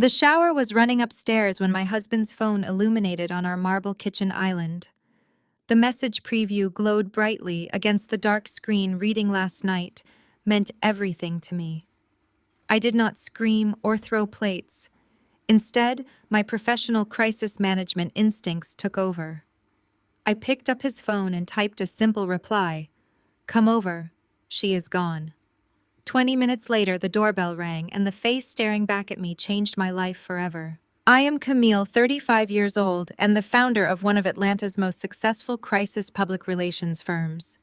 The shower was running upstairs when my husband's phone illuminated on our marble kitchen island. The message preview glowed brightly against the dark screen. Reading last night meant everything to me. I did not scream or throw plates. Instead, my professional crisis management instincts took over. I picked up his phone and typed a simple reply: "Come over. She is gone." 20 minutes later, the doorbell rang, and the face staring back at me changed my life forever. I am Camille, 35 years old, and the founder of one of Atlanta's most successful crisis public relations firms.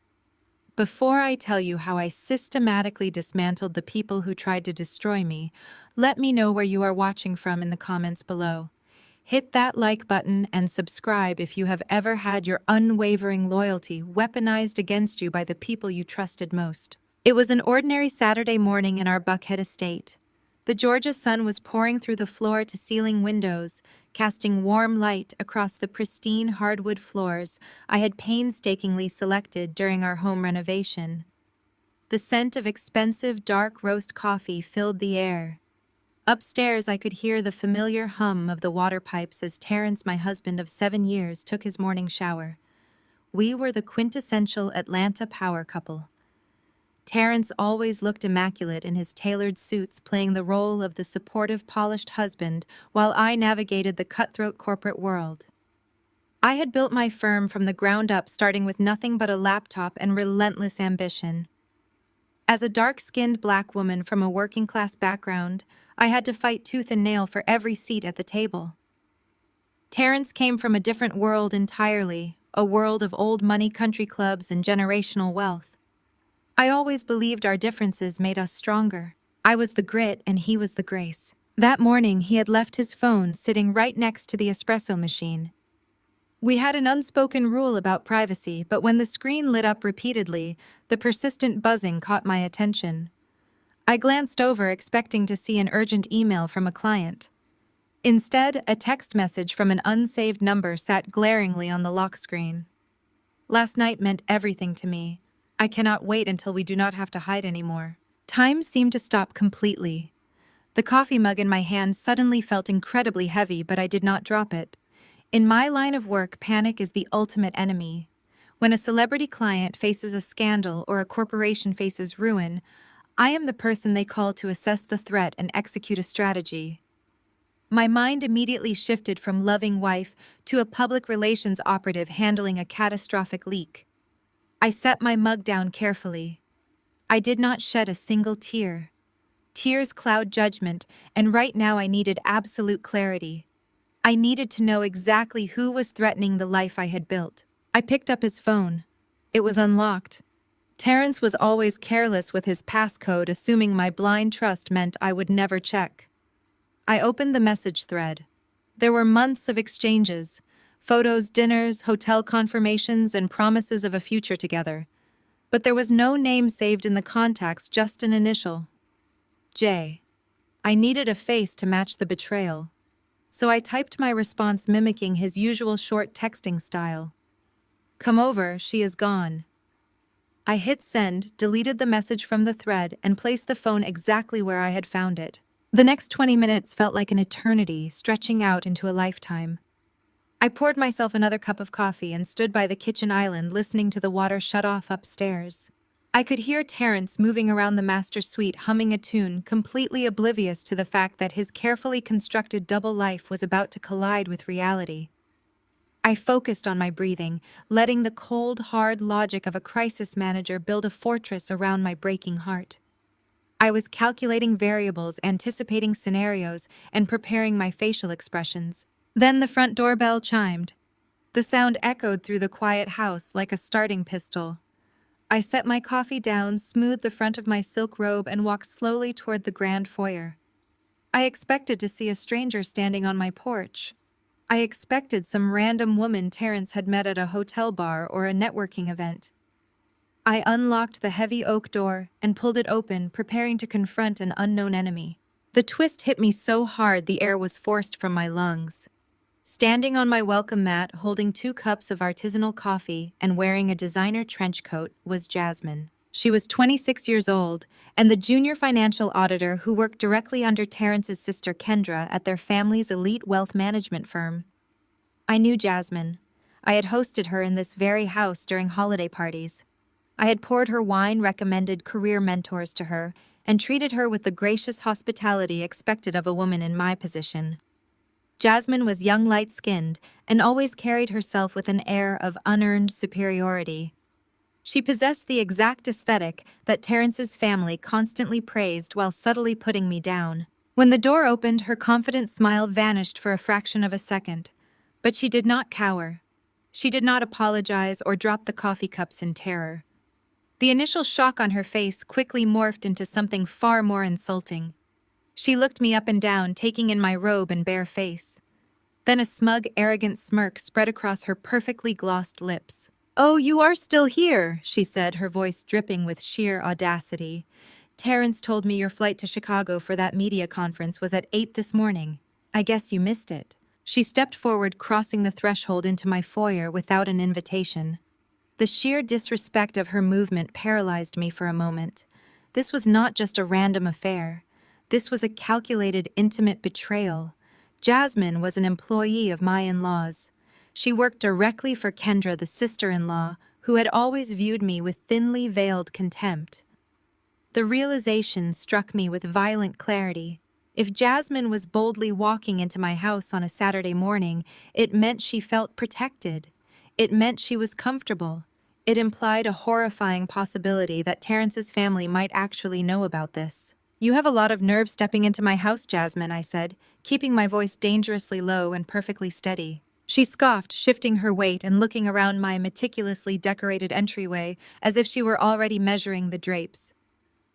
Before I tell you how I systematically dismantled the people who tried to destroy me, let me know where you are watching from in the comments below. Hit that like button and subscribe if you have ever had your unwavering loyalty weaponized against you by the people you trusted most. It was an ordinary Saturday morning in our Buckhead estate. The Georgia sun was pouring through the floor-to-ceiling windows, casting warm light across the pristine hardwood floors I had painstakingly selected during our home renovation. The scent of expensive dark roast coffee filled the air. Upstairs, I could hear the familiar hum of the water pipes as Terrence, my husband of 7 years, took his morning shower. We were the quintessential Atlanta power couple. Terrence always looked immaculate in his tailored suits, playing the role of the supportive, polished husband, while I navigated the cutthroat corporate world. I had built my firm from the ground up, starting with nothing but a laptop and relentless ambition. As a dark-skinned black woman from a working-class background, I had to fight tooth and nail for every seat at the table. Terrence came from a different world entirely, a world of old money country clubs and generational wealth. I always believed our differences made us stronger. I was the grit and he was the grace. That morning, he had left his phone sitting right next to the espresso machine. We had an unspoken rule about privacy, but when the screen lit up repeatedly, the persistent buzzing caught my attention. I glanced over, expecting to see an urgent email from a client. Instead, a text message from an unsaved number sat glaringly on the lock screen. Last night meant everything to me. I cannot wait until we do not have to hide anymore. Time seemed to stop completely. The coffee mug in my hand suddenly felt incredibly heavy, but I did not drop it. In my line of work, panic is the ultimate enemy. When a celebrity client faces a scandal or a corporation faces ruin, I am the person they call to assess the threat and execute a strategy. My mind immediately shifted from loving wife to a public relations operative handling a catastrophic leak. I set my mug down carefully. I did not shed a single tear. Tears cloud judgment, and right now I needed absolute clarity. I needed to know exactly who was threatening the life I had built. I picked up his phone. It was unlocked. Terrence was always careless with his passcode, assuming my blind trust meant I would never check. I opened the message thread. There were months of exchanges. Photos, dinners, hotel confirmations, and promises of a future together. But there was no name saved in the contacts, just an initial. J. I needed a face to match the betrayal. So I typed my response mimicking his usual short texting style. "Come over, she is gone." I hit send, deleted the message from the thread, and placed the phone exactly where I had found it. The next 20 minutes felt like an eternity, stretching out into a lifetime. I poured myself another cup of coffee and stood by the kitchen island, listening to the water shut off upstairs. I could hear Terrence moving around the master suite, humming a tune, completely oblivious to the fact that his carefully constructed double life was about to collide with reality. I focused on my breathing, letting the cold, hard logic of a crisis manager build a fortress around my breaking heart. I was calculating variables, anticipating scenarios, and preparing my facial expressions. Then the front doorbell chimed. The sound echoed through the quiet house like a starting pistol. I set my coffee down, smoothed the front of my silk robe, and walked slowly toward the grand foyer. I expected to see a stranger standing on my porch. I expected some random woman Terrence had met at a hotel bar or a networking event. I unlocked the heavy oak door and pulled it open, preparing to confront an unknown enemy. The twist hit me so hard the air was forced from my lungs. Standing on my welcome mat, holding 2 cups of artisanal coffee and wearing a designer trench coat, was Jasmine. She was 26 years old, and the junior financial auditor who worked directly under Terrence's sister Kendra at their family's elite wealth management firm. I knew Jasmine. I had hosted her in this very house during holiday parties. I had poured her wine, recommended career mentors to her, and treated her with the gracious hospitality expected of a woman in my position. Jasmine was young, light-skinned, and always carried herself with an air of unearned superiority. She possessed the exact aesthetic that Terrence's family constantly praised while subtly putting me down. When the door opened, her confident smile vanished for a fraction of a second. But she did not cower. She did not apologize or drop the coffee cups in terror. The initial shock on her face quickly morphed into something far more insulting. She looked me up and down, taking in my robe and bare face. Then a smug, arrogant smirk spread across her perfectly glossed lips. "Oh, you are still here," she said, her voice dripping with sheer audacity. "Terrence told me your flight to Chicago for that media conference was at 8 this morning. I guess you missed it." She stepped forward, crossing the threshold into my foyer without an invitation. The sheer disrespect of her movement paralyzed me for a moment. This was not just a random affair. This was a calculated, intimate betrayal. Jasmine was an employee of my in-laws. She worked directly for Kendra, the sister-in-law, who had always viewed me with thinly veiled contempt. The realization struck me with violent clarity. If Jasmine was boldly walking into my house on a Saturday morning, it meant she felt protected. It meant she was comfortable. It implied a horrifying possibility that Terrence's family might actually know about this. "You have a lot of nerve stepping into my house, Jasmine," I said, keeping my voice dangerously low and perfectly steady. She scoffed, shifting her weight and looking around my meticulously decorated entryway as if she were already measuring the drapes.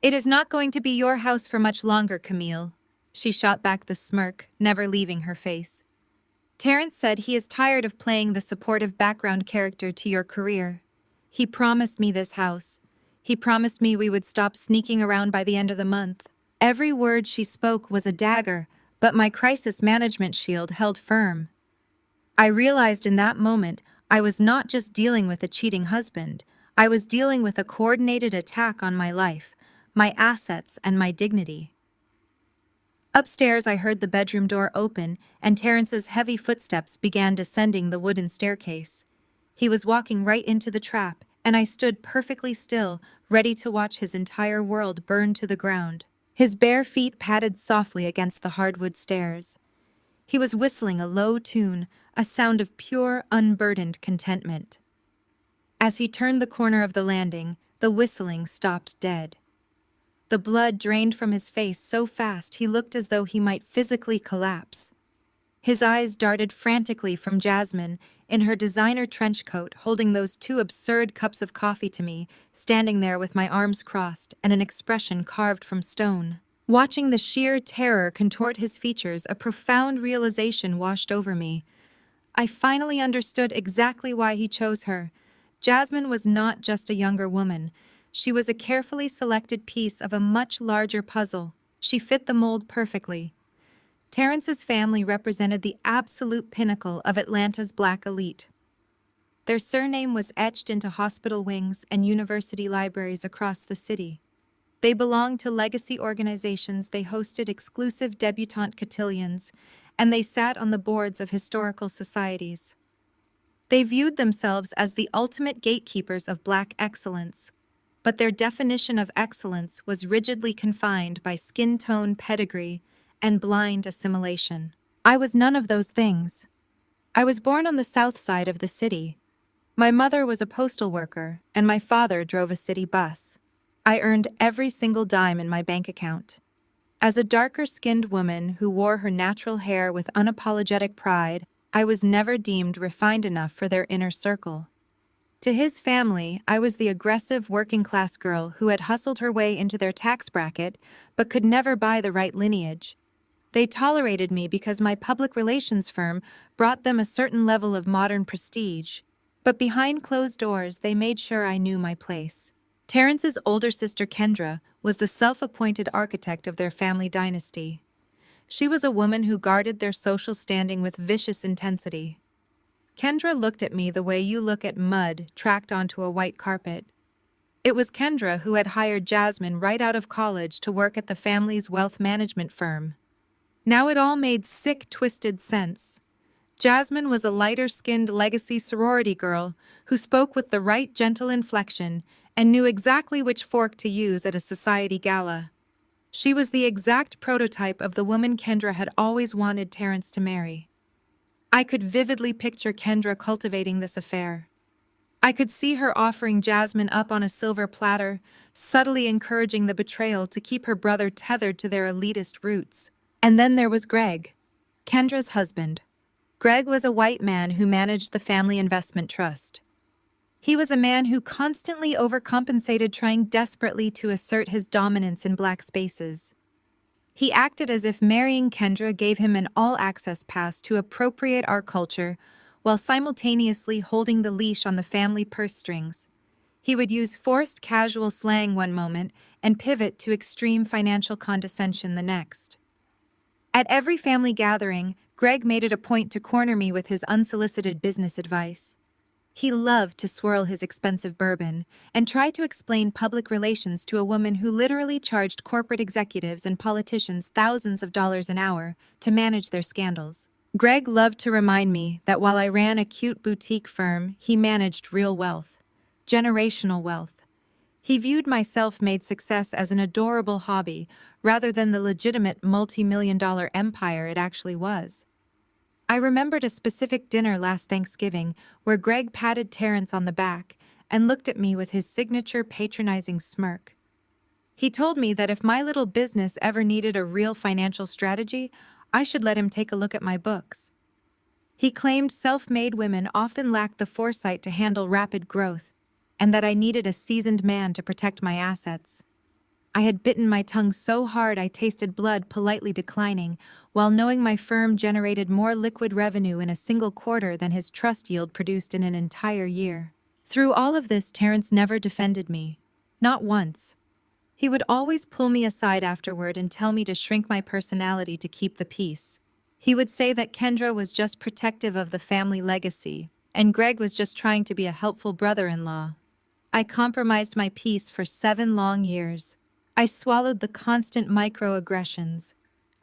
"It is not going to be your house for much longer, Camille." She shot back the smirk, never leaving her face. "Terrence said he is tired of playing the supportive background character to your career. He promised me this house. He promised me we would stop sneaking around by the end of the month." Every word she spoke was a dagger, but my crisis management shield held firm. I realized in that moment I was not just dealing with a cheating husband. I was dealing with a coordinated attack on my life, my assets, and my dignity. Upstairs, I heard the bedroom door open, and Terrence's heavy footsteps began descending the wooden staircase. He was walking right into the trap, and I stood perfectly still, ready to watch his entire world burn to the ground. His bare feet padded softly against the hardwood stairs. He was whistling a low tune, a sound of pure, unburdened contentment. As he turned the corner of the landing, the whistling stopped dead. The blood drained from his face so fast he looked as though he might physically collapse. His eyes darted frantically from Jasmine, in her designer trench coat, holding those two absurd cups of coffee to me, standing there with my arms crossed and an expression carved from stone. Watching the sheer terror contort his features, a profound realization washed over me. I finally understood exactly why he chose her. Jasmine was not just a younger woman. She was a carefully selected piece of a much larger puzzle. She fit the mold perfectly. Terrence's family represented the absolute pinnacle of Atlanta's black elite. Their surname was etched into hospital wings and university libraries across the city. They belonged to legacy organizations, they hosted exclusive debutante cotillions, and they sat on the boards of historical societies. They viewed themselves as the ultimate gatekeepers of black excellence, but their definition of excellence was rigidly confined by skin tone, pedigree, and blind assimilation. I was none of those things. I was born on the south side of the city. My mother was a postal worker, and my father drove a city bus. I earned every single dime in my bank account. As a darker-skinned woman who wore her natural hair with unapologetic pride, I was never deemed refined enough for their inner circle. To his family, I was the aggressive working-class girl who had hustled her way into their tax bracket but could never buy the right lineage. They tolerated me because my public relations firm brought them a certain level of modern prestige, but behind closed doors they made sure I knew my place. Terrence's older sister Kendra was the self-appointed architect of their family dynasty. She was a woman who guarded their social standing with vicious intensity. Kendra looked at me the way you look at mud tracked onto a white carpet. It was Kendra who had hired Jasmine right out of college to work at the family's wealth management firm. Now it all made sick, twisted sense. Jasmine was a lighter-skinned legacy sorority girl who spoke with the right gentle inflection and knew exactly which fork to use at a society gala. She was the exact prototype of the woman Kendra had always wanted Terrence to marry. I could vividly picture Kendra cultivating this affair. I could see her offering Jasmine up on a silver platter, subtly encouraging the betrayal to keep her brother tethered to their elitist roots. And then there was Greg, Kendra's husband. Greg was a white man who managed the family investment trust. He was a man who constantly overcompensated, trying desperately to assert his dominance in black spaces. He acted as if marrying Kendra gave him an all-access pass to appropriate our culture, while simultaneously holding the leash on the family purse strings. He would use forced casual slang one moment and pivot to extreme financial condescension the next. At every family gathering, Greg made it a point to corner me with his unsolicited business advice. He loved to swirl his expensive bourbon and try to explain public relations to a woman who literally charged corporate executives and politicians thousands of dollars an hour to manage their scandals. Greg loved to remind me that while I ran a cute boutique firm, he managed real wealth, generational wealth. He viewed my self-made success as an adorable hobby rather than the legitimate multi-million-dollar empire it actually was. I remembered a specific dinner last Thanksgiving where Greg patted Terrence on the back and looked at me with his signature patronizing smirk. He told me that if my little business ever needed a real financial strategy, I should let him take a look at my books. He claimed self-made women often lack the foresight to handle rapid growth, and that I needed a seasoned man to protect my assets. I had bitten my tongue so hard I tasted blood, politely declining, while knowing my firm generated more liquid revenue in a single quarter than his trust yield produced in an entire year. Through all of this, Terrence never defended me. Not once. He would always pull me aside afterward and tell me to shrink my personality to keep the peace. He would say that Kendra was just protective of the family legacy, and Greg was just trying to be a helpful brother-in-law. I compromised my peace for 7 long years. I swallowed the constant microaggressions.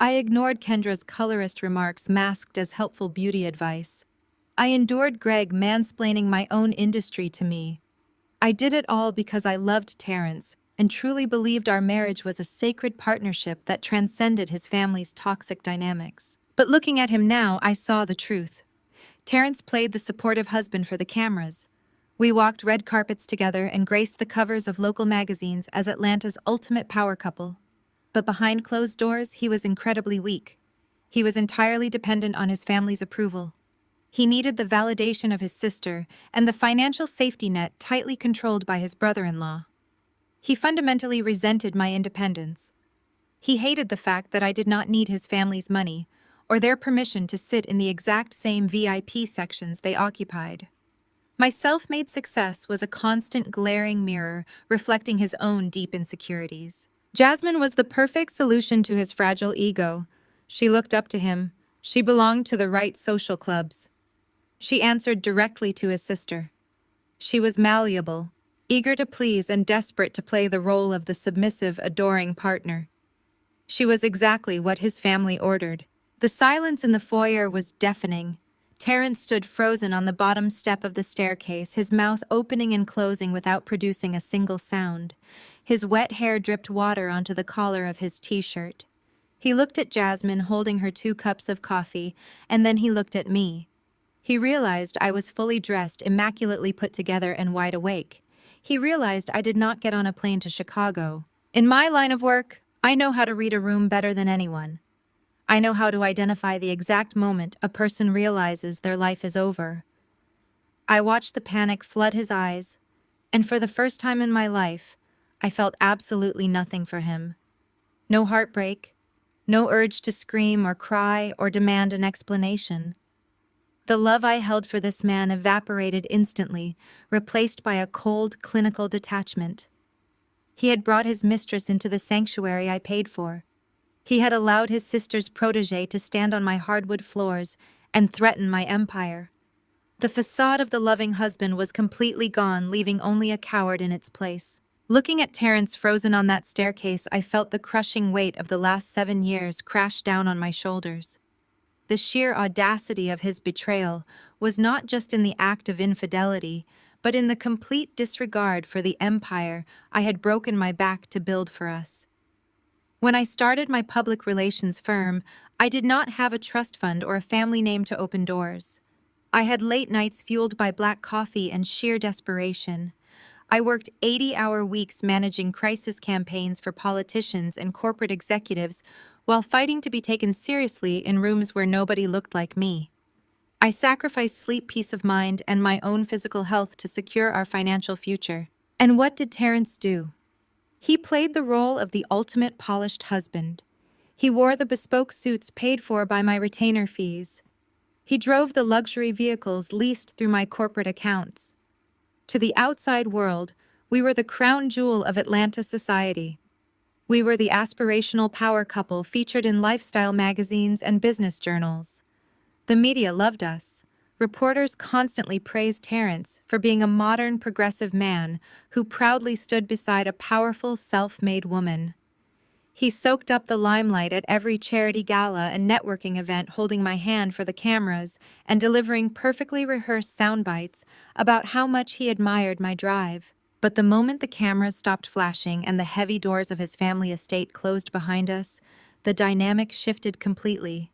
I ignored Kendra's colorist remarks masked as helpful beauty advice. I endured Greg mansplaining my own industry to me. I did it all because I loved Terrence and truly believed our marriage was a sacred partnership that transcended his family's toxic dynamics. But looking at him now, I saw the truth. Terrence played the supportive husband for the cameras. We walked red carpets together and graced the covers of local magazines as Atlanta's ultimate power couple. But behind closed doors, he was incredibly weak. He was entirely dependent on his family's approval. He needed the validation of his sister and the financial safety net tightly controlled by his brother-in-law. He fundamentally resented my independence. He hated the fact that I did not need his family's money or their permission to sit in the exact same VIP sections they occupied. My self-made success was a constant glaring mirror reflecting his own deep insecurities. Jasmine was the perfect solution to his fragile ego. She looked up to him. She belonged to the right social clubs. She answered directly to his sister. She was malleable, eager to please and desperate to play the role of the submissive, adoring partner. She was exactly what his family ordered. The silence in the foyer was deafening. Terrence stood frozen on the bottom step of the staircase, his mouth opening and closing without producing a single sound. His wet hair dripped water onto the collar of his t-shirt. He looked at Jasmine holding her 2 cups of coffee, and then he looked at me. He realized I was fully dressed, immaculately put together, and wide awake. He realized I did not get on a plane to Chicago. In my line of work, I know how to read a room better than anyone. I know how to identify the exact moment a person realizes their life is over. I watched the panic flood his eyes, and for the first time in my life, I felt absolutely nothing for him. No heartbreak, no urge to scream or cry or demand an explanation. The love I held for this man evaporated instantly, replaced by a cold, clinical detachment. He had brought his mistress into the sanctuary I paid for. He had allowed his sister's protege to stand on my hardwood floors and threaten my empire. The facade of the loving husband was completely gone, leaving only a coward in its place. Looking at Terrence frozen on that staircase, I felt the crushing weight of the last 7 years crash down on my shoulders. The sheer audacity of his betrayal was not just in the act of infidelity, but in the complete disregard for the empire I had broken my back to build for us. When I started my public relations firm, I did not have a trust fund or a family name to open doors. I had late nights fueled by black coffee and sheer desperation. I worked 80-hour weeks managing crisis campaigns for politicians and corporate executives while fighting to be taken seriously in rooms where nobody looked like me. I sacrificed sleep, peace of mind, and my own physical health to secure our financial future. And what did Terrence do? He played the role of the ultimate polished husband. He wore the bespoke suits paid for by my retainer fees. He drove the luxury vehicles leased through my corporate accounts. To the outside world, we were the crown jewel of Atlanta society. We were the aspirational power couple featured in lifestyle magazines and business journals. The media loved us. Reporters constantly praised Terrence for being a modern, progressive man who proudly stood beside a powerful, self-made woman. He soaked up the limelight at every charity gala and networking event, holding my hand for the cameras and delivering perfectly rehearsed sound bites about how much he admired my drive. But the moment the cameras stopped flashing and the heavy doors of his family estate closed behind us, the dynamic shifted completely.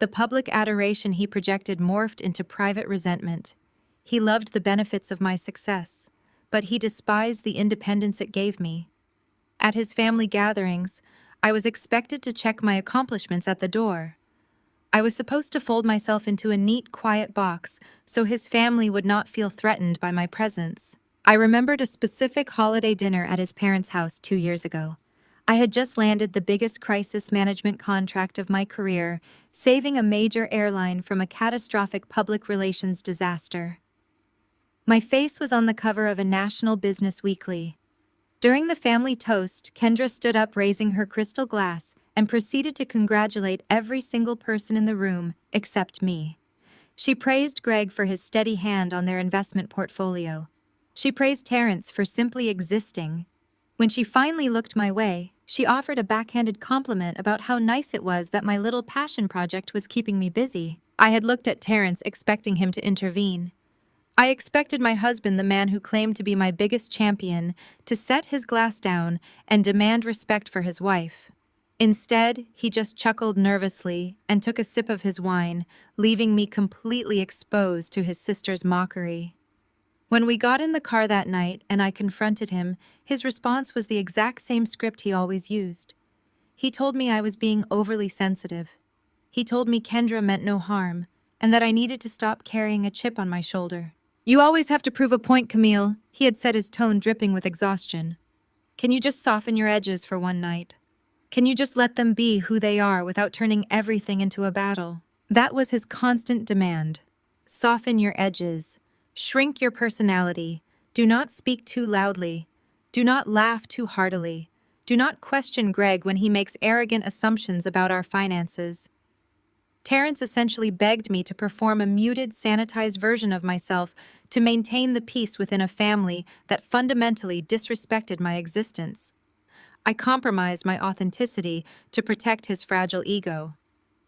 The public adoration he projected morphed into private resentment. He loved the benefits of my success, but he despised the independence it gave me. At his family gatherings, I was expected to check my accomplishments at the door. I was supposed to fold myself into a neat, quiet box so his family would not feel threatened by my presence. I remembered a specific holiday dinner at his parents' house 2 years ago. I had just landed the biggest crisis management contract of my career, saving a major airline from a catastrophic public relations disaster. My face was on the cover of a national business weekly. During the family toast, Kendra stood up raising her crystal glass and proceeded to congratulate every single person in the room except me. She praised Greg for his steady hand on their investment portfolio. She praised Terrence for simply existing. When she finally looked my way, she offered a backhanded compliment about how nice it was that my little passion project was keeping me busy. I had looked at Terrence expecting him to intervene. I expected my husband, the man who claimed to be my biggest champion, to set his glass down and demand respect for his wife. Instead, he just chuckled nervously and took a sip of his wine, leaving me completely exposed to his sister's mockery. When we got in the car that night and I confronted him, his response was the exact same script he always used. He told me I was being overly sensitive. He told me Kendra meant no harm, and that I needed to stop carrying a chip on my shoulder. "You always have to prove a point, Camille," he had said, his tone dripping with exhaustion. "Can you just soften your edges for one night? Can you just let them be who they are without turning everything into a battle?" That was his constant demand. Soften your edges. Shrink your personality. Do not speak too loudly. Do not laugh too heartily. Do not question Greg when he makes arrogant assumptions about our finances. Terrence essentially begged me to perform a muted, sanitized version of myself to maintain the peace within a family that fundamentally disrespected my existence. I compromised my authenticity to protect his fragile ego.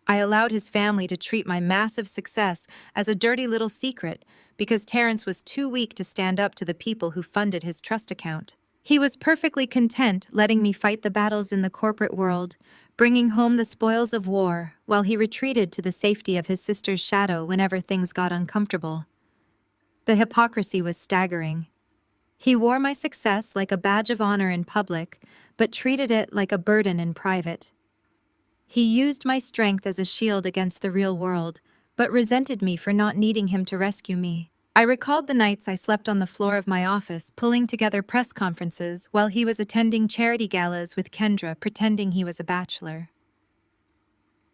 I allowed his family to treat my massive success as a dirty little secret because Terrence was too weak to stand up to the people who funded his trust account. He was perfectly content letting me fight the battles in the corporate world, bringing home the spoils of war, while he retreated to the safety of his sister's shadow whenever things got uncomfortable. The hypocrisy was staggering. He wore my success like a badge of honor in public, but treated it like a burden in private. He used my strength as a shield against the real world, but resented me for not needing him to rescue me. I recalled the nights I slept on the floor of my office, pulling together press conferences while he was attending charity galas with Kendra, pretending he was a bachelor.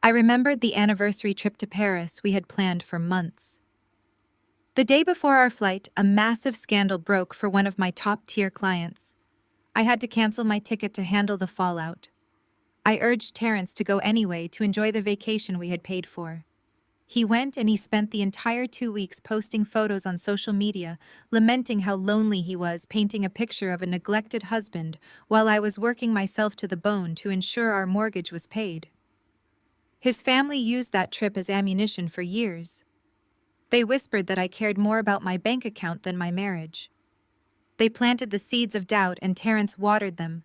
I remembered the anniversary trip to Paris we had planned for months. The day before our flight, a massive scandal broke for one of my top-tier clients. I had to cancel my ticket to handle the fallout. I urged Terrence to go anyway to enjoy the vacation we had paid for. He went and he spent the entire 2 weeks posting photos on social media, lamenting how lonely he was, painting a picture of a neglected husband, while I was working myself to the bone to ensure our mortgage was paid. His family used that trip as ammunition for years. They whispered that I cared more about my bank account than my marriage. They planted the seeds of doubt and Terrence watered them.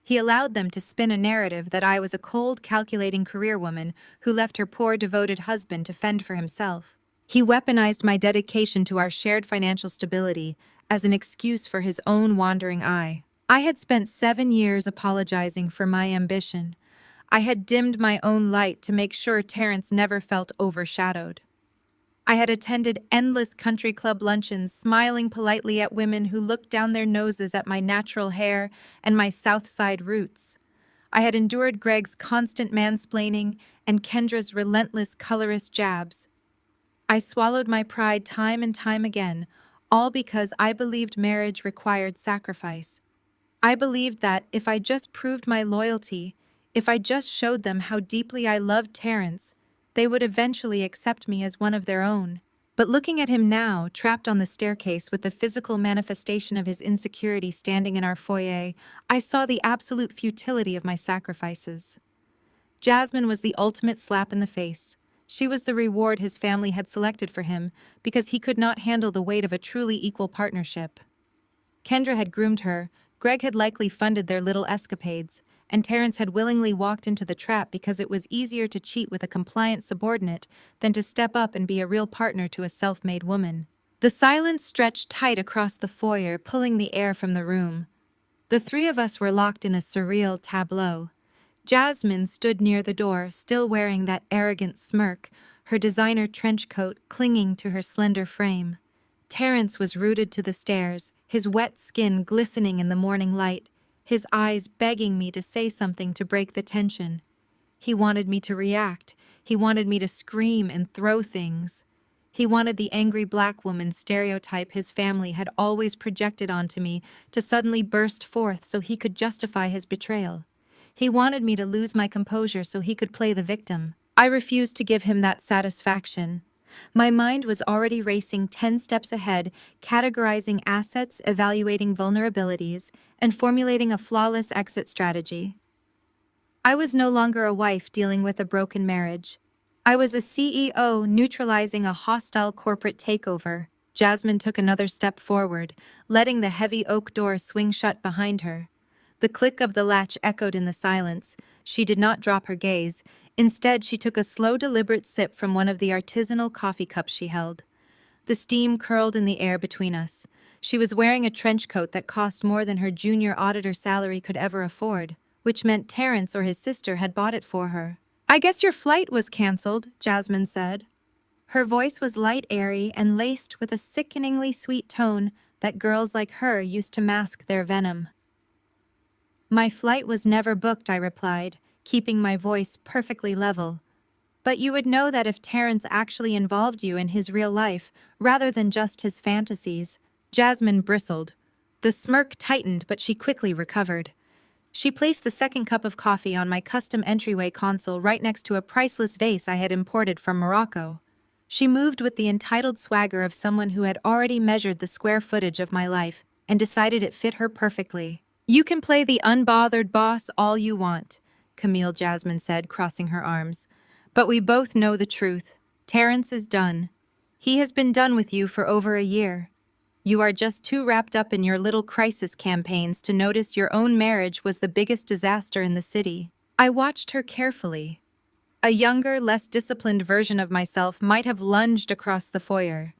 He allowed them to spin a narrative that I was a cold, calculating career woman who left her poor, devoted husband to fend for himself. He weaponized my dedication to our shared financial stability as an excuse for his own wandering eye. I had spent 7 years apologizing for my ambition. I had dimmed my own light to make sure Terrence never felt overshadowed. I had attended endless country club luncheons, smiling politely at women who looked down their noses at my natural hair and my South Side roots. I had endured Greg's constant mansplaining and Kendra's relentless colorist jabs. I swallowed my pride time and time again, all because I believed marriage required sacrifice. I believed that if I just proved my loyalty, if I just showed them how deeply I loved Terrence, they would eventually accept me as one of their own. But looking at him now, trapped on the staircase with the physical manifestation of his insecurity standing in our foyer, I saw the absolute futility of my sacrifices. Jasmine was the ultimate slap in the face. She was the reward his family had selected for him because he could not handle the weight of a truly equal partnership. Kendra had groomed her, Greg had likely funded their little escapades, and Terrence had willingly walked into the trap because it was easier to cheat with a compliant subordinate than to step up and be a real partner to a self-made woman. The silence stretched tight across the foyer, pulling the air from the room. The three of us were locked in a surreal tableau. Jasmine stood near the door, still wearing that arrogant smirk, her designer trench coat clinging to her slender frame. Terrence was rooted to the stairs, his wet skin glistening in the morning light, his eyes begging me to say something to break the tension. He wanted me to react. He wanted me to scream and throw things. He wanted the angry black woman stereotype his family had always projected onto me to suddenly burst forth so he could justify his betrayal. He wanted me to lose my composure so he could play the victim. I refused to give him that satisfaction. My mind was already racing 10 steps ahead, categorizing assets, evaluating vulnerabilities, and formulating a flawless exit strategy. I was no longer a wife dealing with a broken marriage. I was a CEO neutralizing a hostile corporate takeover. Jasmine took another step forward, letting the heavy oak door swing shut behind her. The click of the latch echoed in the silence. She did not drop her gaze. Instead, she took a slow, deliberate sip from one of the artisanal coffee cups she held. The steam curled in the air between us. She was wearing a trench coat that cost more than her junior auditor salary could ever afford, which meant Terrence or his sister had bought it for her. "I guess your flight was canceled," Jasmine said. Her voice was light, airy, and laced with a sickeningly sweet tone that girls like her used to mask their venom. "My flight was never booked," I replied, keeping my voice perfectly level. "But you would know that if Terrence actually involved you in his real life, rather than just his fantasies." Jasmine bristled. The smirk tightened, but she quickly recovered. She placed the second cup of coffee on my custom entryway console right next to a priceless vase I had imported from Morocco. She moved with the entitled swagger of someone who had already measured the square footage of my life and decided it fit her perfectly. "You can play the unbothered boss all you want," Camille Jasmine said, crossing her arms. "But we both know the truth. Terrence is done. He has been done with you for over a year. You are just too wrapped up in your little crisis campaigns to notice your own marriage was the biggest disaster in the city." I watched her carefully. A younger, less disciplined version of myself might have lunged across the foyer.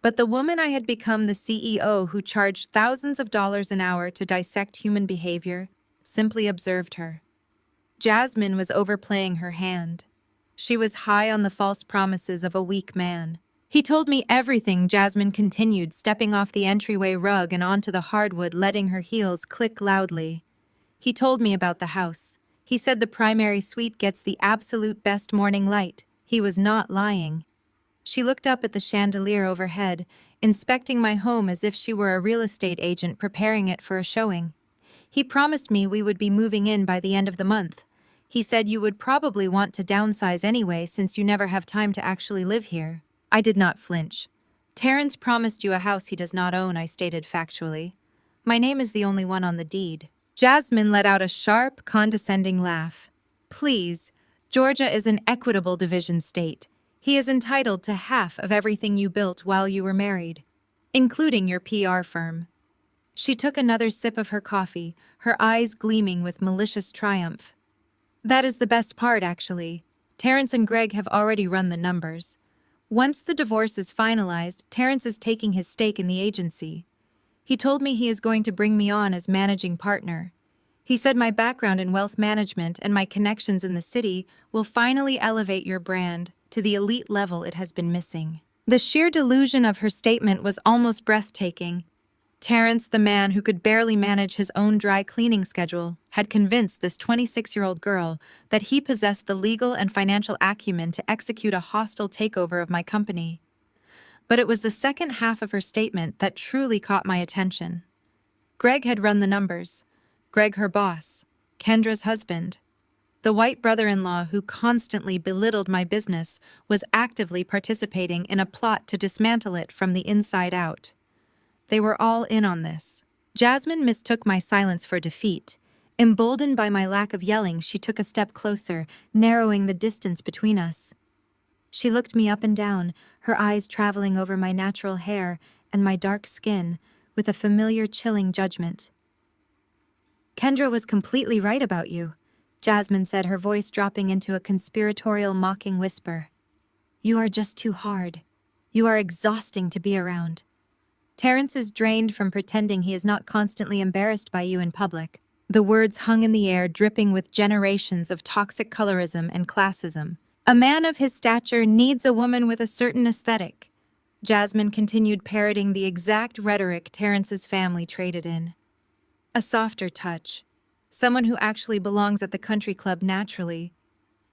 But the woman I had become, the CEO who charged thousands of dollars an hour to dissect human behavior, simply observed her. Jasmine was overplaying her hand. She was high on the false promises of a weak man. "He told me everything," Jasmine continued, stepping off the entryway rug and onto the hardwood, letting her heels click loudly. "He told me about the house. He said the primary suite gets the absolute best morning light. He was not lying." She looked up at the chandelier overhead, inspecting my home as if she were a real estate agent preparing it for a showing. "He promised me we would be moving in by the end of the month. He said you would probably want to downsize anyway since you never have time to actually live here. I did not flinch. Terrence promised you a house he does not own, I stated factually. My name is the only one on the deed. Jasmine let out a sharp, condescending laugh. Please, Georgia is an equitable division state. He is entitled to half of everything you built while you were married, including your PR firm. She took another sip of her coffee, her eyes gleaming with malicious triumph. That is the best part, actually. Terrence and Greg have already run the numbers. Once the divorce is finalized, Terrence is taking his stake in the agency. He told me he is going to bring me on as managing partner. He said my background in wealth management and my connections in the city will finally elevate your brand to the elite level it has been missing. The sheer delusion of her statement was almost breathtaking. Terrence, the man who could barely manage his own dry cleaning schedule, had convinced this 26-year-old girl that he possessed the legal and financial acumen to execute a hostile takeover of my company. But it was the second half of her statement that truly caught my attention. Greg had run the numbers. Greg, her boss, Kendra's husband. The white brother-in-law who constantly belittled my business was actively participating in a plot to dismantle it from the inside out. They were all in on this. Jasmine mistook my silence for defeat. Emboldened by my lack of yelling, she took a step closer, narrowing the distance between us. She looked me up and down, her eyes traveling over my natural hair and my dark skin with a familiar chilling judgment. Kendra was completely right about you, Jasmine said, her voice dropping into a conspiratorial, mocking whisper. You are just too hard. You are exhausting to be around. Terrence is drained from pretending he is not constantly embarrassed by you in public. The words hung in the air, dripping with generations of toxic colorism and classism. A man of his stature needs a woman with a certain aesthetic. Jasmine continued parroting the exact rhetoric Terrence's family traded in. A softer touch. Someone who actually belongs at the country club naturally.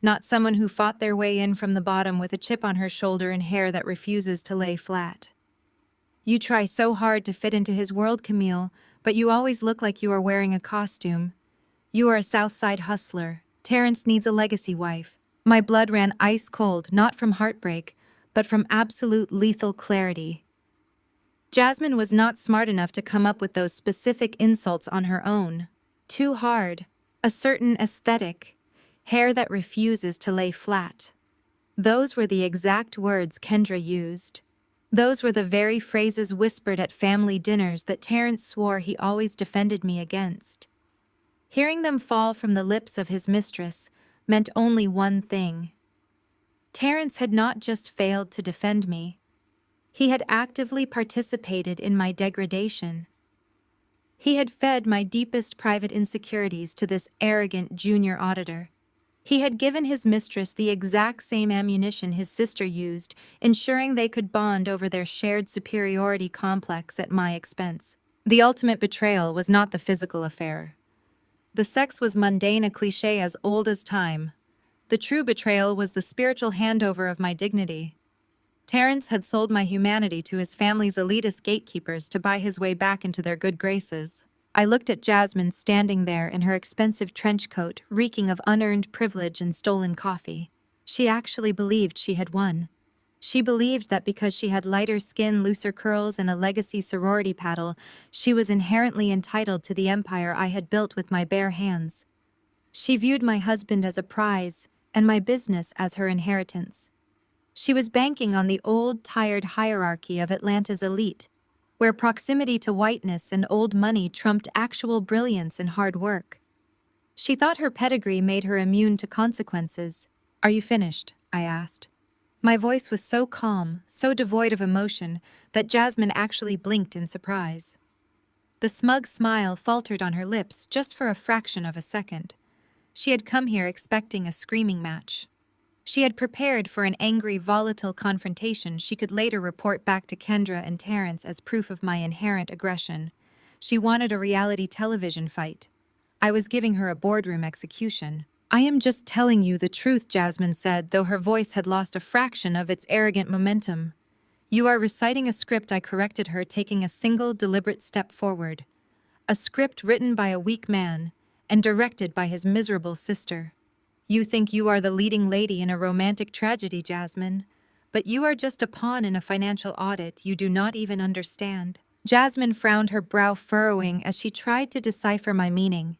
Not someone who fought their way in from the bottom with a chip on her shoulder and hair that refuses to lay flat. You try so hard to fit into his world, Camille, but you always look like you are wearing a costume. You are a Southside hustler. Terrence needs a legacy wife. My blood ran ice cold, not from heartbreak, but from absolute lethal clarity. Jasmine was not smart enough to come up with those specific insults on her own. Too hard, a certain aesthetic, hair that refuses to lay flat. Those were the exact words Kendra used. Those were the very phrases whispered at family dinners that Terrence swore he always defended me against. Hearing them fall from the lips of his mistress meant only one thing. Terrence had not just failed to defend me. He had actively participated in my degradation. He had fed my deepest private insecurities to this arrogant junior auditor. He had given his mistress the exact same ammunition his sister used, ensuring they could bond over their shared superiority complex at my expense. The ultimate betrayal was not the physical affair. The sex was mundane, a cliché as old as time. The true betrayal was the spiritual handover of my dignity. Terrence had sold my humanity to his family's elitist gatekeepers to buy his way back into their good graces. I looked at Jasmine standing there in her expensive trench coat, reeking of unearned privilege and stolen coffee. She actually believed she had won. She believed that because she had lighter skin, looser curls, and a legacy sorority paddle, she was inherently entitled to the empire I had built with my bare hands. She viewed my husband as a prize, and my business as her inheritance. She was banking on the old, tired hierarchy of Atlanta's elite, where proximity to whiteness and old money trumped actual brilliance and hard work. She thought her pedigree made her immune to consequences. Are you finished? I asked. My voice was so calm, so devoid of emotion, that Jasmine actually blinked in surprise. The smug smile faltered on her lips just for a fraction of a second. She had come here expecting a screaming match. She had prepared for an angry, volatile confrontation she could later report back to Kendra and Terrence as proof of my inherent aggression. She wanted a reality television fight. I was giving her a boardroom execution. I am just telling you the truth, Jasmine said, though her voice had lost a fraction of its arrogant momentum. You are reciting a script, I corrected her, taking a single, deliberate step forward. A script written by a weak man and directed by his miserable sister. You think you are the leading lady in a romantic tragedy, Jasmine, but you are just a pawn in a financial audit you do not even understand. Jasmine frowned, her brow furrowing as she tried to decipher my meaning.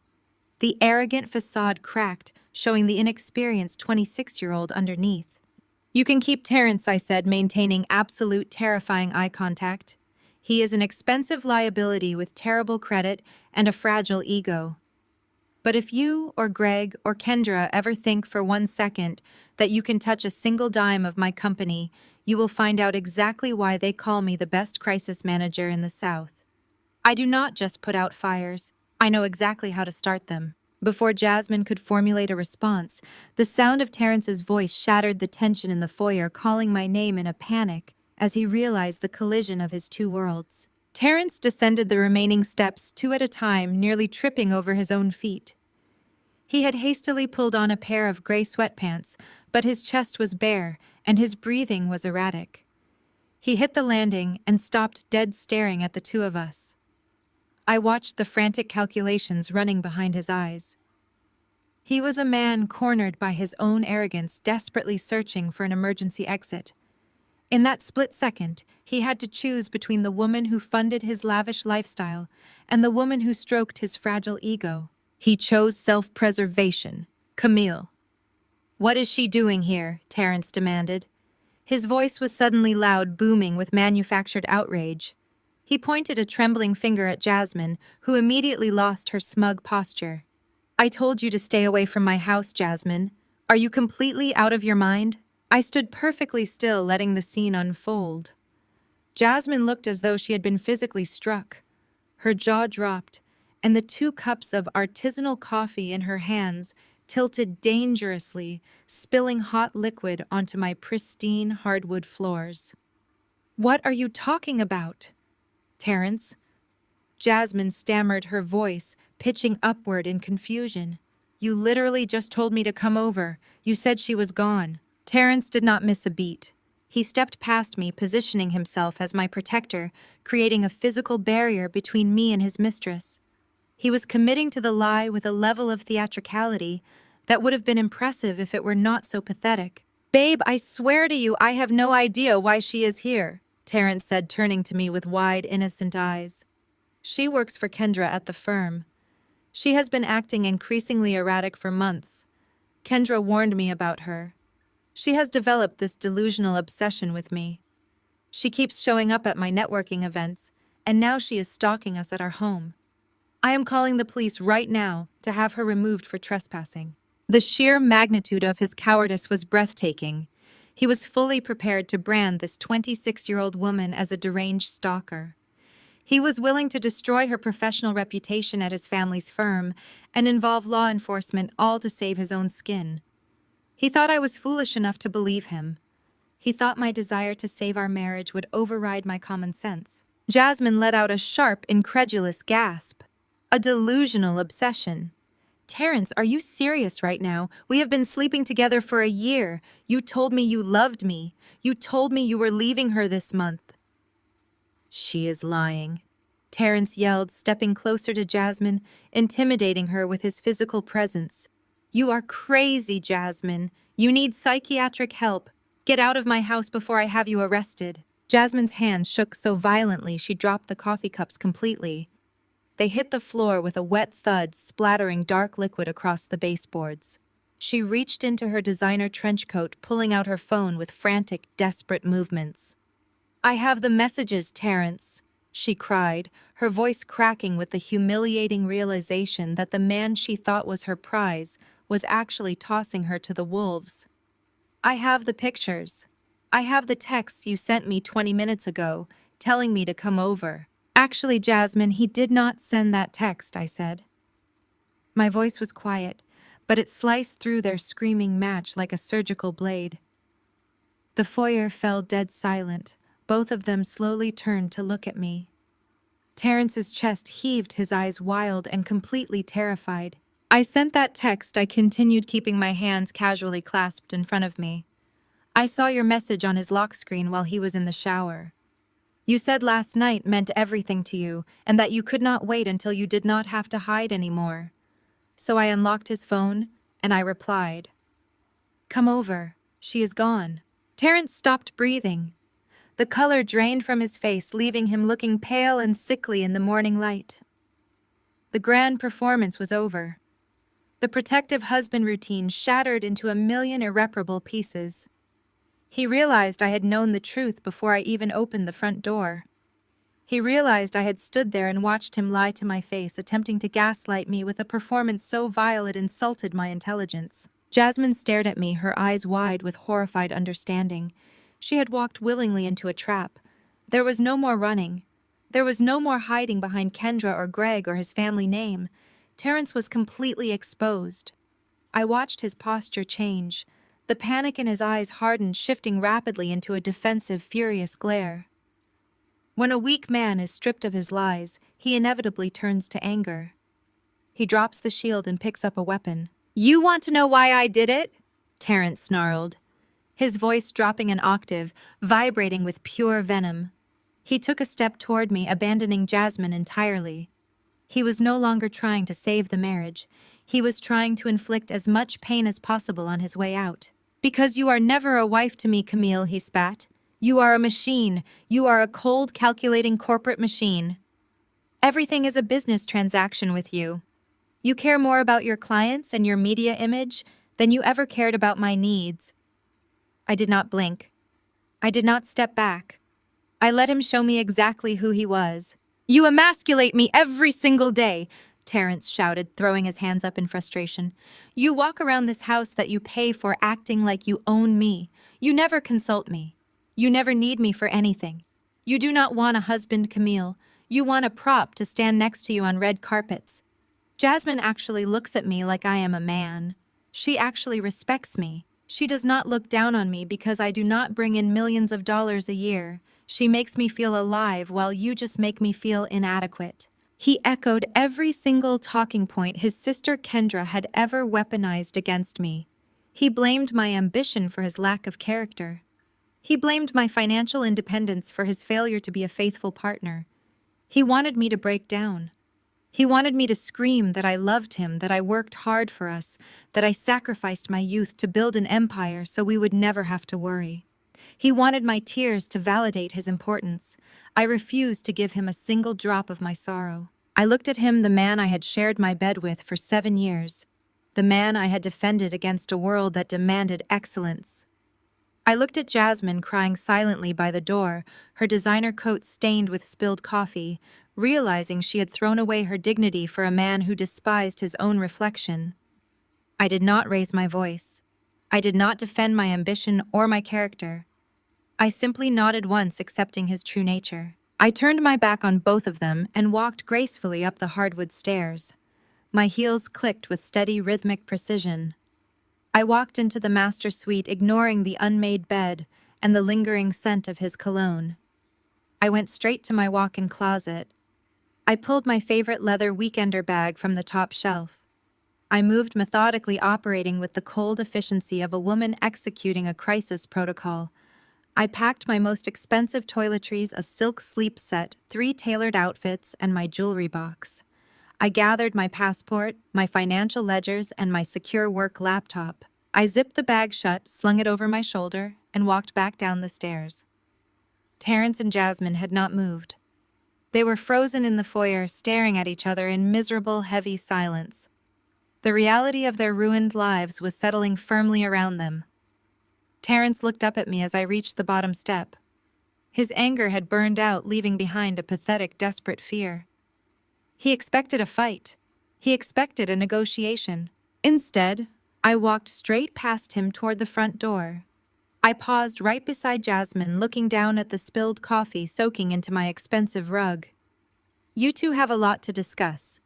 The arrogant facade cracked, showing the inexperienced 26-year-old underneath. You can keep Terrence, I said, maintaining absolute terrifying eye contact. He is an expensive liability with terrible credit and a fragile ego. But if you or Greg or Kendra ever think for 1 second that you can touch a single dime of my company, you will find out exactly why they call me the best crisis manager in the South. I do not just put out fires. I know exactly how to start them. Before Jasmine could formulate a response, the sound of Terrence's voice shattered the tension in the foyer, calling my name in a panic as he realized the collision of his two worlds. Terrence descended the remaining steps 2 at a time, nearly tripping over his own feet. He had hastily pulled on a pair of gray sweatpants, but his chest was bare and his breathing was erratic. He hit the landing and stopped dead, staring at the two of us. I watched the frantic calculations running behind his eyes. He was a man cornered by his own arrogance, desperately searching for an emergency exit. In that split second, he had to choose between the woman who funded his lavish lifestyle and the woman who stroked his fragile ego. He chose self-preservation. Camille. "What is she doing here?" Terrence demanded. His voice was suddenly loud, booming with manufactured outrage. He pointed a trembling finger at Jasmine, who immediately lost her smug posture. "I told you to stay away from my house, Jasmine. Are you completely out of your mind?" I stood perfectly still, letting the scene unfold. Jasmine looked as though she had been physically struck. Her jaw dropped, and the 2 cups of artisanal coffee in her hands tilted dangerously, spilling hot liquid onto my pristine hardwood floors. "What are you talking about, Terrence?" Jasmine stammered, her voice pitching upward in confusion. "You literally just told me to come over. You said she was gone." Terrence did not miss a beat. He stepped past me, positioning himself as my protector, creating a physical barrier between me and his mistress. He was committing to the lie with a level of theatricality that would have been impressive if it were not so pathetic. "Babe, I swear to you, I have no idea why she is here," Terrence said, turning to me with wide, innocent eyes. "She works for Kendra at the firm. She has been acting increasingly erratic for months. Kendra warned me about her. She has developed this delusional obsession with me. She keeps showing up at my networking events, and now she is stalking us at our home. I am calling the police right now to have her removed for trespassing." The sheer magnitude of his cowardice was breathtaking. He was fully prepared to brand this 26-year-old woman as a deranged stalker. He was willing to destroy her professional reputation at his family's firm and involve law enforcement, all to save his own skin. He thought I was foolish enough to believe him. He thought my desire to save our marriage would override my common sense. Jasmine let out a sharp, incredulous gasp. "A delusional obsession. Terrence, are you serious right now? We have been sleeping together for a year. You told me you loved me. You told me you were leaving her this month." "She is lying," Terrence yelled, stepping closer to Jasmine, intimidating her with his physical presence. "You are crazy, Jasmine. You need psychiatric help. Get out of my house before I have you arrested." Jasmine's hand shook so violently she dropped the coffee cups completely. They hit the floor with a wet thud, splattering dark liquid across the baseboards. She reached into her designer trench coat, pulling out her phone with frantic, desperate movements. "I have the messages, Terrence," she cried, her voice cracking with the humiliating realization that the man she thought was her prize was actually tossing her to the wolves. "I have the pictures. I have the text you sent me 20 minutes ago, telling me to come over." "Actually, Jasmine, he did not send that text," I said. My voice was quiet, but it sliced through their screaming match like a surgical blade. The foyer fell dead silent. Both of them slowly turned to look at me. Terrence's chest heaved, his eyes wild and completely terrified. "I sent that text," I continued, keeping my hands casually clasped in front of me. "I saw your message on his lock screen while he was in the shower. You said last night meant everything to you, and that you could not wait until you did not have to hide anymore. So I unlocked his phone, and I replied." Come over. She is gone." Terrence stopped breathing. The color drained from his face, leaving him looking pale and sickly in the morning light. The grand performance was over. The protective husband routine shattered into a million irreparable pieces. He realized I had known the truth before I even opened the front door. He realized I had stood there and watched him lie to my face, attempting to gaslight me with a performance so vile it insulted my intelligence. Jasmine stared at me, her eyes wide with horrified understanding. She had walked willingly into a trap. There was no more running. There was no more hiding behind Kendra or Greg or his family name. Terrence was completely exposed. I watched his posture change. The panic in his eyes hardened, shifting rapidly into a defensive, furious glare. When a weak man is stripped of his lies, he inevitably turns to anger. He drops the shield and picks up a weapon. "You want to know why I did it?" Terrence snarled, his voice dropping an octave, vibrating with pure venom. He took a step toward me, abandoning Jasmine entirely. He was no longer trying to save the marriage. He was trying to inflict as much pain as possible on his way out. "Because you are never a wife to me, Camille," he spat. "You are a machine. You are a cold, calculating corporate machine. Everything is a business transaction with you. You care more about your clients and your media image than you ever cared about my needs." I did not blink. I did not step back. I let him show me exactly who he was. "You emasculate me every single day," Terrence shouted, throwing his hands up in frustration. "You walk around this house that you pay for acting like you own me. You never consult me. You never need me for anything. You do not want a husband, Camille. You want a prop to stand next to you on red carpets." Jasmine actually looks at me like I am a man. She actually respects me. She does not look down on me because I do not bring in millions of dollars a year. She makes me feel alive while you just make me feel inadequate. He echoed every single talking point his sister Kendra had ever weaponized against me. He blamed my ambition for his lack of character. He blamed my financial independence for his failure to be a faithful partner. He wanted me to break down. He wanted me to scream that I loved him, that I worked hard for us, that I sacrificed my youth to build an empire so we would never have to worry. He wanted my tears to validate his importance. I refused to give him a single drop of my sorrow. I looked at him, the man I had shared my bed with for 7 years, the man I had defended against a world that demanded excellence. I looked at Jasmine crying silently by the door, her designer coat stained with spilled coffee, realizing she had thrown away her dignity for a man who despised his own reflection. I did not raise my voice. I did not defend my ambition or my character. I simply nodded once, accepting his true nature. I turned my back on both of them and walked gracefully up the hardwood stairs. My heels clicked with steady, rhythmic precision. I walked into the master suite, ignoring the unmade bed and the lingering scent of his cologne. I went straight to my walk-in closet. I pulled my favorite leather weekender bag from the top shelf. I moved methodically, operating with the cold efficiency of a woman executing a crisis protocol. I packed my most expensive toiletries, a silk sleep set, 3 tailored outfits, and my jewelry box. I gathered my passport, my financial ledgers, and my secure work laptop. I zipped the bag shut, slung it over my shoulder, and walked back down the stairs. Terrence and Jasmine had not moved. They were frozen in the foyer, staring at each other in miserable, heavy silence. The reality of their ruined lives was settling firmly around them. Terrence looked up at me as I reached the bottom step. His anger had burned out, leaving behind a pathetic, desperate fear. He expected a fight. He expected a negotiation. Instead, I walked straight past him toward the front door. I paused right beside Jasmine, looking down at the spilled coffee soaking into my expensive rug. "You two have a lot to discuss,"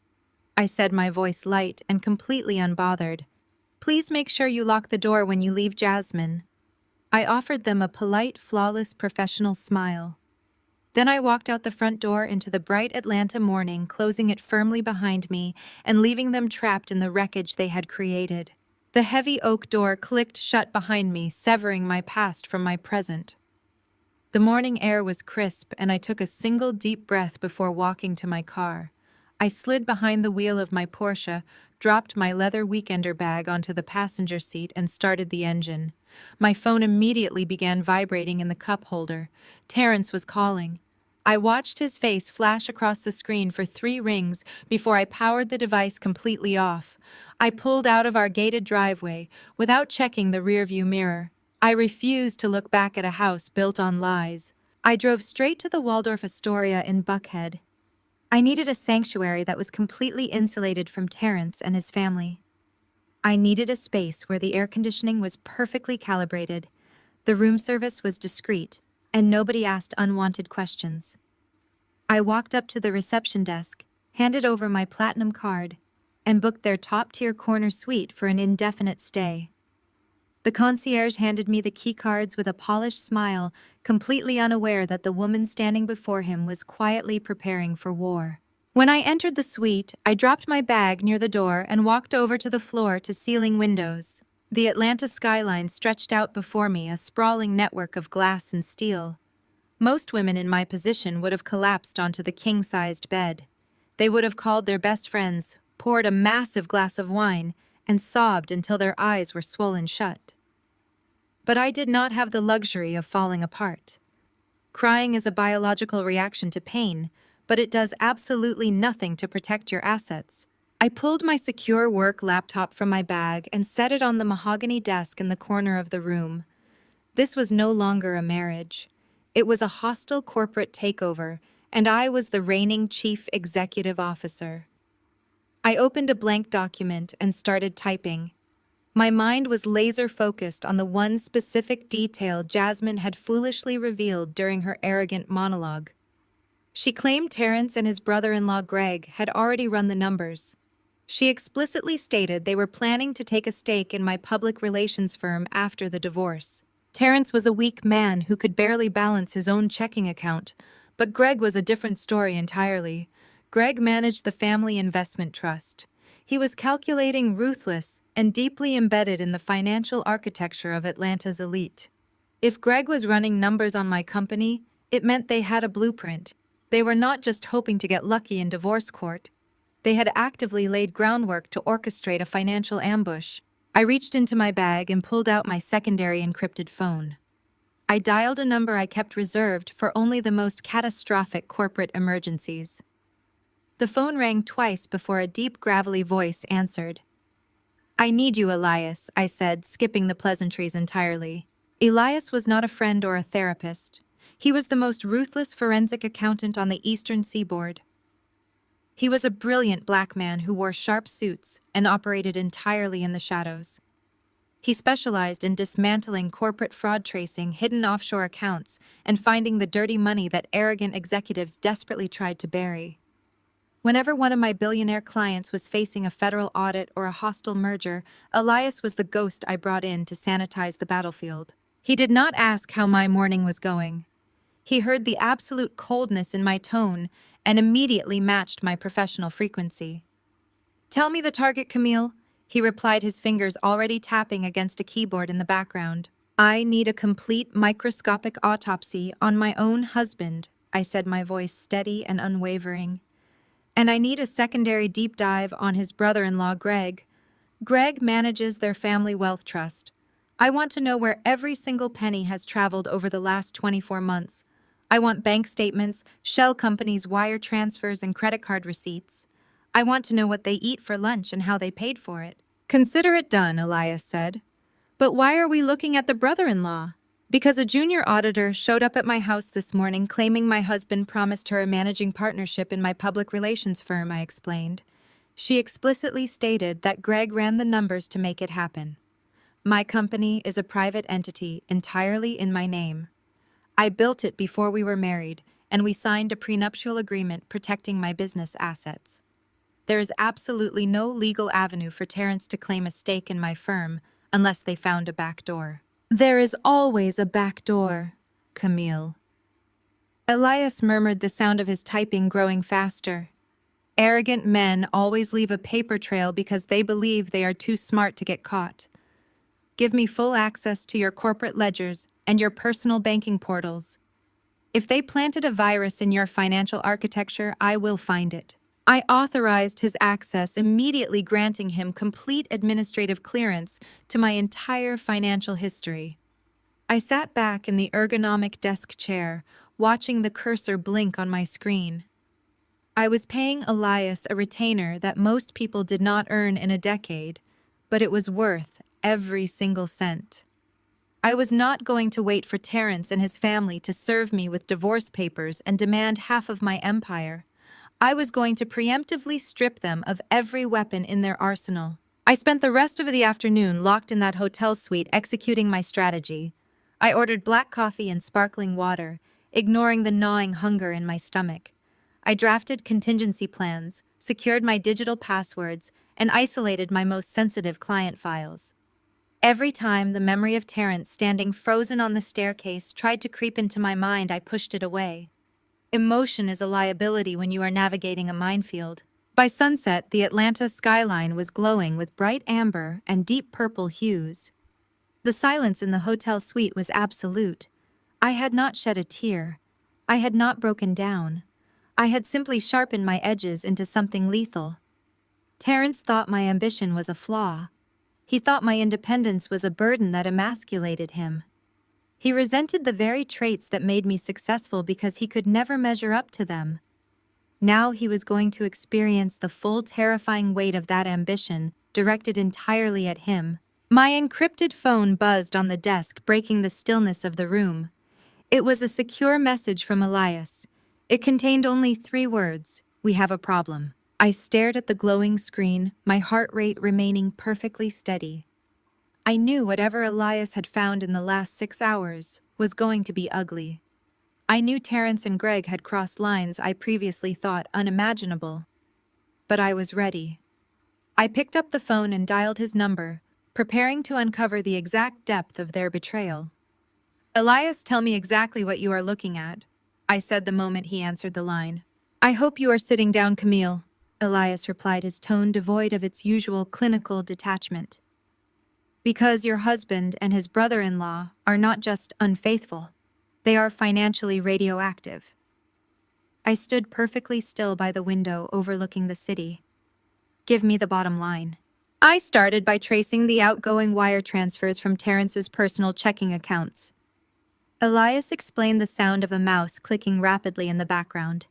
I said, my voice light and completely unbothered. "Please make sure you lock the door when you leave, Jasmine." I offered them a polite, flawless, professional smile. Then I walked out the front door into the bright Atlanta morning, closing it firmly behind me and leaving them trapped in the wreckage they had created. The heavy oak door clicked shut behind me, severing my past from my present. The morning air was crisp, and I took a single deep breath before walking to my car. I slid behind the wheel of my Porsche, dropped my leather weekender bag onto the passenger seat, and started the engine. My phone immediately began vibrating in the cup holder. Terrence was calling. I watched his face flash across the screen for 3 rings before I powered the device completely off. I pulled out of our gated driveway without checking the rearview mirror. I refused to look back at a house built on lies. I drove straight to the Waldorf Astoria in Buckhead. I needed a sanctuary that was completely insulated from Terrence and his family. I needed a space where the air conditioning was perfectly calibrated, the room service was discreet, and nobody asked unwanted questions. I walked up to the reception desk, handed over my platinum card, and booked their top-tier corner suite for an indefinite stay. The concierge handed me the keycards with a polished smile, completely unaware that the woman standing before him was quietly preparing for war. When I entered the suite, I dropped my bag near the door and walked over to the floor-to-ceiling windows. The Atlanta skyline stretched out before me, a sprawling network of glass and steel. Most women in my position would have collapsed onto the king-sized bed. They would have called their best friends, poured a massive glass of wine, and sobbed until their eyes were swollen shut. But I did not have the luxury of falling apart. Crying is a biological reaction to pain, but it does absolutely nothing to protect your assets. I pulled my secure work laptop from my bag and set it on the mahogany desk in the corner of the room. This was no longer a marriage. It was a hostile corporate takeover, and I was the reigning chief executive officer. I opened a blank document and started typing. My mind was laser-focused on the one specific detail Jasmine had foolishly revealed during her arrogant monologue. She claimed Terrence and his brother-in-law Greg had already run the numbers. She explicitly stated they were planning to take a stake in my public relations firm after the divorce. Terrence was a weak man who could barely balance his own checking account, but Greg was a different story entirely. Greg managed the family investment trust. He was calculating, ruthless, and deeply embedded in the financial architecture of Atlanta's elite. If Greg was running numbers on my company, it meant they had a blueprint. They were not just hoping to get lucky in divorce court. They had actively laid groundwork to orchestrate a financial ambush. I reached into my bag and pulled out my secondary encrypted phone. I dialed a number I kept reserved for only the most catastrophic corporate emergencies. The phone rang twice before a deep, gravelly voice answered. "I need you, Elias," I said, skipping the pleasantries entirely. Elias was not a friend or a therapist. He was the most ruthless forensic accountant on the Eastern Seaboard. He was a brilliant black man who wore sharp suits and operated entirely in the shadows. He specialized in dismantling corporate fraud, tracing hidden offshore accounts, and finding the dirty money that arrogant executives desperately tried to bury. Whenever one of my billionaire clients was facing a federal audit or a hostile merger, Elias was the ghost I brought in to sanitize the battlefield. He did not ask how my morning was going. He heard the absolute coldness in my tone and immediately matched my professional frequency. "Tell me the target, Camille," he replied, his fingers already tapping against a keyboard in the background. "I need a complete microscopic autopsy on my own husband," I said, my voice steady and unwavering. "And I need a secondary deep dive on his brother-in-law, Greg. Greg manages their family wealth trust. I want to know where every single penny has traveled over the last 24 months. I want bank statements, shell companies' wire transfers, and credit card receipts. I want to know what they eat for lunch and how they paid for it." "Consider it done," Elias said. "But why are we looking at the brother-in-law?" "Because a junior auditor showed up at my house this morning claiming my husband promised her a managing partnership in my public relations firm," I explained. "She explicitly stated that Greg ran the numbers to make it happen. My company is a private entity entirely in my name. I built it before we were married, and we signed a prenuptial agreement protecting my business assets. There is absolutely no legal avenue for Terrence to claim a stake in my firm unless they found a back door." "There is always a back door, Camille." Elias murmured, the sound of his typing growing faster. "Arrogant men always leave a paper trail because they believe they are too smart to get caught. Give me full access to your corporate ledgers and your personal banking portals. If they planted a virus in your financial architecture, I will find it. I authorized his access, immediately granting him complete administrative clearance to my entire financial history. I sat back in the ergonomic desk chair, watching the cursor blink on my screen. I was paying Elias a retainer that most people did not earn in a decade, but it was worth every single cent. I was not going to wait for Terrence and his family to serve me with divorce papers and demand half of my empire. I was going to preemptively strip them of every weapon in their arsenal. I spent the rest of the afternoon locked in that hotel suite executing my strategy. I ordered black coffee and sparkling water, ignoring the gnawing hunger in my stomach. I drafted contingency plans, secured my digital passwords, and isolated my most sensitive client files. Every time the memory of Terrence standing frozen on the staircase tried to creep into my mind, I pushed it away. Emotion is a liability when you are navigating a minefield. By sunset, the Atlanta skyline was glowing with bright amber and deep purple hues. The silence in the hotel suite was absolute. I had not shed a tear. I had not broken down. I had simply sharpened my edges into something lethal. Terrence thought my ambition was a flaw. He thought my independence was a burden that emasculated him. He resented the very traits that made me successful because he could never measure up to them. Now he was going to experience the full terrifying weight of that ambition, directed entirely at him. My encrypted phone buzzed on the desk, breaking the stillness of the room. It was a secure message from Elias. It contained only 3 words: "We have a problem." I stared at the glowing screen, my heart rate remaining perfectly steady. I knew whatever Elias had found in the last 6 hours was going to be ugly. I knew Terrence and Greg had crossed lines I previously thought unimaginable. But I was ready. I picked up the phone and dialed his number, preparing to uncover the exact depth of their betrayal. "Elias, tell me exactly what you are looking at," I said the moment he answered the line. "I hope you are sitting down, Camille," Elias replied, his tone devoid of its usual clinical detachment. "Because your husband and his brother-in-law are not just unfaithful, they are financially radioactive." I stood perfectly still by the window overlooking the city. "Give me the bottom line." I started by tracing the outgoing wire transfers from Terrence's personal checking accounts. Elias explained, the sound of a mouse clicking rapidly in the background.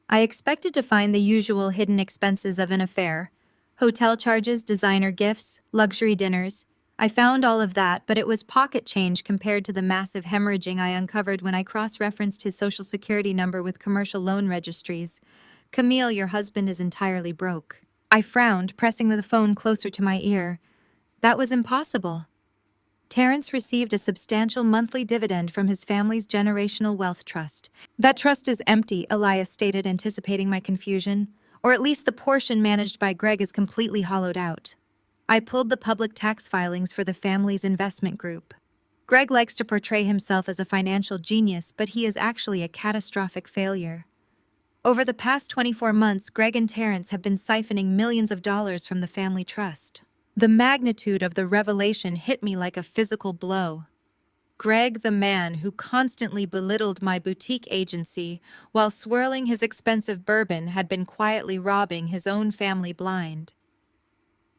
I expected to find the usual hidden expenses of an affair: hotel charges, designer gifts, luxury dinners. I found all of that, but it was pocket change compared to the massive hemorrhaging I uncovered when I cross-referenced his social security number with commercial loan registries. "Camille, your husband is entirely broke." I frowned, pressing the phone closer to my ear. That was impossible. Terrence received a substantial monthly dividend from his family's generational wealth trust. "That trust is empty," Elias stated, anticipating my confusion. "Or at least the portion managed by Greg is completely hollowed out." I pulled the public tax filings for the family's investment group. Greg likes to portray himself as a financial genius, but he is actually a catastrophic failure. Over the past 24 months, Greg and Terrence have been siphoning millions of dollars from the family trust. The magnitude of the revelation hit me like a physical blow. Greg, the man who constantly belittled my boutique agency while swirling his expensive bourbon, had been quietly robbing his own family blind.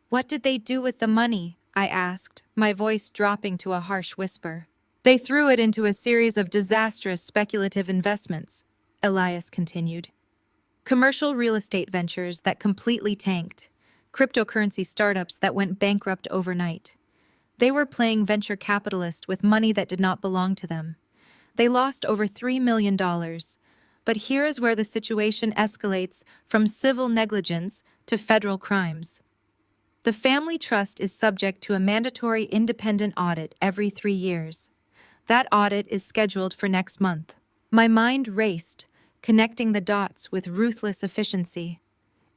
"What did they do with the money?" I asked, my voice dropping to a harsh whisper. "They threw it into a series of disastrous speculative investments," Elias continued. "Commercial real estate ventures that completely tanked. Cryptocurrency startups that went bankrupt overnight. They were playing venture capitalist with money that did not belong to them. They lost over $3 million. But here is where the situation escalates from civil negligence to federal crimes. The family trust is subject to a mandatory independent audit every 3 years. That audit is scheduled for next month." My mind raced, connecting the dots with ruthless efficiency.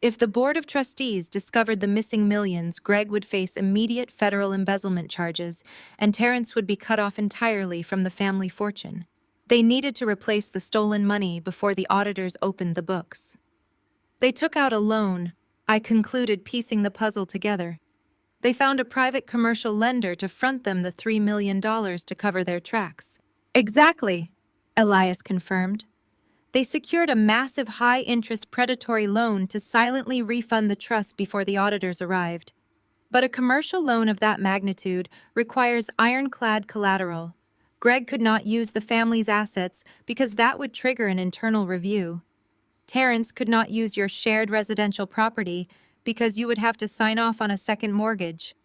If the Board of Trustees discovered the missing millions, Greg would face immediate federal embezzlement charges, and Terrence would be cut off entirely from the family fortune. They needed to replace the stolen money before the auditors opened the books. "They took out a loan," I concluded, piecing the puzzle together. "They found a private commercial lender to front them the $3 million to cover their tracks." "Exactly," Elias confirmed. They secured a massive high-interest predatory loan to silently refund the trust before the auditors arrived. But a commercial loan of that magnitude requires ironclad collateral. Greg could not use the family's assets because that would trigger an internal review. Terrence could not use your shared residential property because you would have to sign off on a second mortgage.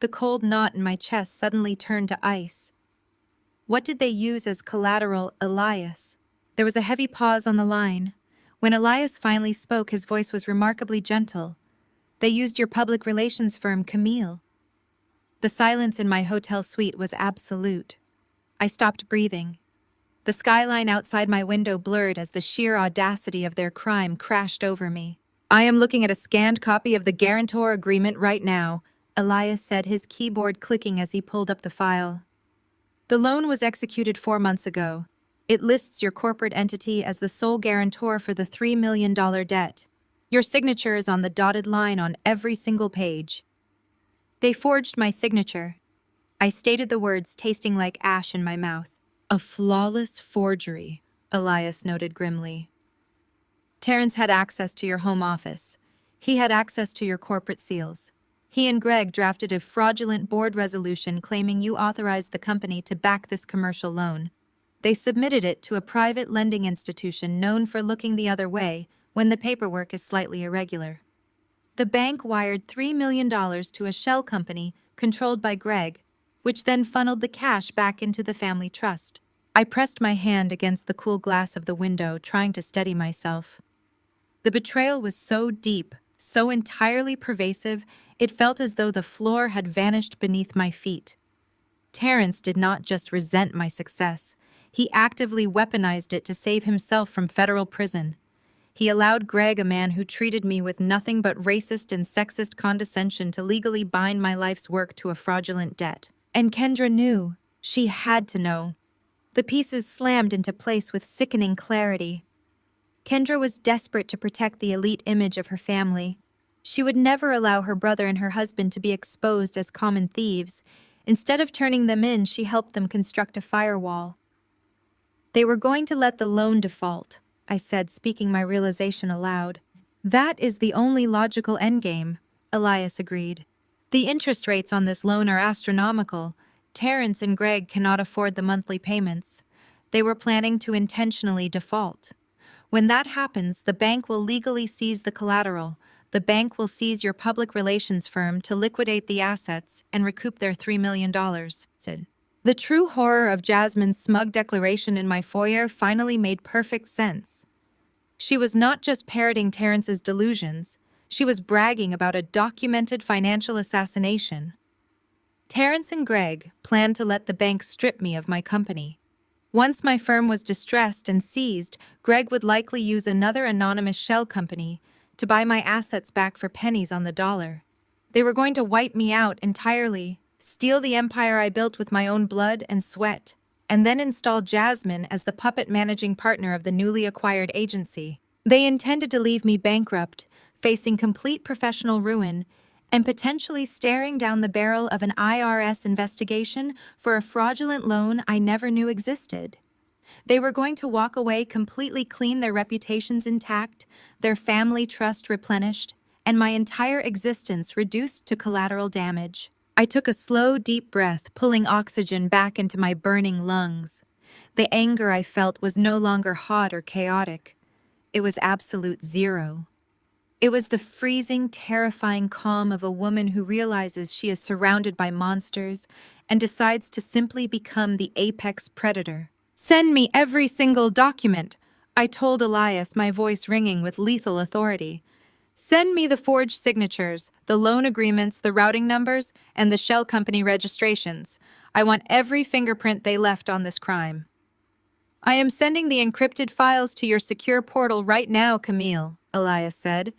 The cold knot in my chest suddenly turned to ice. What did they use as collateral, Elias? There was a heavy pause on the line. When Elias finally spoke, his voice was remarkably gentle. They used your public relations firm, Camille. The silence in my hotel suite was absolute. I stopped breathing. The skyline outside my window blurred as the sheer audacity of their crime crashed over me. I am looking at a scanned copy of the guarantor agreement right now, Elias said, his keyboard clicking as he pulled up the file. The loan was executed 4 months ago. It lists your corporate entity as the sole guarantor for the $3 million debt. Your signature is on the dotted line on every single page. They forged my signature. I stated the words, tasting like ash in my mouth. A flawless forgery, Elias noted grimly. Terrence had access to your home office. He had access to your corporate seals. He and Greg drafted a fraudulent board resolution claiming you authorized the company to back this commercial loan. They submitted it to a private lending institution known for looking the other way when the paperwork is slightly irregular. The bank wired $3 million to a shell company controlled by Greg, which then funneled the cash back into the family trust. I pressed my hand against the cool glass of the window, trying to steady myself. The betrayal was so deep, so entirely pervasive, it felt as though the floor had vanished beneath my feet. Terrence did not just resent my success. He actively weaponized it to save himself from federal prison. He allowed Greg, a man who treated me with nothing but racist and sexist condescension, to legally bind my life's work to a fraudulent debt. And Kendra knew. She had to know. The pieces slammed into place with sickening clarity. Kendra was desperate to protect the elite image of her family. She would never allow her brother and her husband to be exposed as common thieves. Instead of turning them in, she helped them construct a firewall. They were going to let the loan default, I said, speaking my realization aloud. That is the only logical endgame, Elias agreed. The interest rates on this loan are astronomical. Terrence and Greg cannot afford the monthly payments. They were planning to intentionally default. When that happens, the bank will legally seize the collateral. The bank will seize your public relations firm to liquidate the assets and recoup their $3 million, said. The true horror of Jasmine's smug declaration in my foyer finally made perfect sense. She was not just parroting Terrence's delusions, she was bragging about a documented financial assassination. Terrence and Greg planned to let the bank strip me of my company. Once my firm was distressed and seized, Greg would likely use another anonymous shell company to buy my assets back for pennies on the dollar. They were going to wipe me out entirely, steal the empire I built with my own blood and sweat, and then install Jasmine as the puppet managing partner of the newly acquired agency. They intended to leave me bankrupt, facing complete professional ruin, and potentially staring down the barrel of an IRS investigation for a fraudulent loan I never knew existed. They were going to walk away completely clean, their reputations intact, their family trust replenished, and my entire existence reduced to collateral damage. I took a slow, deep breath, pulling oxygen back into my burning lungs. The anger I felt was no longer hot or chaotic. It was absolute zero. It was the freezing, terrifying calm of a woman who realizes she is surrounded by monsters and decides to simply become the apex predator. "Send me every single document," I told Elias, my voice ringing with lethal authority. "Send me the forged signatures, the loan agreements, the routing numbers, and the shell company registrations. I want every fingerprint they left on this crime." "I am sending the encrypted files to your secure portal right now, Camille," Elias said.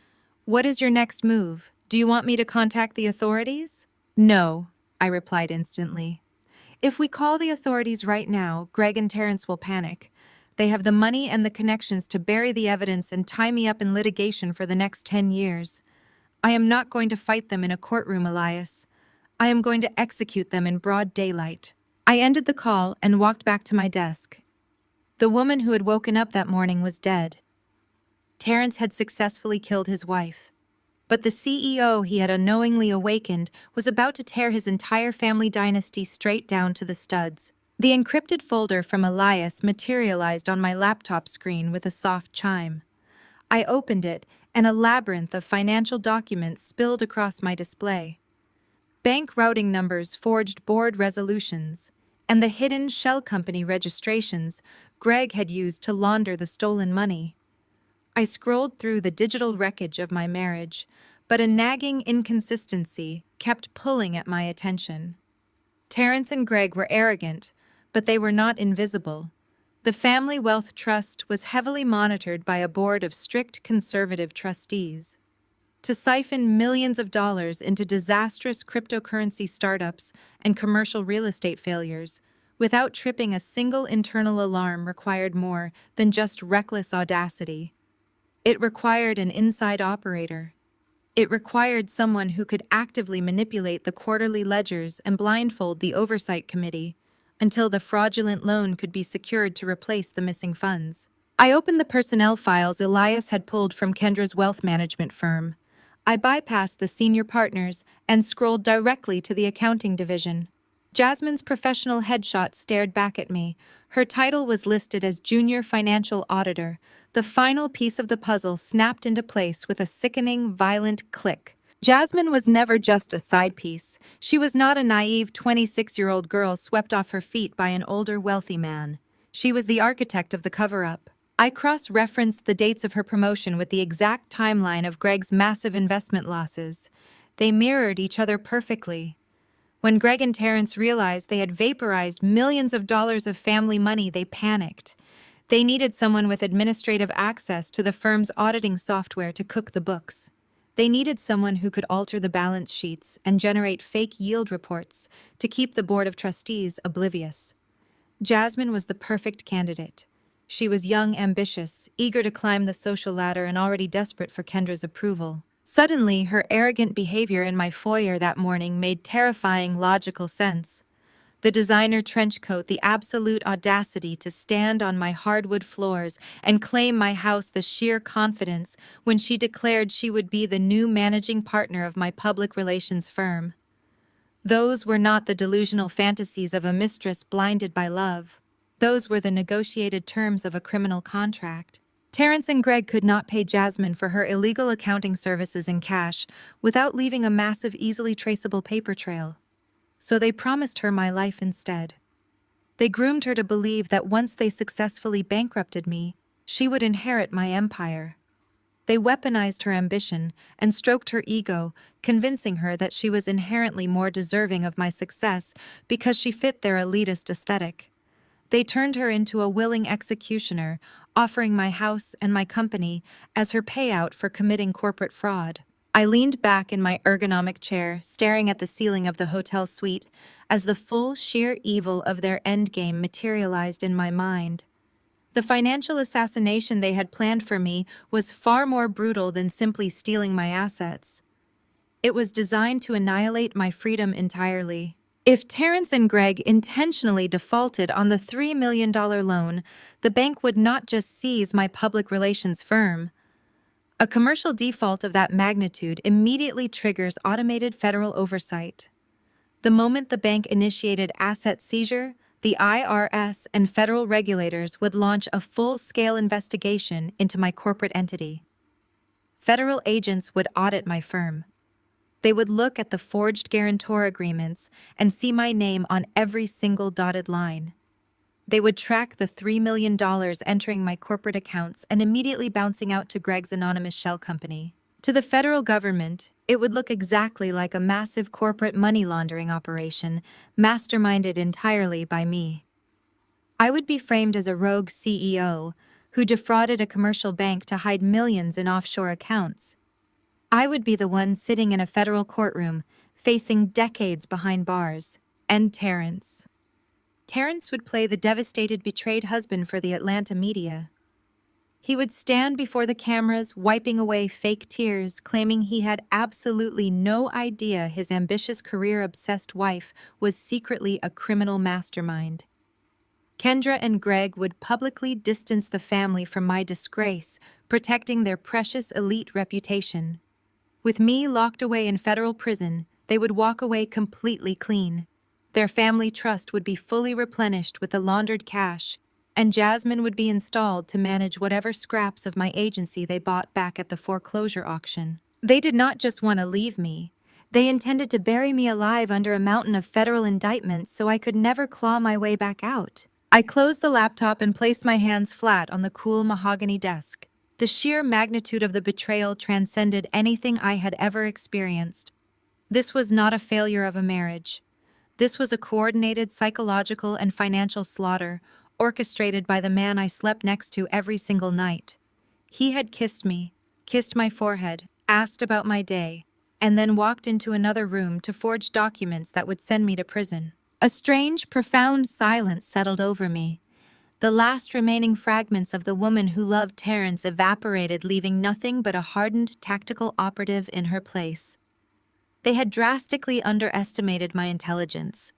"What is your next move? Do you want me to contact the authorities?" "No," I replied instantly. "If we call the authorities right now, Greg and Terrence will panic. They have the money and the connections to bury the evidence and tie me up in litigation for the next 10 years. I am not going to fight them in a courtroom, Elias. I am going to execute them in broad daylight." I ended the call and walked back to my desk. The woman who had woken up that morning was dead. Terrence had successfully killed his wife. But the CEO he had unknowingly awakened was about to tear his entire family dynasty straight down to the studs. The encrypted folder from Elias materialized on my laptop screen with a soft chime. I opened it, and a labyrinth of financial documents spilled across my display. Bank routing numbers forged board resolutions, and the hidden shell company registrations Greg had used to launder the stolen money. I scrolled through the digital wreckage of my marriage, but a nagging inconsistency kept pulling at my attention. Terrence and Greg were arrogant, but they were not invisible. The Family Wealth Trust was heavily monitored by a board of strict conservative trustees. To siphon millions of dollars into disastrous cryptocurrency startups and commercial real estate failures, without tripping a single internal alarm required more than just reckless audacity. It required an inside operator. It required someone who could actively manipulate the quarterly ledgers and blindfold the oversight committee until the fraudulent loan could be secured to replace the missing funds. I opened the personnel files Elias had pulled from Kendra's wealth management firm. I bypassed the senior partners and scrolled directly to the accounting division. Jasmine's professional headshot stared back at me. Her title was listed as Junior Financial Auditor. The final piece of the puzzle snapped into place with a sickening, violent click. Jasmine was never just a side piece. She was not a naive 26-year-old girl swept off her feet by an older, wealthy man. She was the architect of the cover-up. I cross-referenced the dates of her promotion with the exact timeline of Greg's massive investment losses. They mirrored each other perfectly. When Greg and Terrence realized they had vaporized millions of dollars of family money, they panicked. They needed someone with administrative access to the firm's auditing software to cook the books. They needed someone who could alter the balance sheets and generate fake yield reports to keep the board of trustees oblivious. Jasmine was the perfect candidate. She was young, ambitious, eager to climb the social ladder, and already desperate for Kendra's approval. Suddenly, her arrogant behavior in my foyer that morning made terrifying logical sense. The designer trench coat, the absolute audacity to stand on my hardwood floors and claim my house, the sheer confidence when she declared she would be the new managing partner of my public relations firm. Those were not the delusional fantasies of a mistress blinded by love. Those were the negotiated terms of a criminal contract. Terrence and Greg could not pay Jasmine for her illegal accounting services in cash without leaving a massive, easily traceable paper trail. So they promised her my life instead. They groomed her to believe that once they successfully bankrupted me, she would inherit my empire. They weaponized her ambition and stroked her ego, convincing her that she was inherently more deserving of my success because she fit their elitist aesthetic. They turned her into a willing executioner, offering my house and my company as her payout for committing corporate fraud. I leaned back in my ergonomic chair, staring at the ceiling of the hotel suite, as the full, sheer evil of their endgame materialized in my mind. The financial assassination they had planned for me was far more brutal than simply stealing my assets. It was designed to annihilate my freedom entirely. If Terrence and Greg intentionally defaulted on the $3 million loan, the bank would not just seize my public relations firm. A commercial default of that magnitude immediately triggers automated federal oversight. The moment the bank initiated asset seizure, the IRS and federal regulators would launch a full-scale investigation into my corporate entity. Federal agents would audit my firm. They would look at the forged guarantor agreements and see my name on every single dotted line. They would track the $3 million entering my corporate accounts and immediately bouncing out to Greg's anonymous shell company. To the federal government, it would look exactly like a massive corporate money laundering operation, masterminded entirely by me. I would be framed as a rogue CEO who defrauded a commercial bank to hide millions in offshore accounts. I would be the one sitting in a federal courtroom, facing decades behind bars. And Terrence. Terrence would play the devastated, betrayed husband for the Atlanta media. He would stand before the cameras, wiping away fake tears, claiming he had absolutely no idea his ambitious, career-obsessed wife was secretly a criminal mastermind. Kendra and Greg would publicly distance the family from my disgrace, protecting their precious elite reputation. With me locked away in federal prison, they would walk away completely clean. Their family trust would be fully replenished with the laundered cash, and Jasmine would be installed to manage whatever scraps of my agency they bought back at the foreclosure auction. They did not just want to leave me. They intended to bury me alive under a mountain of federal indictments so I could never claw my way back out. I closed the laptop and placed my hands flat on the cool mahogany desk. The sheer magnitude of the betrayal transcended anything I had ever experienced. This was not a failure of a marriage. This was a coordinated psychological and financial slaughter, orchestrated by the man I slept next to every single night. He had kissed me, kissed my forehead, asked about my day, and then walked into another room to forge documents that would send me to prison. A strange, profound silence settled over me. The last remaining fragments of the woman who loved Terrence evaporated, leaving nothing but a hardened tactical operative in her place. They had drastically underestimated my intelligence.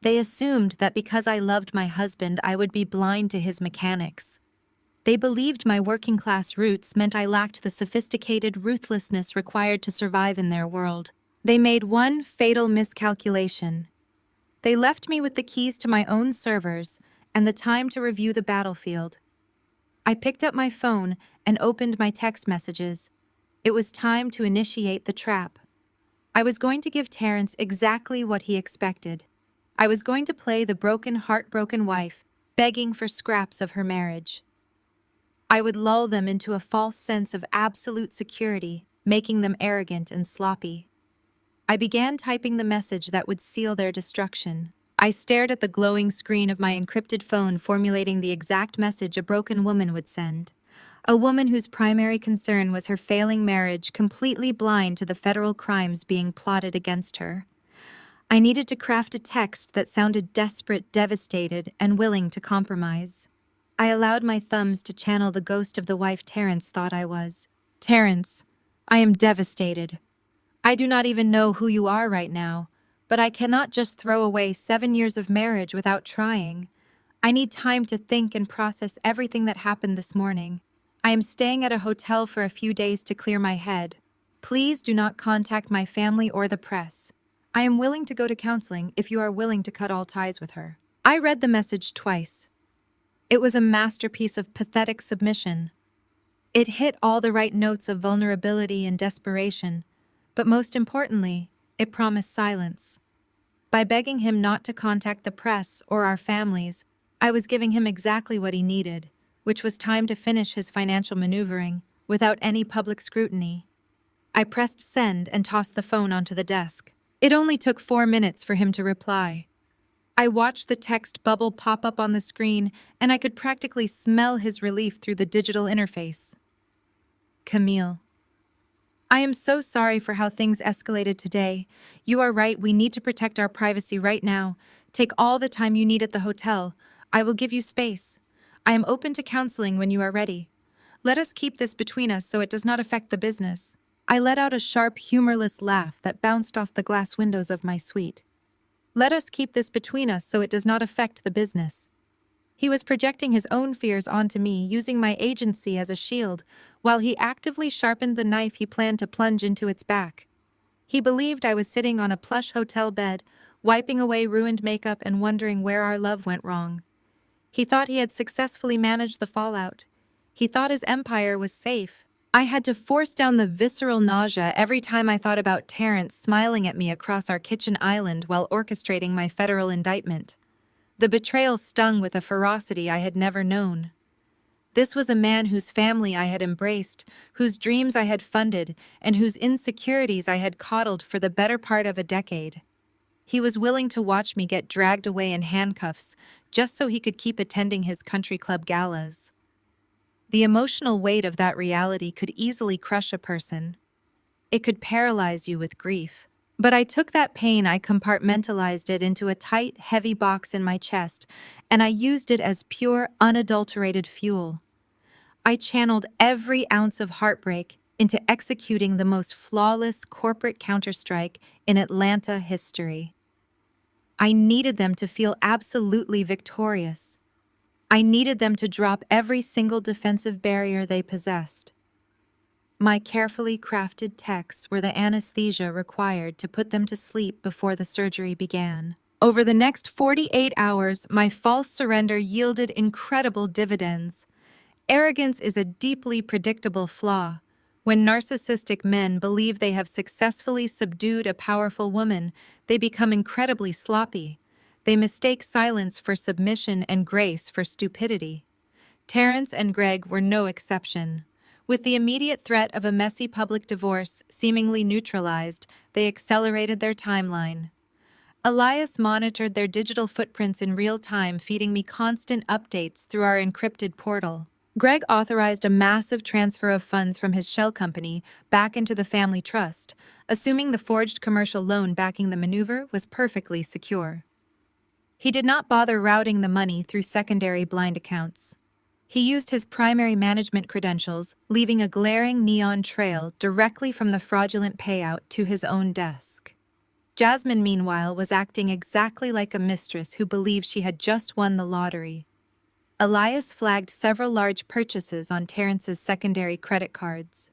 They assumed that because I loved my husband, I would be blind to his mechanics. They believed my working-class roots meant I lacked the sophisticated ruthlessness required to survive in their world. They made one fatal miscalculation. They left me with the keys to my own servers and the time to review the battlefield. I picked up my phone and opened my text messages. It was time to initiate the trap. I was going to give Terrence exactly what he expected. I was going to play the broken, heartbroken wife, begging for scraps of her marriage. I would lull them into a false sense of absolute security, making them arrogant and sloppy. I began typing the message that would seal their destruction. I stared at the glowing screen of my encrypted phone, formulating the exact message a broken woman would send. A woman whose primary concern was her failing marriage, completely blind to the federal crimes being plotted against her. I needed to craft a text that sounded desperate, devastated, and willing to compromise. I allowed my thumbs to channel the ghost of the wife Terrence thought I was. Terrence, I am devastated. I do not even know who you are right now, but I cannot just throw away 7 years of marriage without trying. I need time to think and process everything that happened this morning. I am staying at a hotel for a few days to clear my head. Please do not contact my family or the press. I am willing to go to counseling if you are willing to cut all ties with her. I read the message twice. It was a masterpiece of pathetic submission. It hit all the right notes of vulnerability and desperation, but most importantly, it promised silence. By begging him not to contact the press or our families, I was giving him exactly what he needed, which was time to finish his financial maneuvering without any public scrutiny. I pressed send and tossed the phone onto the desk. It only took 4 minutes for him to reply. I watched the text bubble pop up on the screen, and I could practically smell his relief through the digital interface. Camille. I am so sorry for how things escalated today. You are right, we need to protect our privacy right now. Take all the time you need at the hotel. I will give you space. I am open to counseling when you are ready. Let us keep this between us so it does not affect the business. I let out a sharp, humorless laugh that bounced off the glass windows of my suite. Let us keep this between us so it does not affect the business. He was projecting his own fears onto me, using my agency as a shield, while he actively sharpened the knife he planned to plunge into its back. He believed I was sitting on a plush hotel bed, wiping away ruined makeup and wondering where our love went wrong. He thought he had successfully managed the fallout. He thought his empire was safe. I had to force down the visceral nausea every time I thought about Terrence smiling at me across our kitchen island while orchestrating my federal indictment. The betrayal stung with a ferocity I had never known. This was a man whose family I had embraced, whose dreams I had funded, and whose insecurities I had coddled for the better part of a decade. He was willing to watch me get dragged away in handcuffs just so he could keep attending his country club galas. The emotional weight of that reality could easily crush a person. It could paralyze you with grief. But I took that pain, I compartmentalized it into a tight, heavy box in my chest, and I used it as pure, unadulterated fuel. I channeled every ounce of heartbreak into executing the most flawless corporate counterstrike in Atlanta history. I needed them to feel absolutely victorious. I needed them to drop every single defensive barrier they possessed. My carefully crafted texts were the anesthesia required to put them to sleep before the surgery began. Over the next 48 hours, my false surrender yielded incredible dividends. Arrogance is a deeply predictable flaw. When narcissistic men believe they have successfully subdued a powerful woman, they become incredibly sloppy. They mistake silence for submission and grace for stupidity. Terrence and Greg were no exception. With the immediate threat of a messy public divorce seemingly neutralized, they accelerated their timeline. Elias monitored their digital footprints in real time, feeding me constant updates through our encrypted portal. Greg authorized a massive transfer of funds from his shell company back into the family trust, assuming the forged commercial loan backing the maneuver was perfectly secure. He did not bother routing the money through secondary blind accounts. He used his primary management credentials, leaving a glaring neon trail directly from the fraudulent payout to his own desk. Jasmine, meanwhile, was acting exactly like a mistress who believed she had just won the lottery. Elias flagged several large purchases on Terrence's secondary credit cards.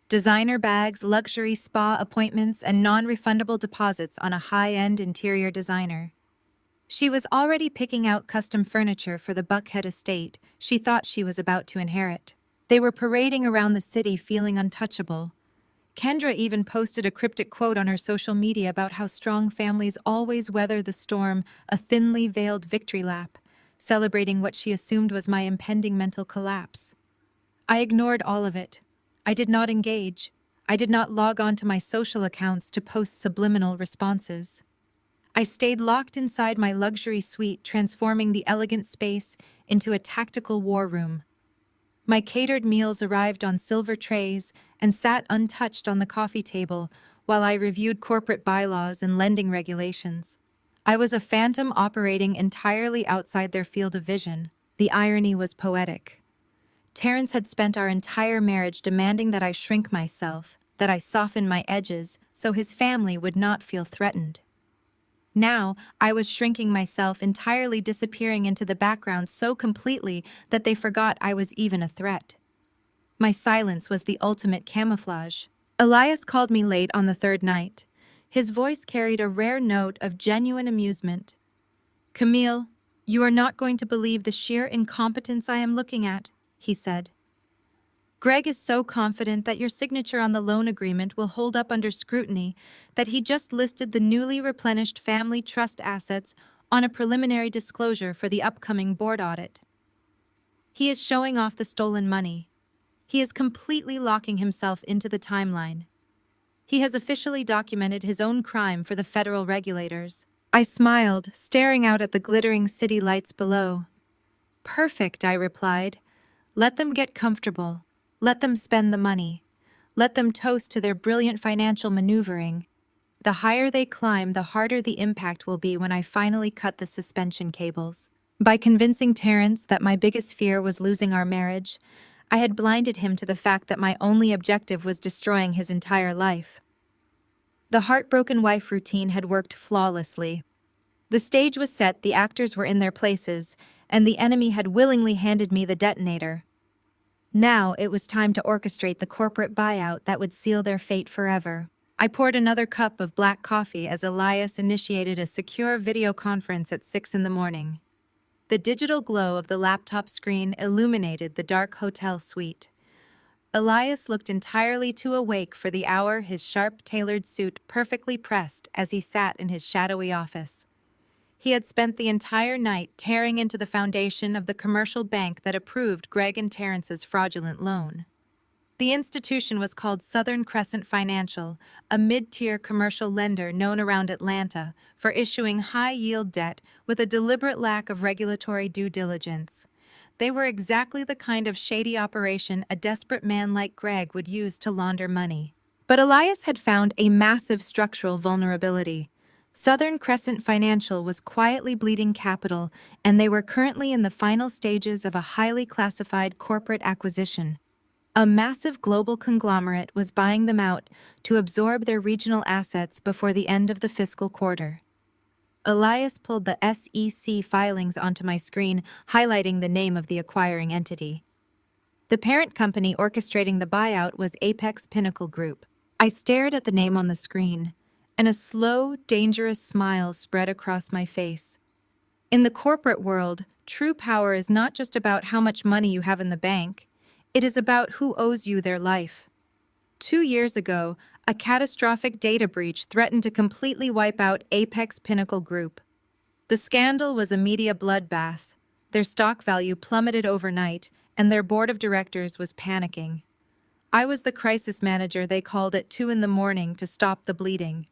Designer bags, luxury spa appointments, and non-refundable deposits on a high-end interior designer. She was already picking out custom furniture for the Buckhead estate she thought she was about to inherit. They were parading around the city feeling untouchable. Kendra even posted a cryptic quote on her social media about how strong families always weather the storm, a thinly veiled victory lap, celebrating what she assumed was my impending mental collapse. I ignored all of it. I did not engage. I did not log on to my social accounts to post subliminal responses. I stayed locked inside my luxury suite, transforming the elegant space into a tactical war room. My catered meals arrived on silver trays and sat untouched on the coffee table while I reviewed corporate bylaws and lending regulations. I was a phantom operating entirely outside their field of vision. The irony was poetic. Terrence had spent our entire marriage demanding that I shrink myself, that I soften my edges, so his family would not feel threatened. Now, I was shrinking myself, entirely disappearing into the background so completely that they forgot I was even a threat. My silence was the ultimate camouflage. Elias called me late on the third night. His voice carried a rare note of genuine amusement. "Camille, you are not going to believe the sheer incompetence I am looking at," he said. "Greg is so confident that your signature on the loan agreement will hold up under scrutiny that he just listed the newly replenished family trust assets on a preliminary disclosure for the upcoming board audit. He is showing off the stolen money. He is completely locking himself into the timeline. He has officially documented his own crime for the federal regulators." I smiled, staring out at the glittering city lights below. "Perfect," I replied. "Let them get comfortable. Let them spend the money. Let them toast to their brilliant financial maneuvering. The higher they climb, the harder the impact will be when I finally cut the suspension cables." By convincing Terrence that my biggest fear was losing our marriage, I had blinded him to the fact that my only objective was destroying his entire life. The heartbroken wife routine had worked flawlessly. The stage was set, the actors were in their places, and the enemy had willingly handed me the detonator. Now it was time to orchestrate the corporate buyout that would seal their fate forever. I poured another cup of black coffee as Elias initiated a secure video conference at 6 in the morning. The digital glow of the laptop screen illuminated the dark hotel suite. Elias looked entirely too awake for the hour, his sharp-tailored suit perfectly pressed as he sat in his shadowy office. He had spent the entire night tearing into the foundation of the commercial bank that approved Greg and Terrence's fraudulent loan. The institution was called Southern Crescent Financial, a mid-tier commercial lender known around Atlanta for issuing high-yield debt with a deliberate lack of regulatory due diligence. They were exactly the kind of shady operation a desperate man like Greg would use to launder money. But Elias had found a massive structural vulnerability. Southern Crescent Financial was quietly bleeding capital, and they were currently in the final stages of a highly classified corporate acquisition. A massive global conglomerate was buying them out to absorb their regional assets before the end of the fiscal quarter. Elias pulled the SEC filings onto my screen, highlighting the name of the acquiring entity. The parent company orchestrating the buyout was Apex Pinnacle Group. I stared at the name on the screen, and a slow, dangerous smile spread across my face. In the corporate world, true power is not just about how much money you have in the bank. It is about who owes you their life. 2 years ago, a catastrophic data breach threatened to completely wipe out Apex Pinnacle Group. The scandal was a media bloodbath. Their stock value plummeted overnight, and their board of directors was panicking. I was the crisis manager they called at 2 in the morning to stop the bleeding.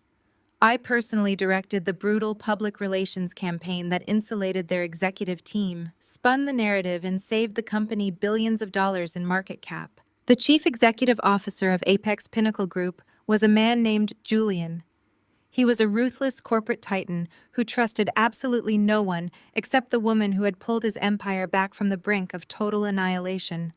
I personally directed the brutal public relations campaign that insulated their executive team, spun the narrative, and saved the company billions of dollars in market cap. The chief executive officer of Apex Pinnacle Group was a man named Julian. He was a ruthless corporate titan who trusted absolutely no one except the woman who had pulled his empire back from the brink of total annihilation.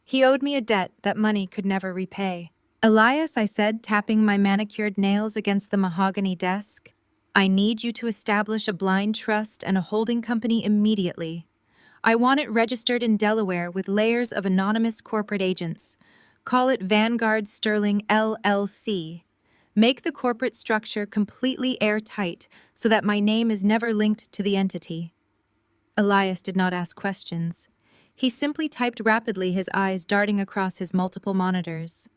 He owed me a debt that money could never repay. Elias, I said, tapping my manicured nails against the mahogany desk, I need you to establish a blind trust and a holding company immediately. I want it registered in Delaware with layers of anonymous corporate agents. Call it Vanguard Sterling LLC. Make the corporate structure completely airtight so that my name is never linked to the entity. Elias did not ask questions. He simply typed rapidly, his eyes darting across his multiple monitors.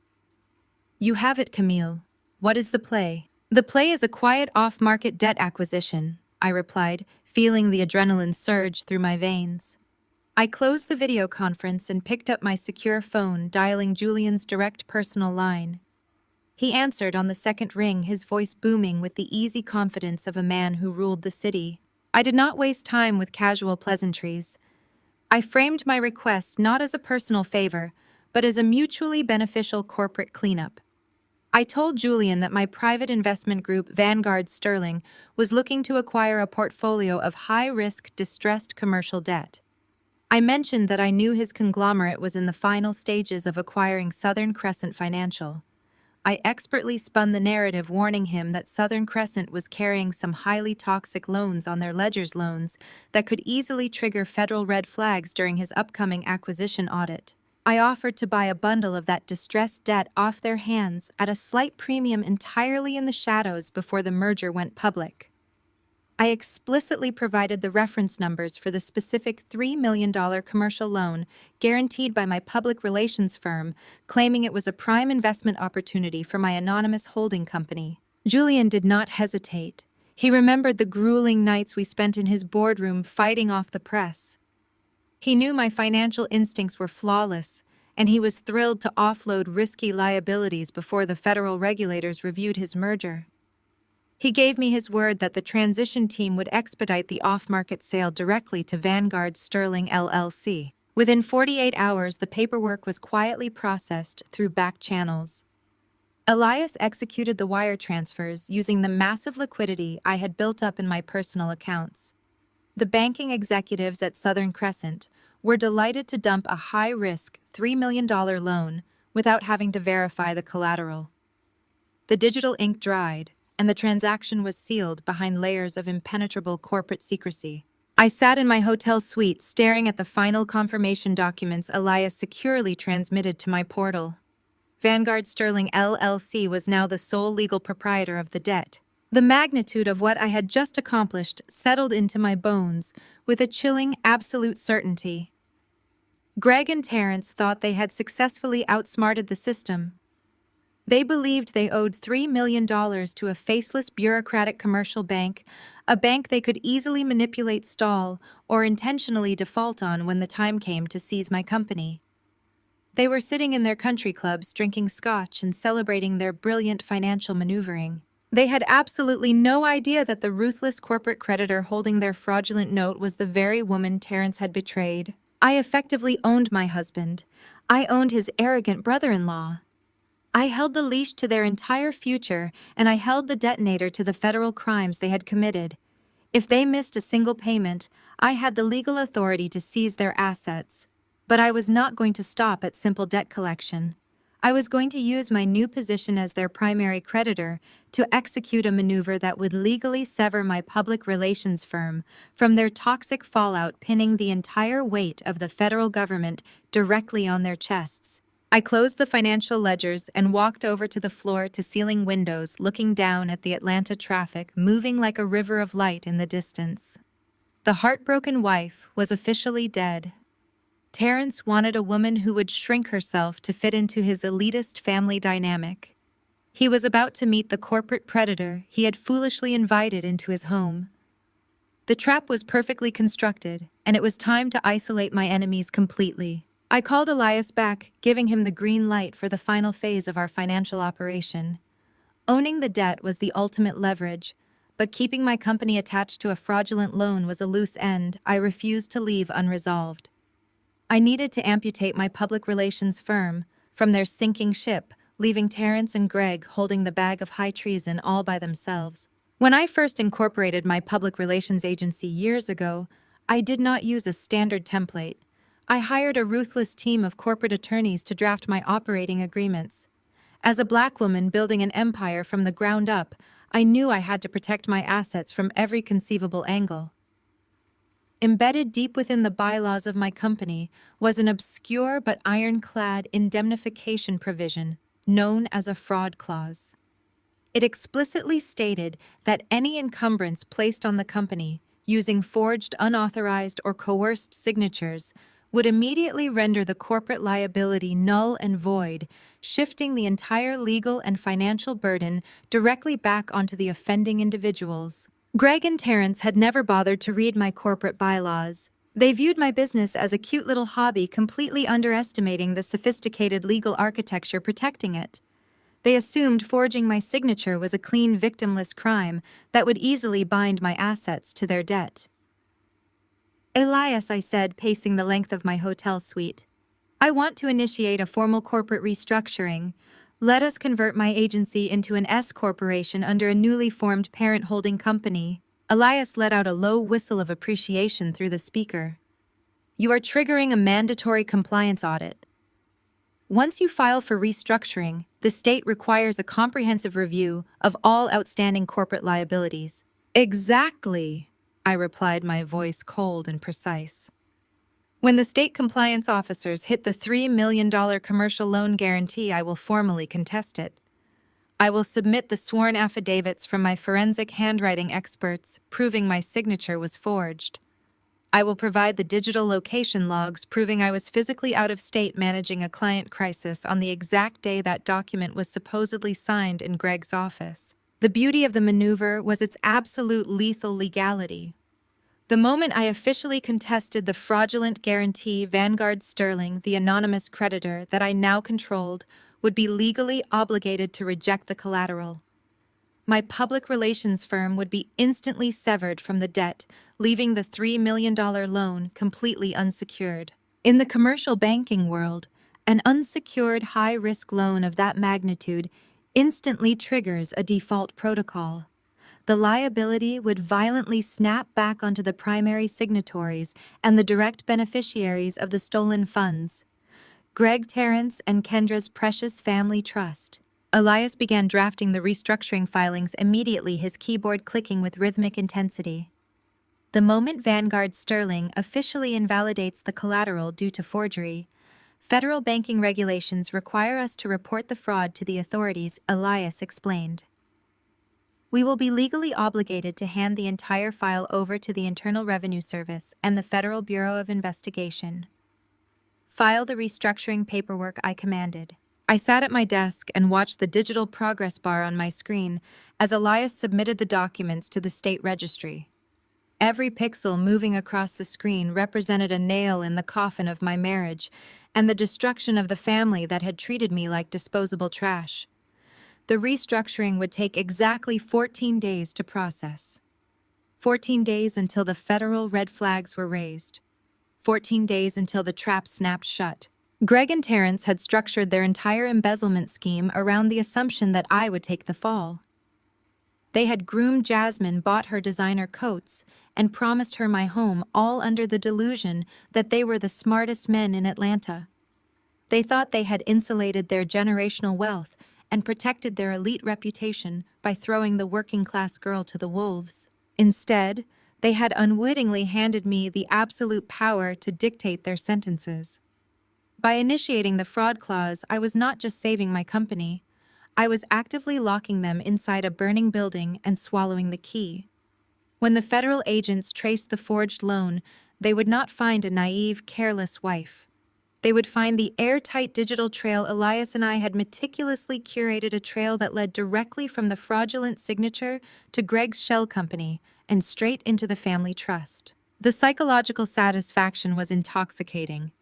You have it, Camille. What is the play? The play is a quiet off-market debt acquisition, I replied, feeling the adrenaline surge through my veins. I closed the video conference and picked up my secure phone, dialing Julian's direct personal line. He answered on the second ring, his voice booming with the easy confidence of a man who ruled the city. I did not waste time with casual pleasantries. I framed my request not as a personal favor, but as a mutually beneficial corporate cleanup. I told Julian that my private investment group, Vanguard Sterling, was looking to acquire a portfolio of high-risk, distressed commercial debt. I mentioned that I knew his conglomerate was in the final stages of acquiring Southern Crescent Financial. I expertly spun the narrative, warning him that Southern Crescent was carrying some highly toxic loans on their ledger's loans that could easily trigger federal red flags during his upcoming acquisition audit. I offered to buy a bundle of that distressed debt off their hands at a slight premium entirely in the shadows before the merger went public. I explicitly provided the reference numbers for the specific $3 million commercial loan guaranteed by my public relations firm, claiming it was a prime investment opportunity for my anonymous holding company. Julian did not hesitate. He remembered the grueling nights we spent in his boardroom fighting off the press. He knew my financial instincts were flawless, and he was thrilled to offload risky liabilities before the federal regulators reviewed his merger. He gave me his word that the transition team would expedite the off-market sale directly to Vanguard Sterling LLC. Within 48 hours, the paperwork was quietly processed through back channels. Elias executed the wire transfers using the massive liquidity I had built up in my personal accounts. The banking executives at Southern Crescent were delighted to dump a high-risk $3 million loan without having to verify the collateral. The digital ink dried, and the transaction was sealed behind layers of impenetrable corporate secrecy. I sat in my hotel suite staring at the final confirmation documents Elias securely transmitted to my portal. Vanguard Sterling LLC was now the sole legal proprietor of the debt. The magnitude of what I had just accomplished settled into my bones with a chilling, absolute certainty. Greg and Terrence thought they had successfully outsmarted the system. They believed they owed $3 million to a faceless bureaucratic commercial bank, a bank they could easily manipulate, stall, or intentionally default on when the time came to seize my company. They were sitting in their country clubs drinking scotch and celebrating their brilliant financial maneuvering. They had absolutely no idea that the ruthless corporate creditor holding their fraudulent note was the very woman Terrence had betrayed. I effectively owned my husband. I owned his arrogant brother-in-law. I held the leash to their entire future, and I held the detonator to the federal crimes they had committed. If they missed a single payment, I had the legal authority to seize their assets. But I was not going to stop at simple debt collection. I was going to use my new position as their primary creditor to execute a maneuver that would legally sever my public relations firm from their toxic fallout, pinning the entire weight of the federal government directly on their chests. I closed the financial ledgers and walked over to the floor-to-ceiling windows, looking down at the Atlanta traffic moving like a river of light in the distance. The heartbroken wife was officially dead. Terrence wanted a woman who would shrink herself to fit into his elitist family dynamic. He was about to meet the corporate predator he had foolishly invited into his home. The trap was perfectly constructed, and it was time to isolate my enemies completely. I called Elias back, giving him the green light for the final phase of our financial operation. Owning the debt was the ultimate leverage, but keeping my company attached to a fraudulent loan was a loose end I refused to leave unresolved. I needed to amputate my public relations firm from their sinking ship, leaving Terrence and Greg holding the bag of high treason all by themselves. When I first incorporated my public relations agency years ago, I did not use a standard template. I hired a ruthless team of corporate attorneys to draft my operating agreements. As a Black woman building an empire from the ground up, I knew I had to protect my assets from every conceivable angle. Embedded deep within the bylaws of my company was an obscure but ironclad indemnification provision known as a fraud clause. It explicitly stated that any encumbrance placed on the company using forged, unauthorized, or coerced signatures would immediately render the corporate liability null and void, shifting the entire legal and financial burden directly back onto the offending individuals. Greg and Terrence had never bothered to read my corporate bylaws. They viewed my business as a cute little hobby, completely underestimating the sophisticated legal architecture protecting it. They assumed forging my signature was a clean, victimless crime that would easily bind my assets to their debt. Elias, I said, pacing the length of my hotel suite, I want to initiate a formal corporate restructuring. Let us convert my agency into an S corporation under a newly formed parent holding company. Elias let out a low whistle of appreciation through the speaker. You are triggering a mandatory compliance audit. Once you file for restructuring, the state requires a comprehensive review of all outstanding corporate liabilities. Exactly, I replied, my voice cold and precise. When the state compliance officers hit the $3 million commercial loan guarantee, I will formally contest it. I will submit the sworn affidavits from my forensic handwriting experts proving my signature was forged. I will provide the digital location logs proving I was physically out of state managing a client crisis on the exact day that document was supposedly signed in Greg's office. The beauty of the maneuver was its absolute lethal legality. The moment I officially contested the fraudulent guarantee, Vanguard Sterling, the anonymous creditor that I now controlled, would be legally obligated to reject the collateral. My public relations firm would be instantly severed from the debt, leaving the $3 million loan completely unsecured. In the commercial banking world, an unsecured high-risk loan of that magnitude instantly triggers a default protocol. The liability would violently snap back onto the primary signatories and the direct beneficiaries of the stolen funds. Greg, Terrence, and Kendra's precious family trust. Elias began drafting the restructuring filings immediately, his keyboard clicking with rhythmic intensity. The moment Vanguard Sterling officially invalidates the collateral due to forgery, federal banking regulations require us to report the fraud to the authorities, Elias explained. We will be legally obligated to hand the entire file over to the Internal Revenue Service and the Federal Bureau of Investigation. File the restructuring paperwork, I commanded. I sat at my desk and watched the digital progress bar on my screen as Elias submitted the documents to the state registry. Every pixel moving across the screen represented a nail in the coffin of my marriage and the destruction of the family that had treated me like disposable trash. The restructuring would take exactly 14 days to process. 14 days until the federal red flags were raised. 14 days until the trap snapped shut. Greg and Terrence had structured their entire embezzlement scheme around the assumption that I would take the fall. They had groomed Jasmine, bought her designer coats, and promised her my home, all under the delusion that they were the smartest men in Atlanta. They thought they had insulated their generational wealth and protected their elite reputation by throwing the working-class girl to the wolves. Instead, they had unwittingly handed me the absolute power to dictate their sentences. By initiating the fraud clause, I was not just saving my company, I was actively locking them inside a burning building and swallowing the key. When the federal agents traced the forged loan, they would not find a naive, careless wife. They would find the airtight digital trail. Elias and I had meticulously curated a trail that led directly from the fraudulent signature to Greg's shell company and straight into the family trust. The psychological satisfaction was intoxicating.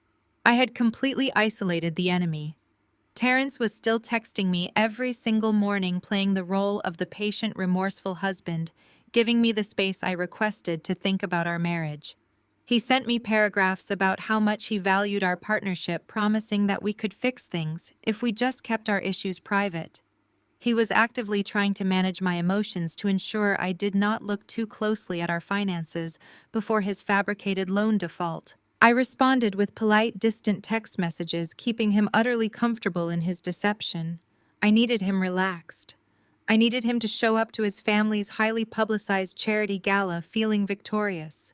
I had completely isolated the enemy. Terrence was still texting me every single morning, playing the role of the patient, remorseful husband, giving me the space I requested to think about our marriage. He sent me paragraphs about how much he valued our partnership, promising that we could fix things if we just kept our issues private. He was actively trying to manage my emotions to ensure I did not look too closely at our finances before his fabricated loan default. I responded with polite, distant text messages, keeping him utterly comfortable in his deception. I needed him relaxed. I needed him to show up to his family's highly publicized charity gala feeling victorious.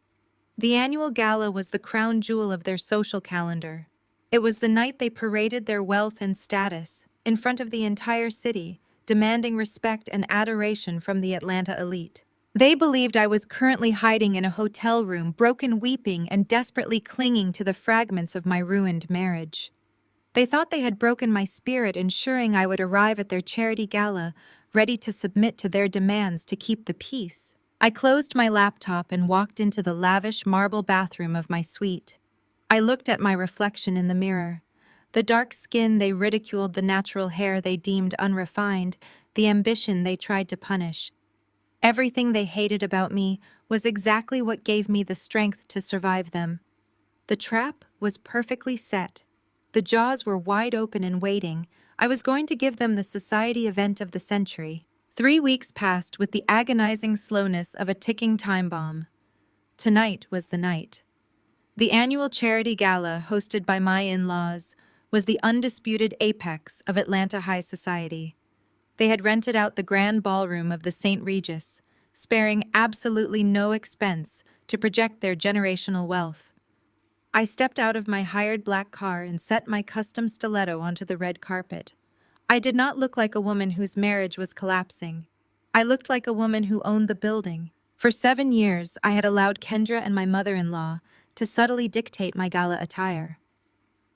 The annual gala was the crown jewel of their social calendar. It was the night they paraded their wealth and status in front of the entire city, demanding respect and adoration from the Atlanta elite. They believed I was currently hiding in a hotel room, broken, weeping, and desperately clinging to the fragments of my ruined marriage. They thought they had broken my spirit, ensuring I would arrive at their charity gala, ready to submit to their demands to keep the peace. I closed my laptop and walked into the lavish marble bathroom of my suite. I looked at my reflection in the mirror. The dark skin they ridiculed, the natural hair they deemed unrefined, the ambition they tried to punish. Everything they hated about me was exactly what gave me the strength to survive them. The trap was perfectly set. The jaws were wide open and waiting. I was going to give them the society event of the century. 3 weeks passed with the agonizing slowness of a ticking time bomb. Tonight was the night. The annual charity gala, hosted by my in-laws, was the undisputed apex of Atlanta high society. They had rented out the grand ballroom of the St. Regis, sparing absolutely no expense to project their generational wealth. I stepped out of my hired black car and set my custom stiletto onto the red carpet. I did not look like a woman whose marriage was collapsing. I looked like a woman who owned the building. For 7 years, I had allowed Kendra and my mother-in-law to subtly dictate my gala attire.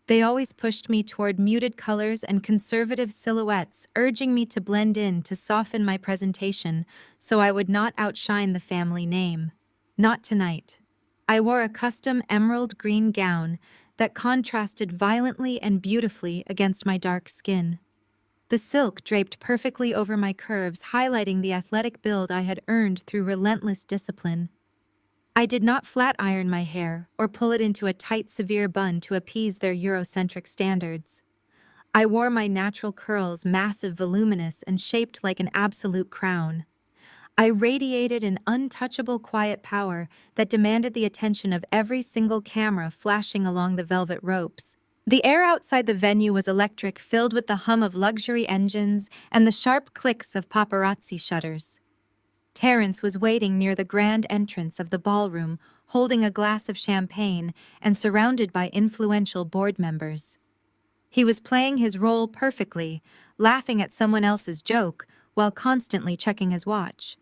They always pushed me toward muted colors and conservative silhouettes, urging me to blend in to soften my presentation so I would not outshine the family name. Not tonight. I wore a custom emerald green gown that contrasted violently and beautifully against my dark skin. The silk draped perfectly over my curves, highlighting the athletic build I had earned through relentless discipline. I did not flat iron my hair or pull it into a tight, severe bun to appease their Eurocentric standards. I wore my natural curls, massive, voluminous, and shaped like an absolute crown. I radiated an untouchable, quiet power that demanded the attention of every single camera flashing along the velvet ropes. The air outside the venue was electric, filled with the hum of luxury engines and the sharp clicks of paparazzi shutters. Terrence was waiting near the grand entrance of the ballroom, holding a glass of champagne and surrounded by influential board members. He was playing his role perfectly, laughing at someone else's joke while constantly checking his watch.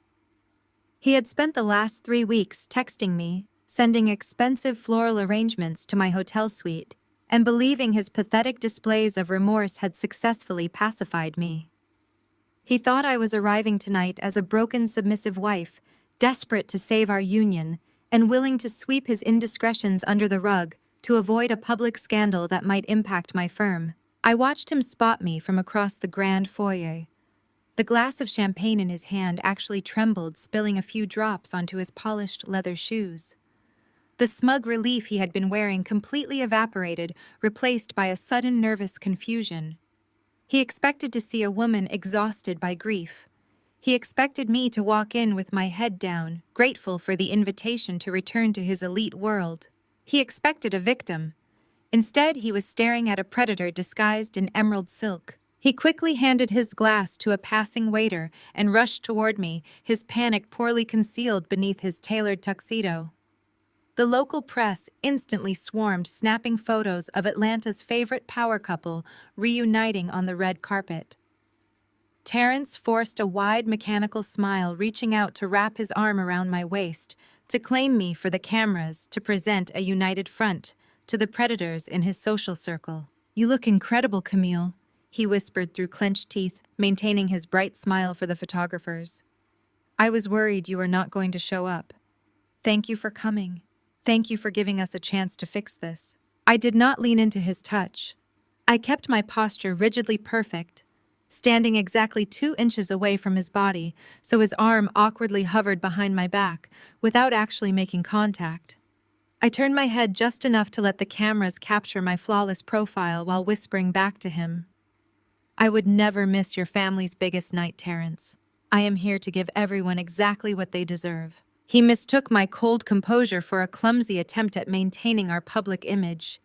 He had spent the last 3 weeks texting me, sending expensive floral arrangements to my hotel suite, and believing his pathetic displays of remorse had successfully pacified me. He thought I was arriving tonight as a broken, submissive wife, desperate to save our union, and willing to sweep his indiscretions under the rug to avoid a public scandal that might impact my firm. I watched him spot me from across the grand foyer. The glass of champagne in his hand actually trembled, spilling a few drops onto his polished leather shoes. The smug relief he had been wearing completely evaporated, replaced by a sudden nervous confusion. He expected to see a woman exhausted by grief. He expected me to walk in with my head down, grateful for the invitation to return to his elite world. He expected a victim. Instead, he was staring at a predator disguised in emerald silk. He quickly handed his glass to a passing waiter and rushed toward me, his panic poorly concealed beneath his tailored tuxedo. The local press instantly swarmed, snapping photos of Atlanta's favorite power couple reuniting on the red carpet. Terrence forced a wide mechanical smile, reaching out to wrap his arm around my waist, to claim me for the cameras, to present a united front to the predators in his social circle. "You look incredible, Camille," he whispered through clenched teeth, maintaining his bright smile for the photographers. "I was worried you were not going to show up. Thank you for coming. Thank you for giving us a chance to fix this." I did not lean into his touch. I kept my posture rigidly perfect, standing exactly 2 inches away from his body, so his arm awkwardly hovered behind my back, without actually making contact. I turned my head just enough to let the cameras capture my flawless profile while whispering back to him. "I would never miss your family's biggest night, Terrence. I am here to give everyone exactly what they deserve." He mistook my cold composure for a clumsy attempt at maintaining our public image.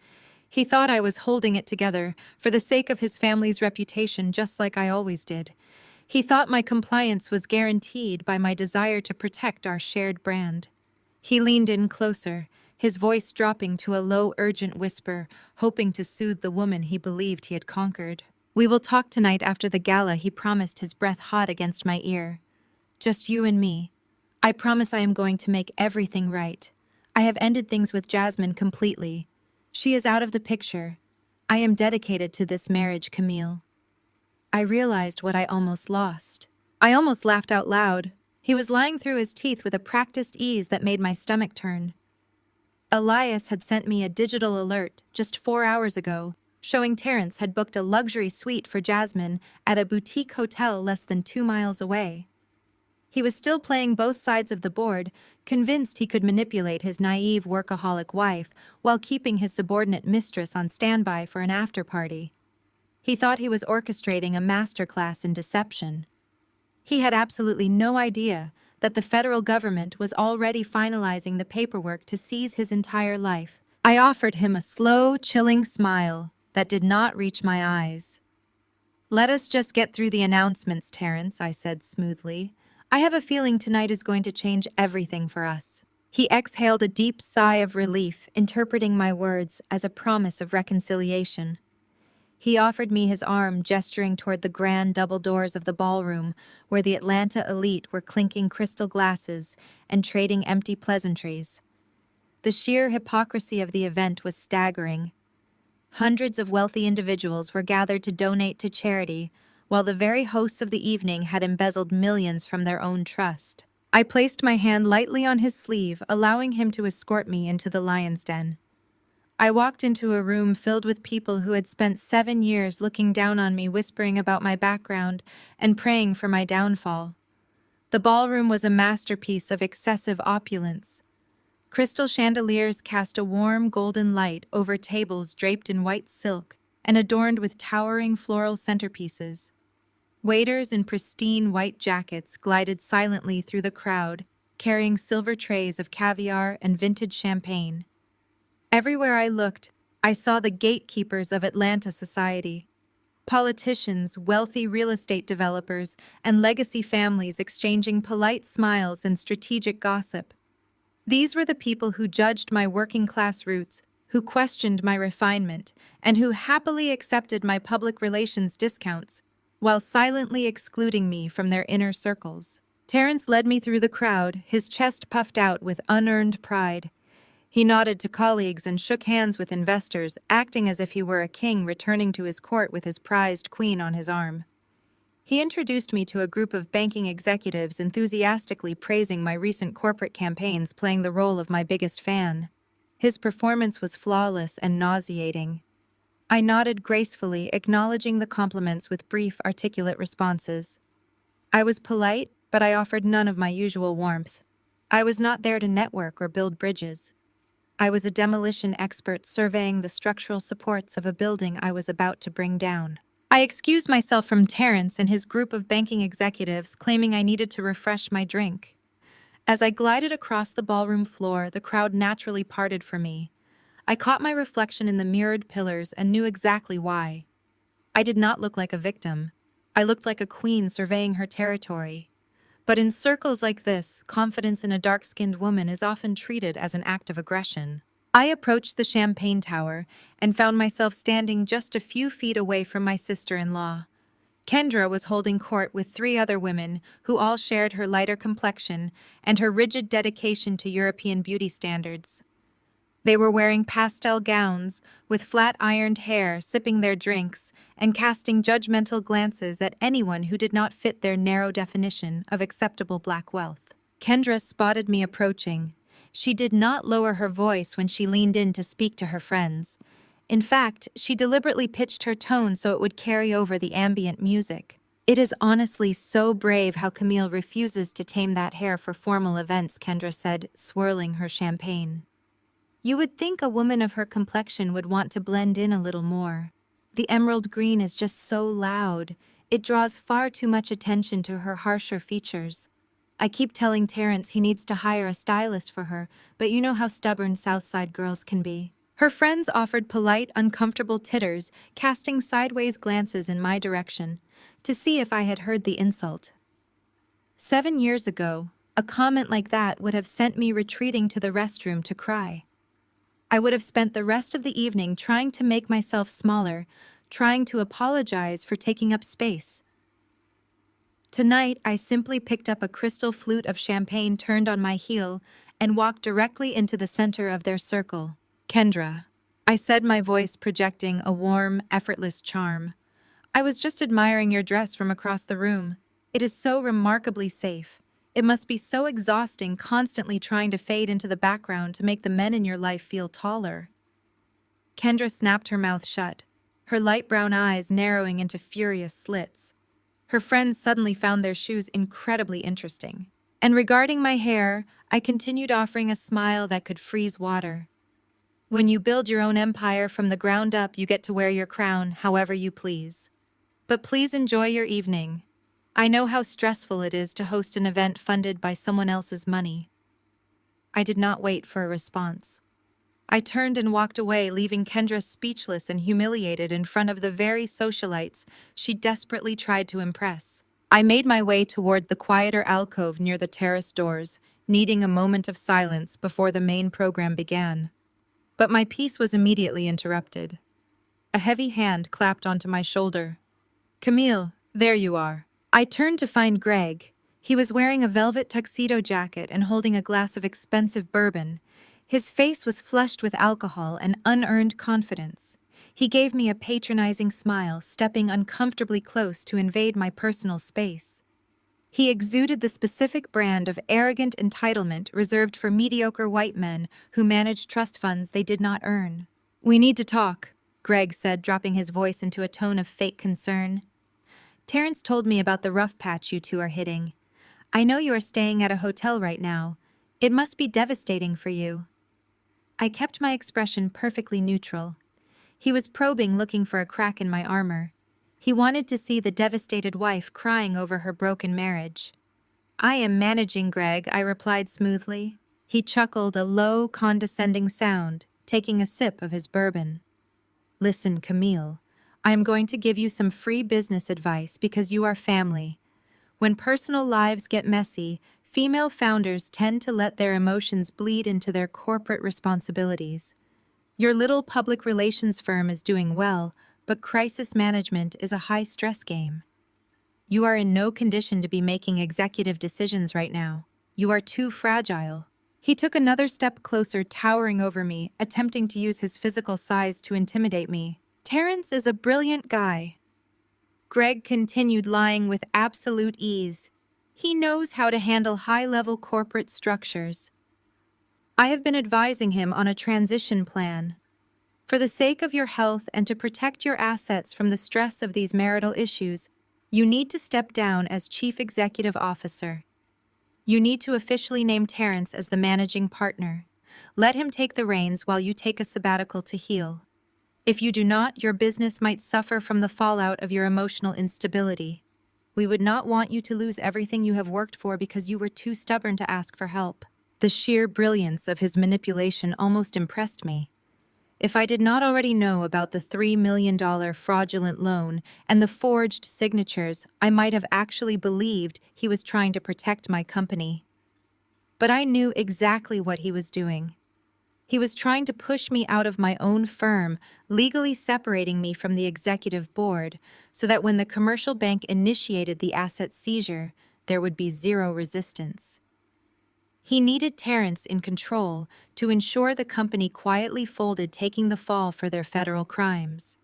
He thought I was holding it together for the sake of his family's reputation, just like I always did. He thought my compliance was guaranteed by my desire to protect our shared brand. He leaned in closer, his voice dropping to a low, urgent whisper, hoping to soothe the woman he believed he had conquered. "We will talk tonight after the gala," he promised, his breath hot against my ear. "Just you and me. I promise I am going to make everything right. I have ended things with Jasmine completely. She is out of the picture. I am dedicated to this marriage, Camille." I realized what I almost lost. I almost laughed out loud. He was lying through his teeth with a practiced ease that made my stomach turn. Elias had sent me a digital alert just 4 hours ago, showing Terrence had booked a luxury suite for Jasmine at a boutique hotel less than 2 miles away. He was still playing both sides of the board, convinced he could manipulate his naive workaholic wife while keeping his subordinate mistress on standby for an after-party. He thought he was orchestrating a masterclass in deception. He had absolutely no idea that the federal government was already finalizing the paperwork to seize his entire life. I offered him a slow, chilling smile that did not reach my eyes. "Let us just get through the announcements, Terrence," I said smoothly. "I have a feeling tonight is going to change everything for us." He exhaled a deep sigh of relief, interpreting my words as a promise of reconciliation. He offered me his arm, gesturing toward the grand double doors of the ballroom, where the Atlanta elite were clinking crystal glasses and trading empty pleasantries. The sheer hypocrisy of the event was staggering. Hundreds of wealthy individuals were gathered to donate to charity, while the very hosts of the evening had embezzled millions from their own trust. I placed my hand lightly on his sleeve, allowing him to escort me into the lion's den. I walked into a room filled with people who had spent 7 years looking down on me, whispering about my background and praying for my downfall. The ballroom was a masterpiece of excessive opulence. Crystal chandeliers cast a warm golden light over tables draped in white silk and adorned with towering floral centerpieces. Waiters in pristine white jackets glided silently through the crowd, carrying silver trays of caviar and vintage champagne. Everywhere I looked, I saw the gatekeepers of Atlanta society. Politicians, wealthy real estate developers, and legacy families exchanging polite smiles and strategic gossip. These were the people who judged my working-class roots, who questioned my refinement, and who happily accepted my public relations discounts, while silently excluding me from their inner circles. Terrence led me through the crowd, his chest puffed out with unearned pride. He nodded to colleagues and shook hands with investors, acting as if he were a king returning to his court with his prized queen on his arm. He introduced me to a group of banking executives, enthusiastically praising my recent corporate campaigns, playing the role of my biggest fan. His performance was flawless and nauseating. I nodded gracefully, acknowledging the compliments with brief, articulate responses. I was polite, but I offered none of my usual warmth. I was not there to network or build bridges. I was a demolition expert surveying the structural supports of a building I was about to bring down. I excused myself from Terrence and his group of banking executives, claiming I needed to refresh my drink. As I glided across the ballroom floor, the crowd naturally parted for me. I caught my reflection in the mirrored pillars and knew exactly why. I did not look like a victim. I looked like a queen surveying her territory. But in circles like this, confidence in a dark-skinned woman is often treated as an act of aggression. I approached the champagne tower and found myself standing just a few feet away from my sister-in-law. Kendra was holding court with 3 other women who all shared her lighter complexion and her rigid dedication to European beauty standards. They were wearing pastel gowns, with flat-ironed hair, sipping their drinks, and casting judgmental glances at anyone who did not fit their narrow definition of acceptable black wealth. Kendra spotted me approaching. She did not lower her voice when she leaned in to speak to her friends. In fact, she deliberately pitched her tone so it would carry over the ambient music. "It is honestly so brave how Camille refuses to tame that hair for formal events," Kendra said, swirling her champagne. "You would think a woman of her complexion would want to blend in a little more. The emerald green is just so loud. It draws far too much attention to her harsher features. I keep telling Terrence he needs to hire a stylist for her, but you know how stubborn Southside girls can be." Her friends offered polite, uncomfortable titters, casting sideways glances in my direction, to see if I had heard the insult. 7 years ago, a comment like that would have sent me retreating to the restroom to cry. I would have spent the rest of the evening trying to make myself smaller, trying to apologize for taking up space. Tonight, I simply picked up a crystal flute of champagne turned on my heel and walked directly into the center of their circle. "Kendra," I said, my voice projecting a warm, effortless charm. "I was just admiring your dress from across the room. It is so remarkably safe. It must be so exhausting constantly trying to fade into the background to make the men in your life feel taller." Kendra snapped her mouth shut, her light brown eyes narrowing into furious slits. Her friends suddenly found their shoes incredibly interesting. And regarding my hair, I continued offering a smile that could freeze water. "When you build your own empire from the ground up, you get to wear your crown however you please. But please enjoy your evening. I know how stressful it is to host an event funded by someone else's money." I did not wait for a response. I turned and walked away, leaving Kendra speechless and humiliated in front of the very socialites she desperately tried to impress. I made my way toward the quieter alcove near the terrace doors, needing a moment of silence before the main program began. But my peace was immediately interrupted. A heavy hand clapped onto my shoulder. "Camille, there you are." I turned to find Greg. He was wearing a velvet tuxedo jacket and holding a glass of expensive bourbon. His face was flushed with alcohol and unearned confidence. He gave me a patronizing smile, stepping uncomfortably close to invade my personal space. He exuded the specific brand of arrogant entitlement reserved for mediocre white men who manage trust funds they did not earn. "We need to talk," Greg said, dropping his voice into a tone of fake concern. "Terrence told me about the rough patch you two are hitting. I know you are staying at a hotel right now. It must be devastating for you." I kept my expression perfectly neutral. He was probing, looking for a crack in my armor. He wanted to see the devastated wife crying over her broken marriage. "I am managing, Greg," I replied smoothly. He chuckled, a low, condescending sound, taking a sip of his bourbon. "Listen, Camille, I am going to give you some free business advice because you are family. When personal lives get messy, female founders tend to let their emotions bleed into their corporate responsibilities. Your little public relations firm is doing well, but crisis management is a high-stress game. You are in no condition to be making executive decisions right now. You are too fragile." He took another step closer, towering over me, attempting to use his physical size to intimidate me. "Terrence is a brilliant guy." Greg continued, lying with absolute ease. "He knows how to handle high-level corporate structures. I have been advising him on a transition plan. For the sake of your health and to protect your assets from the stress of these marital issues, you need to step down as Chief Executive Officer. You need to officially name Terrence as the managing partner. Let him take the reins while you take a sabbatical to heal. If you do not, your business might suffer from the fallout of your emotional instability. We would not want you to lose everything you have worked for because you were too stubborn to ask for help." The sheer brilliance of his manipulation almost impressed me. If I did not already know about the $3 million fraudulent loan and the forged signatures, I might have actually believed he was trying to protect my company. But I knew exactly what he was doing. He was trying to push me out of my own firm, legally separating me from the executive board, so that when the commercial bank initiated the asset seizure, there would be zero resistance. He needed Terrence in control to ensure the company quietly folded, taking the fall for their federal crimes.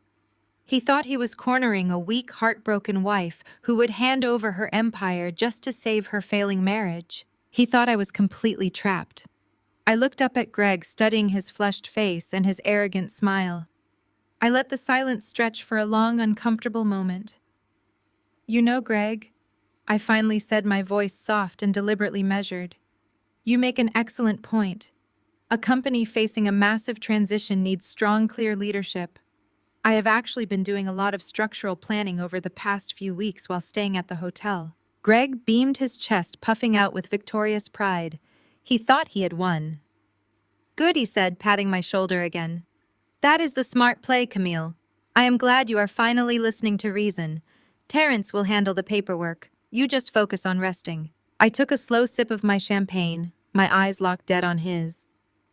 He thought he was cornering a weak, heartbroken wife who would hand over her empire just to save her failing marriage. He thought I was completely trapped. I looked up at Greg, studying his flushed face and his arrogant smile. I let the silence stretch for a long, uncomfortable moment. "You know, Greg," I finally said, my voice soft and deliberately measured. "You make an excellent point. A company facing a massive transition needs strong, clear leadership. I have actually been doing a lot of structural planning over the past few weeks while staying at the hotel." Greg beamed, his chest puffing out with victorious pride. He thought he had won. "Good," he said, patting my shoulder again. "That is the smart play, Camille. I am glad you are finally listening to reason. Terrence will handle the paperwork. You just focus on resting." I took a slow sip of my champagne, my eyes locked dead on his.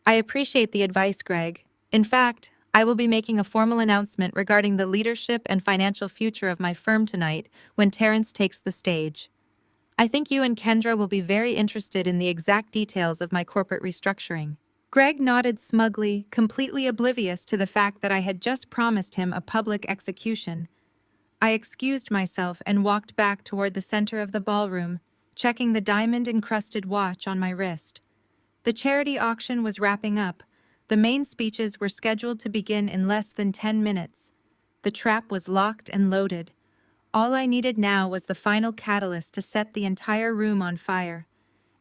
"I appreciate the advice, Greg. In fact, I will be making a formal announcement regarding the leadership and financial future of my firm tonight when Terrence takes the stage. I think you and Kendra will be very interested in the exact details of my corporate restructuring." Greg nodded smugly, completely oblivious to the fact that I had just promised him a public execution. I excused myself and walked back toward the center of the ballroom, checking the diamond-encrusted watch on my wrist. The charity auction was wrapping up. The main speeches were scheduled to begin in less than 10 minutes. The trap was locked and loaded. All I needed now was the final catalyst to set the entire room on fire.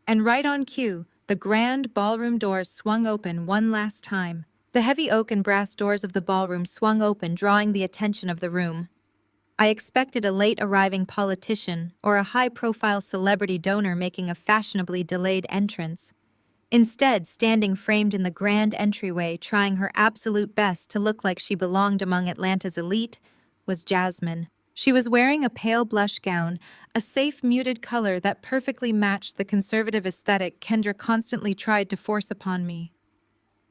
And right on cue, the grand ballroom doors swung open one last time. The heavy oak and brass doors of the ballroom swung open, drawing the attention of the room. I expected a late-arriving politician or a high-profile celebrity donor making a fashionably delayed entrance. Instead, standing framed in the grand entryway, trying her absolute best to look like she belonged among Atlanta's elite, was Jasmine. She was wearing a pale blush gown, a safe, muted color that perfectly matched the conservative aesthetic Kendra constantly tried to force upon me.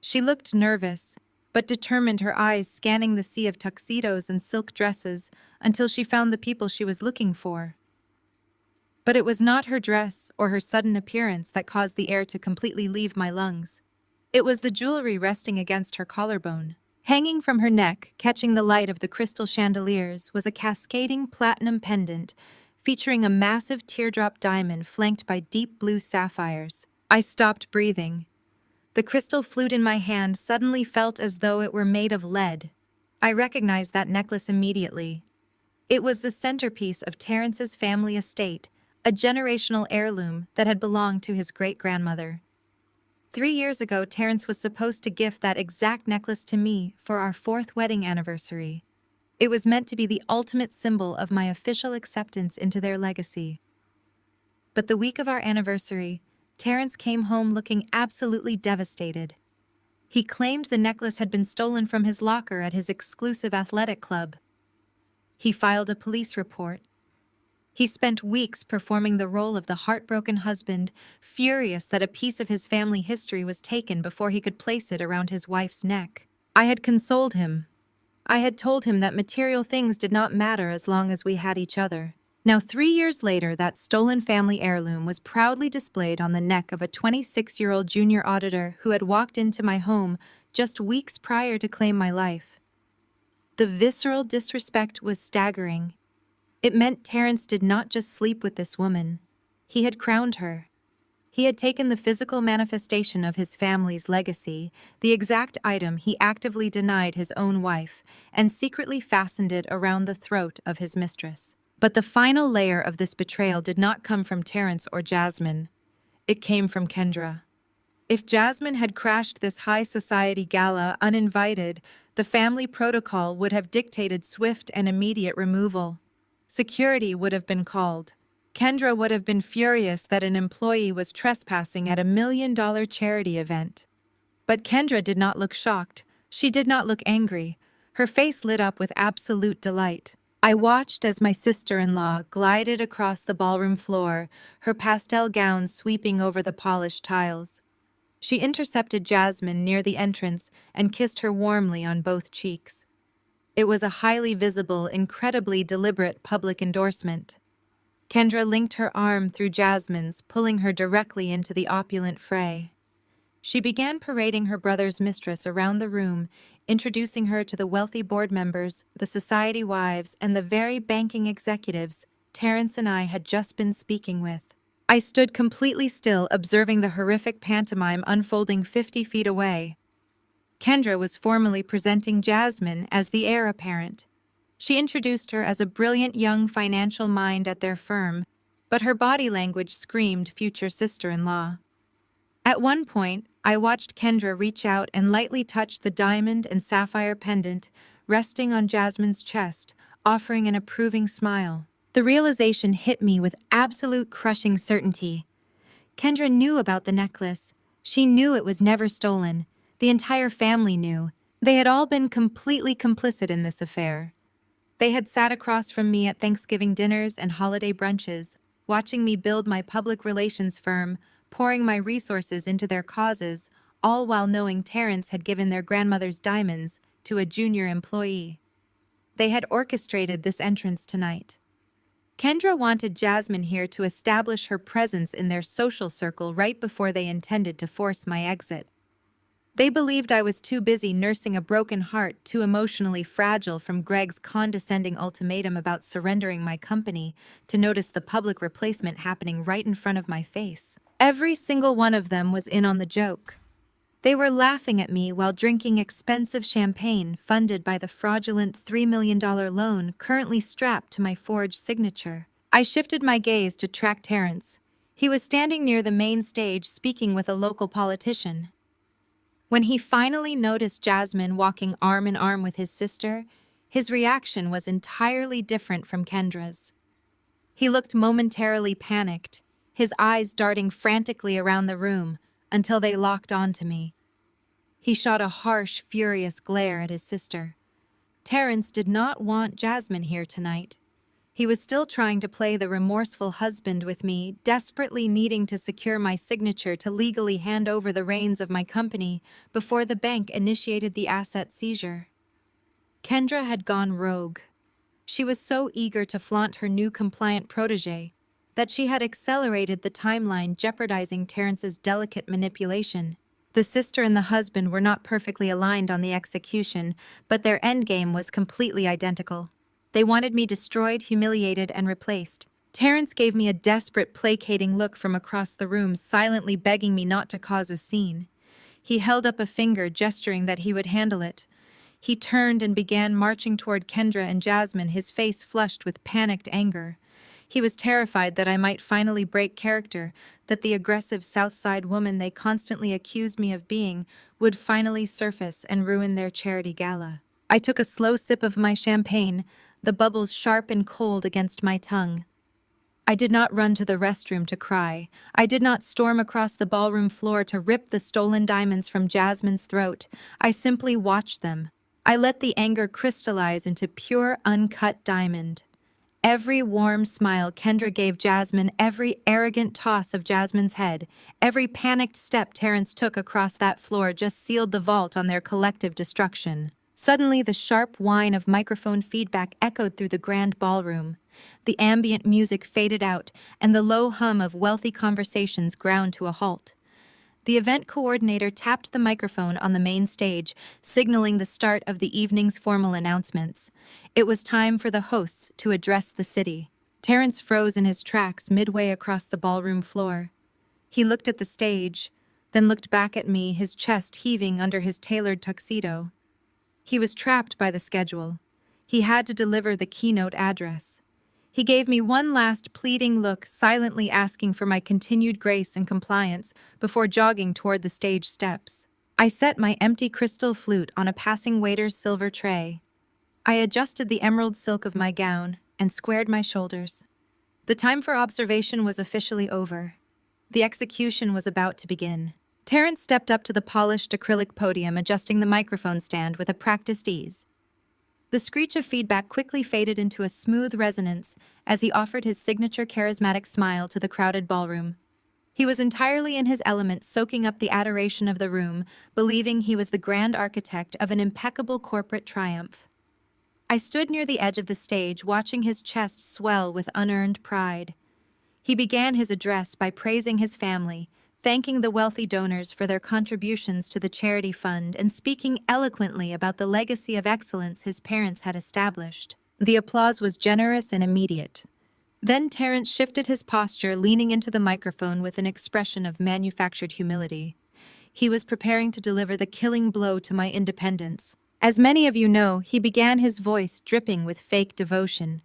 She looked nervous, but determined, her eyes scanning the sea of tuxedos and silk dresses until she found the people she was looking for. But it was not her dress or her sudden appearance that caused the air to completely leave my lungs. It was the jewelry resting against her collarbone. Hanging from her neck, catching the light of the crystal chandeliers, was a cascading platinum pendant featuring a massive teardrop diamond flanked by deep blue sapphires. I stopped breathing. The crystal flute in my hand suddenly felt as though it were made of lead. I recognized that necklace immediately. It was the centerpiece of Terrence's family estate, a generational heirloom that had belonged to his great-grandmother. 3 years ago, Terrence was supposed to gift that exact necklace to me for our 4th wedding anniversary. It was meant to be the ultimate symbol of my official acceptance into their legacy. But the week of our anniversary, Terrence came home looking absolutely devastated. He claimed the necklace had been stolen from his locker at his exclusive athletic club. He filed a police report. He spent weeks performing the role of the heartbroken husband, furious that a piece of his family history was taken before he could place it around his wife's neck. I had consoled him. I had told him that material things did not matter as long as we had each other. Now, 3 years later, that stolen family heirloom was proudly displayed on the neck of a 26-year-old junior auditor who had walked into my home just weeks prior to claim my life. The visceral disrespect was staggering. It meant Terrence did not just sleep with this woman. He had crowned her. He had taken the physical manifestation of his family's legacy, the exact item he actively denied his own wife, and secretly fastened it around the throat of his mistress. But the final layer of this betrayal did not come from Terrence or Jasmine. It came from Kendra. If Jasmine had crashed this high society gala uninvited, the family protocol would have dictated swift and immediate removal. Security would have been called. Kendra would have been furious that an employee was trespassing at a $1 million charity event. But Kendra did not look shocked. She did not look angry. Her face lit up with absolute delight. I watched as my sister-in-law glided across the ballroom floor, her pastel gown sweeping over the polished tiles. She intercepted Jasmine near the entrance and kissed her warmly on both cheeks. It was a highly visible, incredibly deliberate public endorsement. Kendra linked her arm through Jasmine's, pulling her directly into the opulent fray. She began parading her brother's mistress around the room, introducing her to the wealthy board members, the society wives, and the very banking executives Terrence and I had just been speaking with. I stood completely still, observing the horrific pantomime unfolding 50 feet away. Kendra was formally presenting Jasmine as the heir apparent. She introduced her as a brilliant young financial mind at their firm, but her body language screamed future sister-in-law. At one point, I watched Kendra reach out and lightly touch the diamond and sapphire pendant resting on Jasmine's chest, offering an approving smile. The realization hit me with absolute crushing certainty. Kendra knew about the necklace. She knew it was never stolen. The entire family knew. They had all been completely complicit in this affair. They had sat across from me at Thanksgiving dinners and holiday brunches, watching me build my public relations firm, pouring my resources into their causes, all while knowing Terrence had given their grandmother's diamonds to a junior employee. They had orchestrated this entrance tonight. Kendra wanted Jasmine here to establish her presence in their social circle right before they intended to force my exit. They believed I was too busy nursing a broken heart, too emotionally fragile from Greg's condescending ultimatum about surrendering my company, to notice the public replacement happening right in front of my face. Every single one of them was in on the joke. They were laughing at me while drinking expensive champagne funded by the fraudulent $3 million loan currently strapped to my forged signature. I shifted my gaze to track Terrence. He was standing near the main stage speaking with a local politician. When he finally noticed Jasmine walking arm in arm with his sister, his reaction was entirely different from Kendra's. He looked momentarily panicked, his eyes darting frantically around the room until they locked onto me. He shot a harsh, furious glare at his sister. Terrence did not want Jasmine here tonight. He was still trying to play the remorseful husband with me, desperately needing to secure my signature to legally hand over the reins of my company before the bank initiated the asset seizure. Kendra had gone rogue. She was so eager to flaunt her new compliant protege that she had accelerated the timeline, jeopardizing Terrence's delicate manipulation. The sister and the husband were not perfectly aligned on the execution, but their endgame was completely identical. They wanted me destroyed, humiliated, and replaced. Terrence gave me a desperate, placating look from across the room, silently begging me not to cause a scene. He held up a finger, gesturing that he would handle it. He turned and began marching toward Kendra and Jasmine, his face flushed with panicked anger. He was terrified that I might finally break character, that the aggressive Southside woman they constantly accused me of being would finally surface and ruin their charity gala. I took a slow sip of my champagne, the bubbles sharp and cold against my tongue. I did not run to the restroom to cry. I did not storm across the ballroom floor to rip the stolen diamonds from Jasmine's throat. I simply watched them. I let the anger crystallize into pure, uncut diamond. Every warm smile Kendra gave Jasmine, every arrogant toss of Jasmine's head, every panicked step Terrence took across that floor just sealed the vault on their collective destruction. Suddenly, the sharp whine of microphone feedback echoed through the grand ballroom. The ambient music faded out, and the low hum of wealthy conversations ground to a halt. The event coordinator tapped the microphone on the main stage, signaling the start of the evening's formal announcements. It was time for the hosts to address the city. Terrence froze in his tracks midway across the ballroom floor. He looked at the stage, then looked back at me, his chest heaving under his tailored tuxedo. He was trapped by the schedule. He had to deliver the keynote address. He gave me one last pleading look, silently asking for my continued grace and compliance before jogging toward the stage steps. I set my empty crystal flute on a passing waiter's silver tray. I adjusted the emerald silk of my gown and squared my shoulders. The time for observation was officially over. The execution was about to begin. Terrence stepped up to the polished acrylic podium, adjusting the microphone stand with a practiced ease. The screech of feedback quickly faded into a smooth resonance as he offered his signature charismatic smile to the crowded ballroom. He was entirely in his element, soaking up the adoration of the room, believing he was the grand architect of an impeccable corporate triumph. I stood near the edge of the stage, watching his chest swell with unearned pride. He began his address by praising his family, thanking the wealthy donors for their contributions to the charity fund, and speaking eloquently about the legacy of excellence his parents had established. The applause was generous and immediate. Then Terrence shifted his posture, leaning into the microphone with an expression of manufactured humility. He was preparing to deliver the killing blow to my independence. As many of you know, he began, his voice dripping with fake devotion.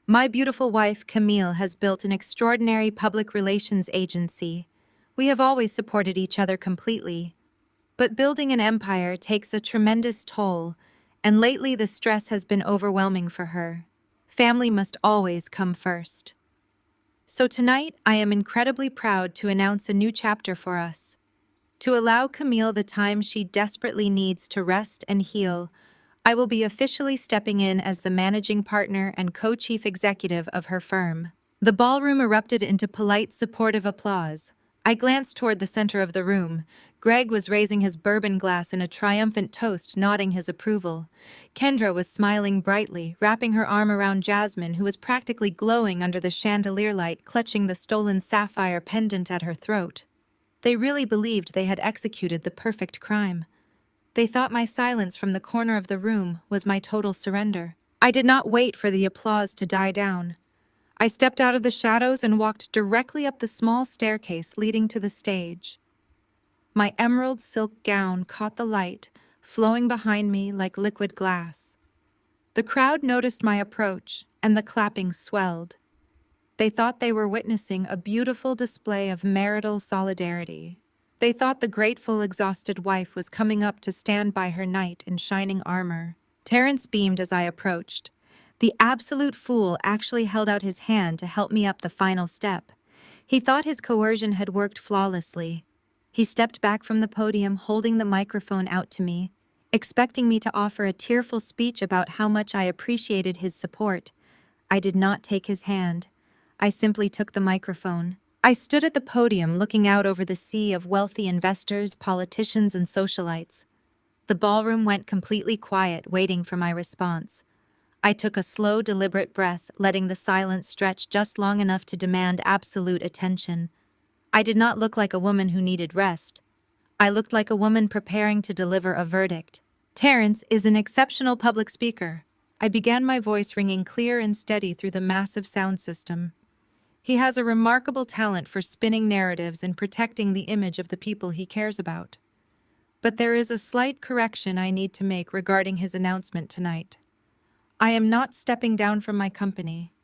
My beautiful wife, Camille, has built an extraordinary public relations agency. We have always supported each other completely. But building an empire takes a tremendous toll, and lately the stress has been overwhelming for her. Family must always come first. So tonight, I am incredibly proud to announce a new chapter for us. To allow Camille the time she desperately needs to rest and heal, I will be officially stepping in as the managing partner and co-chief executive of her firm. The ballroom erupted into polite, supportive applause. I glanced toward the center of the room. Greg was raising his bourbon glass in a triumphant toast, nodding his approval. Kendra was smiling brightly, wrapping her arm around Jasmine, who was practically glowing under the chandelier light, clutching the stolen sapphire pendant at her throat. They really believed they had executed the perfect crime. They thought my silence from the corner of the room was my total surrender. I did not wait for the applause to die down. I stepped out of the shadows and walked directly up the small staircase leading to the stage. My emerald silk gown caught the light, flowing behind me like liquid glass. The crowd noticed my approach, and the clapping swelled. They thought they were witnessing a beautiful display of marital solidarity. They thought the grateful, exhausted wife was coming up to stand by her knight in shining armor. Terrence beamed as I approached. The absolute fool actually held out his hand to help me up the final step. He thought his coercion had worked flawlessly. He stepped back from the podium, holding the microphone out to me, expecting me to offer a tearful speech about how much I appreciated his support. I did not take his hand. I simply took the microphone. I stood at the podium looking out over the sea of wealthy investors, politicians, and socialites. The ballroom went completely quiet, waiting for my response. I took a slow, deliberate breath, letting the silence stretch just long enough to demand absolute attention. I did not look like a woman who needed rest. I looked like a woman preparing to deliver a verdict. Terrence is an exceptional public speaker. I began, my voice ringing clear and steady through the massive sound system. He has a remarkable talent for spinning narratives and protecting the image of the people he cares about. But there is a slight correction I need to make regarding his announcement tonight. I am not stepping down from my company.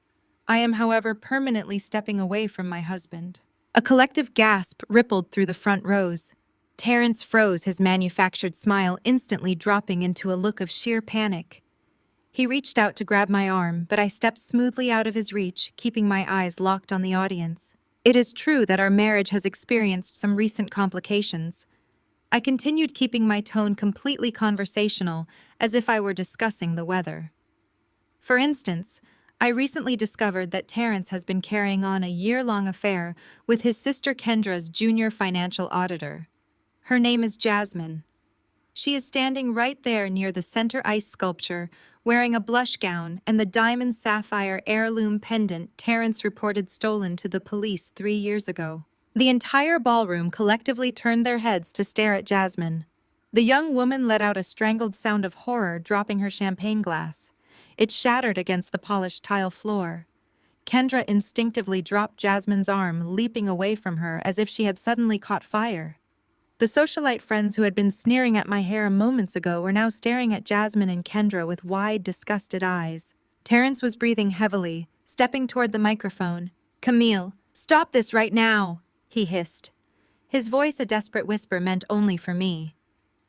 I am, however, permanently stepping away from my husband. A collective gasp rippled through the front rows. Terrence froze, his manufactured smile instantly dropping into a look of sheer panic. He reached out to grab my arm, but I stepped smoothly out of his reach, keeping my eyes locked on the audience. It is true that our marriage has experienced some recent complications. I continued, keeping my tone completely conversational, as if I were discussing the weather. For instance, I recently discovered that Terrence has been carrying on a year-long affair with his sister Kendra's junior financial auditor. Her name is Jasmine. She is standing right there near the center ice sculpture, wearing a blush gown and the diamond sapphire heirloom pendant Terrence reported stolen to the police 3 years ago. The entire ballroom collectively turned their heads to stare at Jasmine. The young woman let out a strangled sound of horror, dropping her champagne glass. It shattered against the polished tile floor. Kendra instinctively dropped Jasmine's arm, leaping away from her as if she had suddenly caught fire. The socialite friends who had been sneering at my hair moments ago were now staring at Jasmine and Kendra with wide, disgusted eyes. Terrence was breathing heavily, stepping toward the microphone. "Camille, stop this right now," he hissed. His voice, a desperate whisper, meant only for me.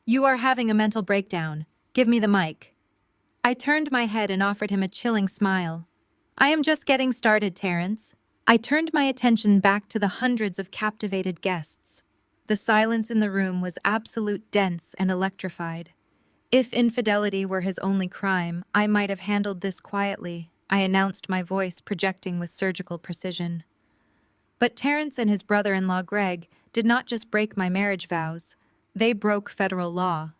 "You are having a mental breakdown. Give me the mic." I turned my head and offered him a chilling smile. "I am just getting started, Terrence." I turned my attention back to the hundreds of captivated guests. The silence in the room was absolute, dense, and electrified. If infidelity were his only crime, I might have handled this quietly, I announced, my voice projecting with surgical precision. But Terrence and his brother-in-law Greg did not just break my marriage vows, they broke federal law.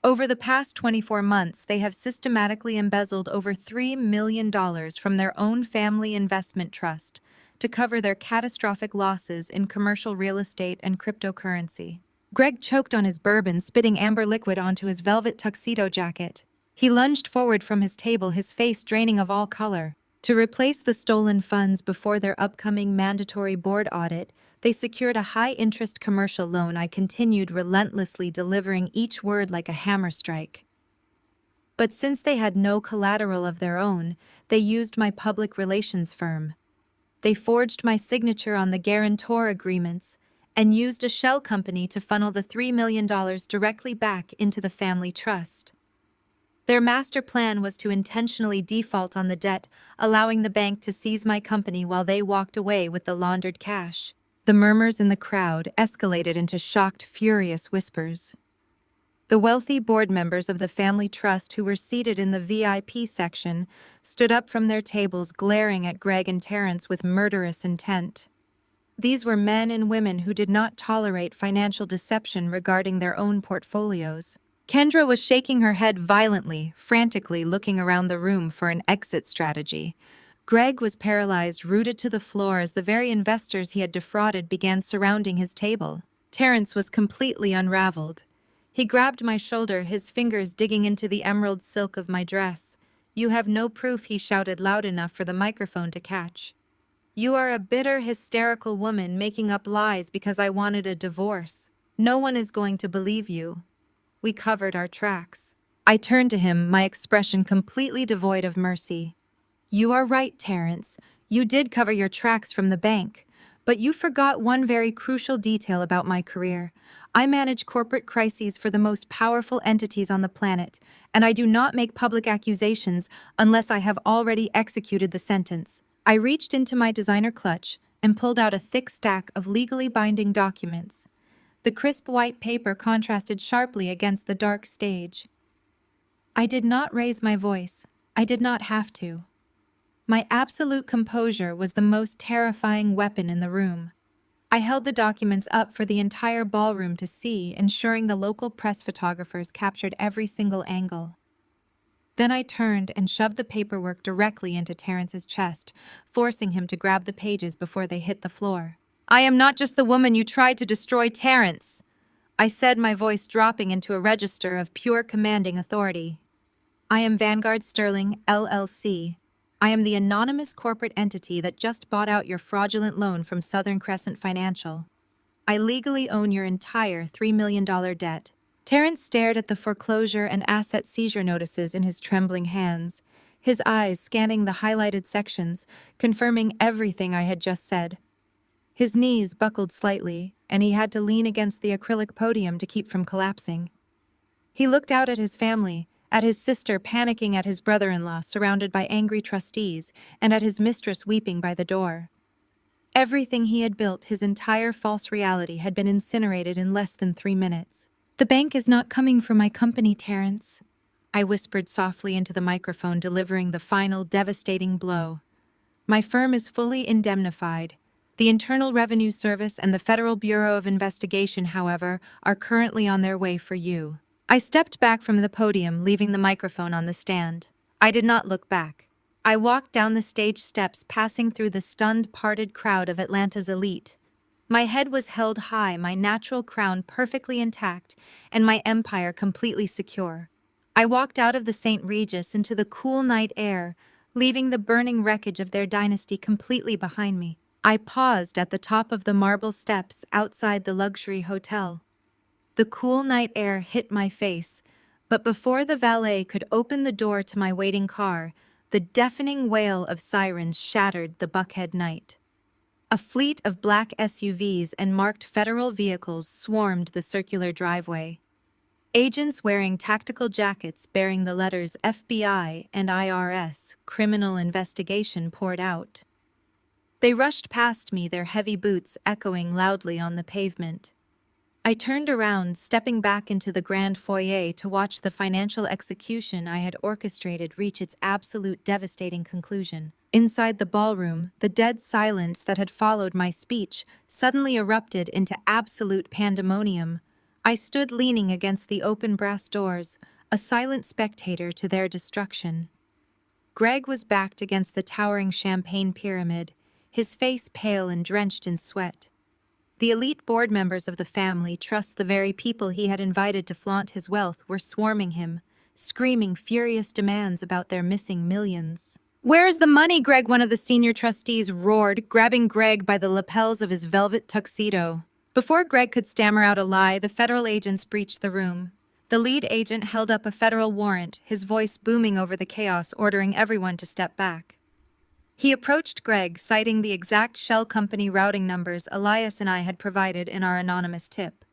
Over the past 24 months, they have systematically embezzled over $3 million from their own family investment trust to cover their catastrophic losses in commercial real estate and cryptocurrency. Greg choked on his bourbon, spitting amber liquid onto his velvet tuxedo jacket. He lunged forward from his table, his face draining of all color. To replace the stolen funds before their upcoming mandatory board audit, they secured a high-interest commercial loan. I continued relentlessly, delivering each word like a hammer strike. But since they had no collateral of their own, they used my public relations firm. They forged my signature on the guarantor agreements and used a shell company to funnel the $3 million directly back into the family trust. Their master plan was to intentionally default on the debt, allowing the bank to seize my company while they walked away with the laundered cash. The murmurs in the crowd escalated into shocked, furious whispers. The wealthy board members of the family trust who were seated in the VIP section stood up from their tables, glaring at Greg and Terrence with murderous intent. These were men and women who did not tolerate financial deception regarding their own portfolios. Kendra was shaking her head violently, frantically looking around the room for an exit strategy. Greg was paralyzed, rooted to the floor as the very investors he had defrauded began surrounding his table. Terrence was completely unraveled. He grabbed my shoulder, his fingers digging into the emerald silk of my dress. "You have no proof," he shouted loud enough for the microphone to catch. "You are a bitter, hysterical woman making up lies because I wanted a divorce. No one is going to believe you." We covered our tracks. I turned to him, my expression completely devoid of mercy. "You are right, Terrence. You did cover your tracks from the bank. But you forgot one very crucial detail about my career. I manage corporate crises for the most powerful entities on the planet, and I do not make public accusations unless I have already executed the sentence." I reached into my designer clutch and pulled out a thick stack of legally binding documents. The crisp white paper contrasted sharply against the dark stage. I did not raise my voice. I did not have to. My absolute composure was the most terrifying weapon in the room. I held the documents up for the entire ballroom to see, ensuring the local press photographers captured every single angle. Then I turned and shoved the paperwork directly into Terrence's chest, forcing him to grab the pages before they hit the floor. "I am not just the woman you tried to destroy, Terrence," I said, my voice dropping into a register of pure commanding authority. "I am Vanguard Sterling, LLC. I am the anonymous corporate entity that just bought out your fraudulent loan from Southern Crescent Financial. I legally own your entire $3 million debt." Terrence stared at the foreclosure and asset seizure notices in his trembling hands, his eyes scanning the highlighted sections, confirming everything I had just said. His knees buckled slightly, and he had to lean against the acrylic podium to keep from collapsing. He looked out at his family, at his sister panicking at his brother-in-law surrounded by angry trustees, and at his mistress weeping by the door. Everything he had built, his entire false reality, had been incinerated in less than 3 minutes. "The bank is not coming for my company, Terrence," I whispered softly into the microphone, delivering the final devastating blow. "My firm is fully indemnified. The Internal Revenue Service and the Federal Bureau of Investigation, however, are currently on their way for you." I stepped back from the podium, leaving the microphone on the stand. I did not look back. I walked down the stage steps, passing through the stunned, parted crowd of Atlanta's elite. My head was held high, my natural crown perfectly intact, and my empire completely secure. I walked out of the St. Regis into the cool night air, leaving the burning wreckage of their dynasty completely behind me. I paused at the top of the marble steps outside the luxury hotel. The cool night air hit my face, but before the valet could open the door to my waiting car, the deafening wail of sirens shattered the Buckhead night. A fleet of black SUVs and marked federal vehicles swarmed the circular driveway. Agents wearing tactical jackets bearing the letters FBI and IRS, Criminal Investigation, poured out. They rushed past me, their heavy boots echoing loudly on the pavement. I turned around, stepping back into the grand foyer to watch the financial execution I had orchestrated reach its absolute devastating conclusion. Inside the ballroom, the dead silence that had followed my speech suddenly erupted into absolute pandemonium. I stood leaning against the open brass doors, a silent spectator to their destruction. Greg was backed against the towering champagne pyramid, his face pale and drenched in sweat. The elite board members of the family trust the very people he had invited to flaunt his wealth were swarming him, screaming furious demands about their missing millions. "Where's the money?" Greg, one of the senior trustees, roared, grabbing Greg by the lapels of his velvet tuxedo. Before Greg could stammer out a lie, the federal agents breached the room. The lead agent held up a federal warrant, his voice booming over the chaos, ordering everyone to step back. He approached Greg, citing the exact shell company routing numbers Elias and I had provided in our anonymous tip.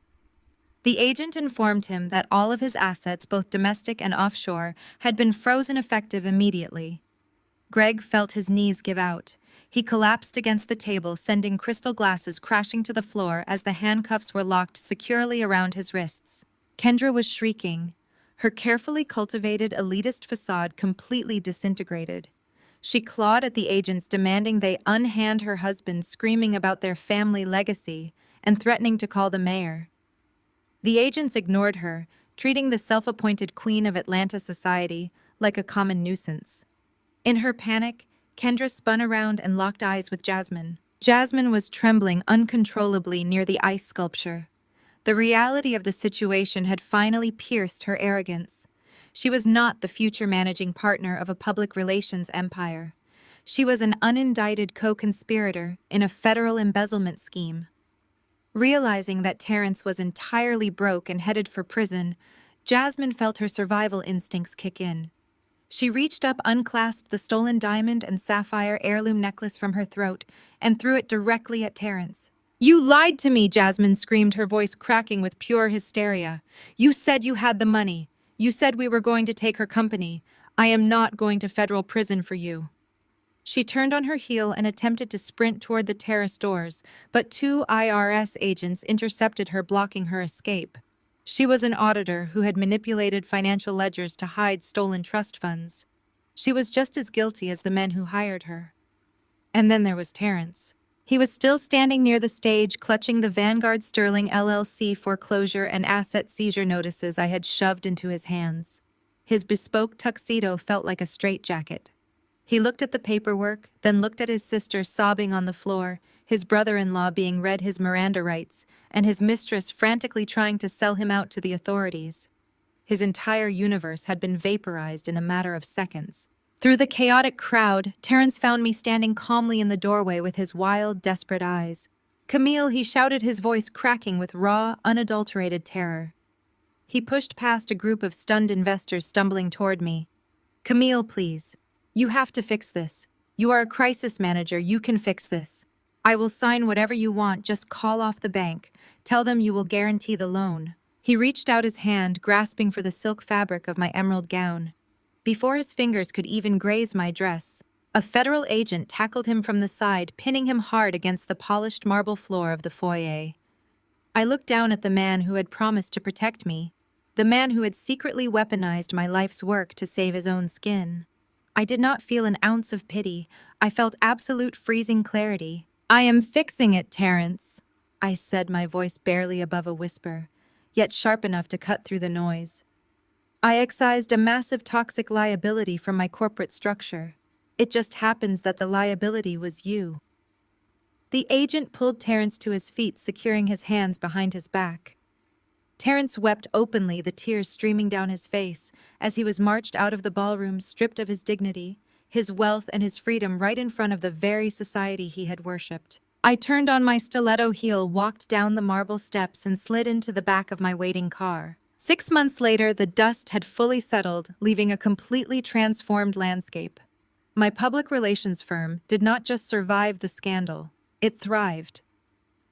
The agent informed him that all of his assets, both domestic and offshore, had been frozen effective immediately. Greg felt his knees give out. He collapsed against the table, sending crystal glasses crashing to the floor as the handcuffs were locked securely around his wrists. Kendra was shrieking, her carefully cultivated elitist facade completely disintegrated. She clawed at the agents, demanding they unhand her husband, screaming about their family legacy and threatening to call the mayor. The agents ignored her, treating the self-appointed queen of Atlanta society like a common nuisance. In her panic, Kendra spun around and locked eyes with Jasmine. Jasmine was trembling uncontrollably near the ice sculpture. The reality of the situation had finally pierced her arrogance. She was not the future managing partner of a public relations empire. She was an unindicted co-conspirator in a federal embezzlement scheme. Realizing that Terrence was entirely broke and headed for prison, Jasmine felt her survival instincts kick in. She reached up, unclasped the stolen diamond and sapphire heirloom necklace from her throat, and threw it directly at Terrence. "You lied to me," Jasmine screamed, her voice cracking with pure hysteria. "You said you had the money. You said we were going to take her company. I am not going to federal prison for you." She turned on her heel and attempted to sprint toward the terrace doors, but two IRS agents intercepted her, blocking her escape. She was an auditor who had manipulated financial ledgers to hide stolen trust funds. She was just as guilty as the men who hired her. And then there was Terrence. He was still standing near the stage, clutching the Vanguard Sterling LLC foreclosure and asset seizure notices I had shoved into his hands. His bespoke tuxedo felt like a straitjacket. He looked at the paperwork, then looked at his sister sobbing on the floor, his brother-in-law being read his Miranda rights, and his mistress frantically trying to sell him out to the authorities. His entire universe had been vaporized in a matter of seconds. Through the chaotic crowd, Terrence found me standing calmly in the doorway with his wild, desperate eyes. "Camille," he shouted, his voice cracking with raw, unadulterated terror. He pushed past a group of stunned investors stumbling toward me. "Camille, please. You have to fix this. You are a crisis manager. You can fix this. I will sign whatever you want. Just call off the bank. Tell them you will guarantee the loan." He reached out his hand, grasping for the silk fabric of my emerald gown. Before his fingers could even graze my dress, a federal agent tackled him from the side, pinning him hard against the polished marble floor of the foyer. I looked down at the man who had promised to protect me, the man who had secretly weaponized my life's work to save his own skin. I did not feel an ounce of pity. I felt absolute freezing clarity. "I am fixing it, Terrence," I said, my voice barely above a whisper, yet sharp enough to cut through the noise. I excised a massive toxic liability from my corporate structure. It just happens that the liability was you. The agent pulled Terrence to his feet, securing his hands behind his back. Terrence wept openly, the tears streaming down his face, as he was marched out of the ballroom, stripped of his dignity, his wealth, and his freedom, right in front of the very society he had worshipped. I turned on my stiletto heel, walked down the marble steps, and slid into the back of my waiting car. 6 months later, the dust had fully settled, leaving a completely transformed landscape. My public relations firm did not just survive the scandal, it thrived.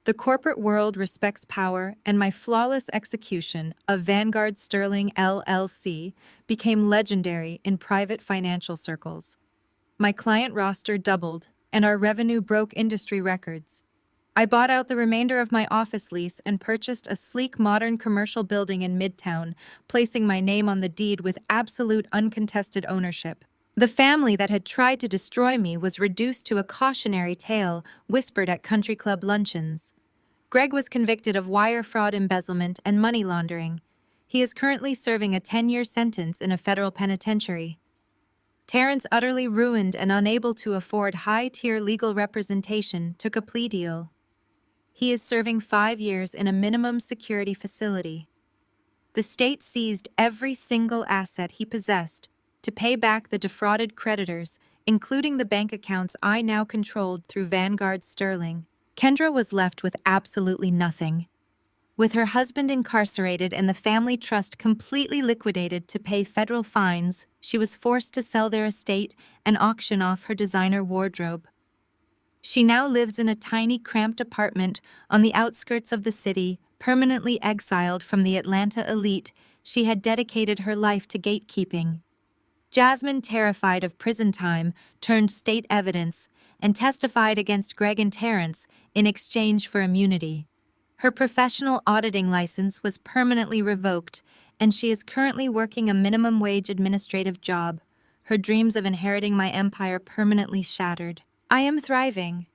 The corporate world respects power, and my flawless execution of Vanguard Sterling LLC became legendary in private financial circles. My client roster doubled, and our revenue broke industry records. I bought out the remainder of my office lease and purchased a sleek modern commercial building in Midtown, placing my name on the deed with absolute uncontested ownership. The family that had tried to destroy me was reduced to a cautionary tale whispered at country club luncheons. Greg was convicted of wire fraud, embezzlement, and money laundering. He is currently serving a 10-year sentence in a federal penitentiary. Terrence, utterly ruined and unable to afford high-tier legal representation, took a plea deal. He is serving 5 years in a minimum security facility. The state seized every single asset he possessed to pay back the defrauded creditors, including the bank accounts I now controlled through Vanguard Sterling. Kendra was left with absolutely nothing. With her husband incarcerated and the family trust completely liquidated to pay federal fines, she was forced to sell their estate and auction off her designer wardrobe. She now lives in a tiny, cramped apartment on the outskirts of the city, permanently exiled from the Atlanta elite she had dedicated her life to gatekeeping. Jasmine, terrified of prison time, turned state evidence and testified against Greg and Terrence in exchange for immunity. Her professional auditing license was permanently revoked, and she is currently working a minimum wage administrative job, her dreams of inheriting my empire permanently shattered. I am thriving.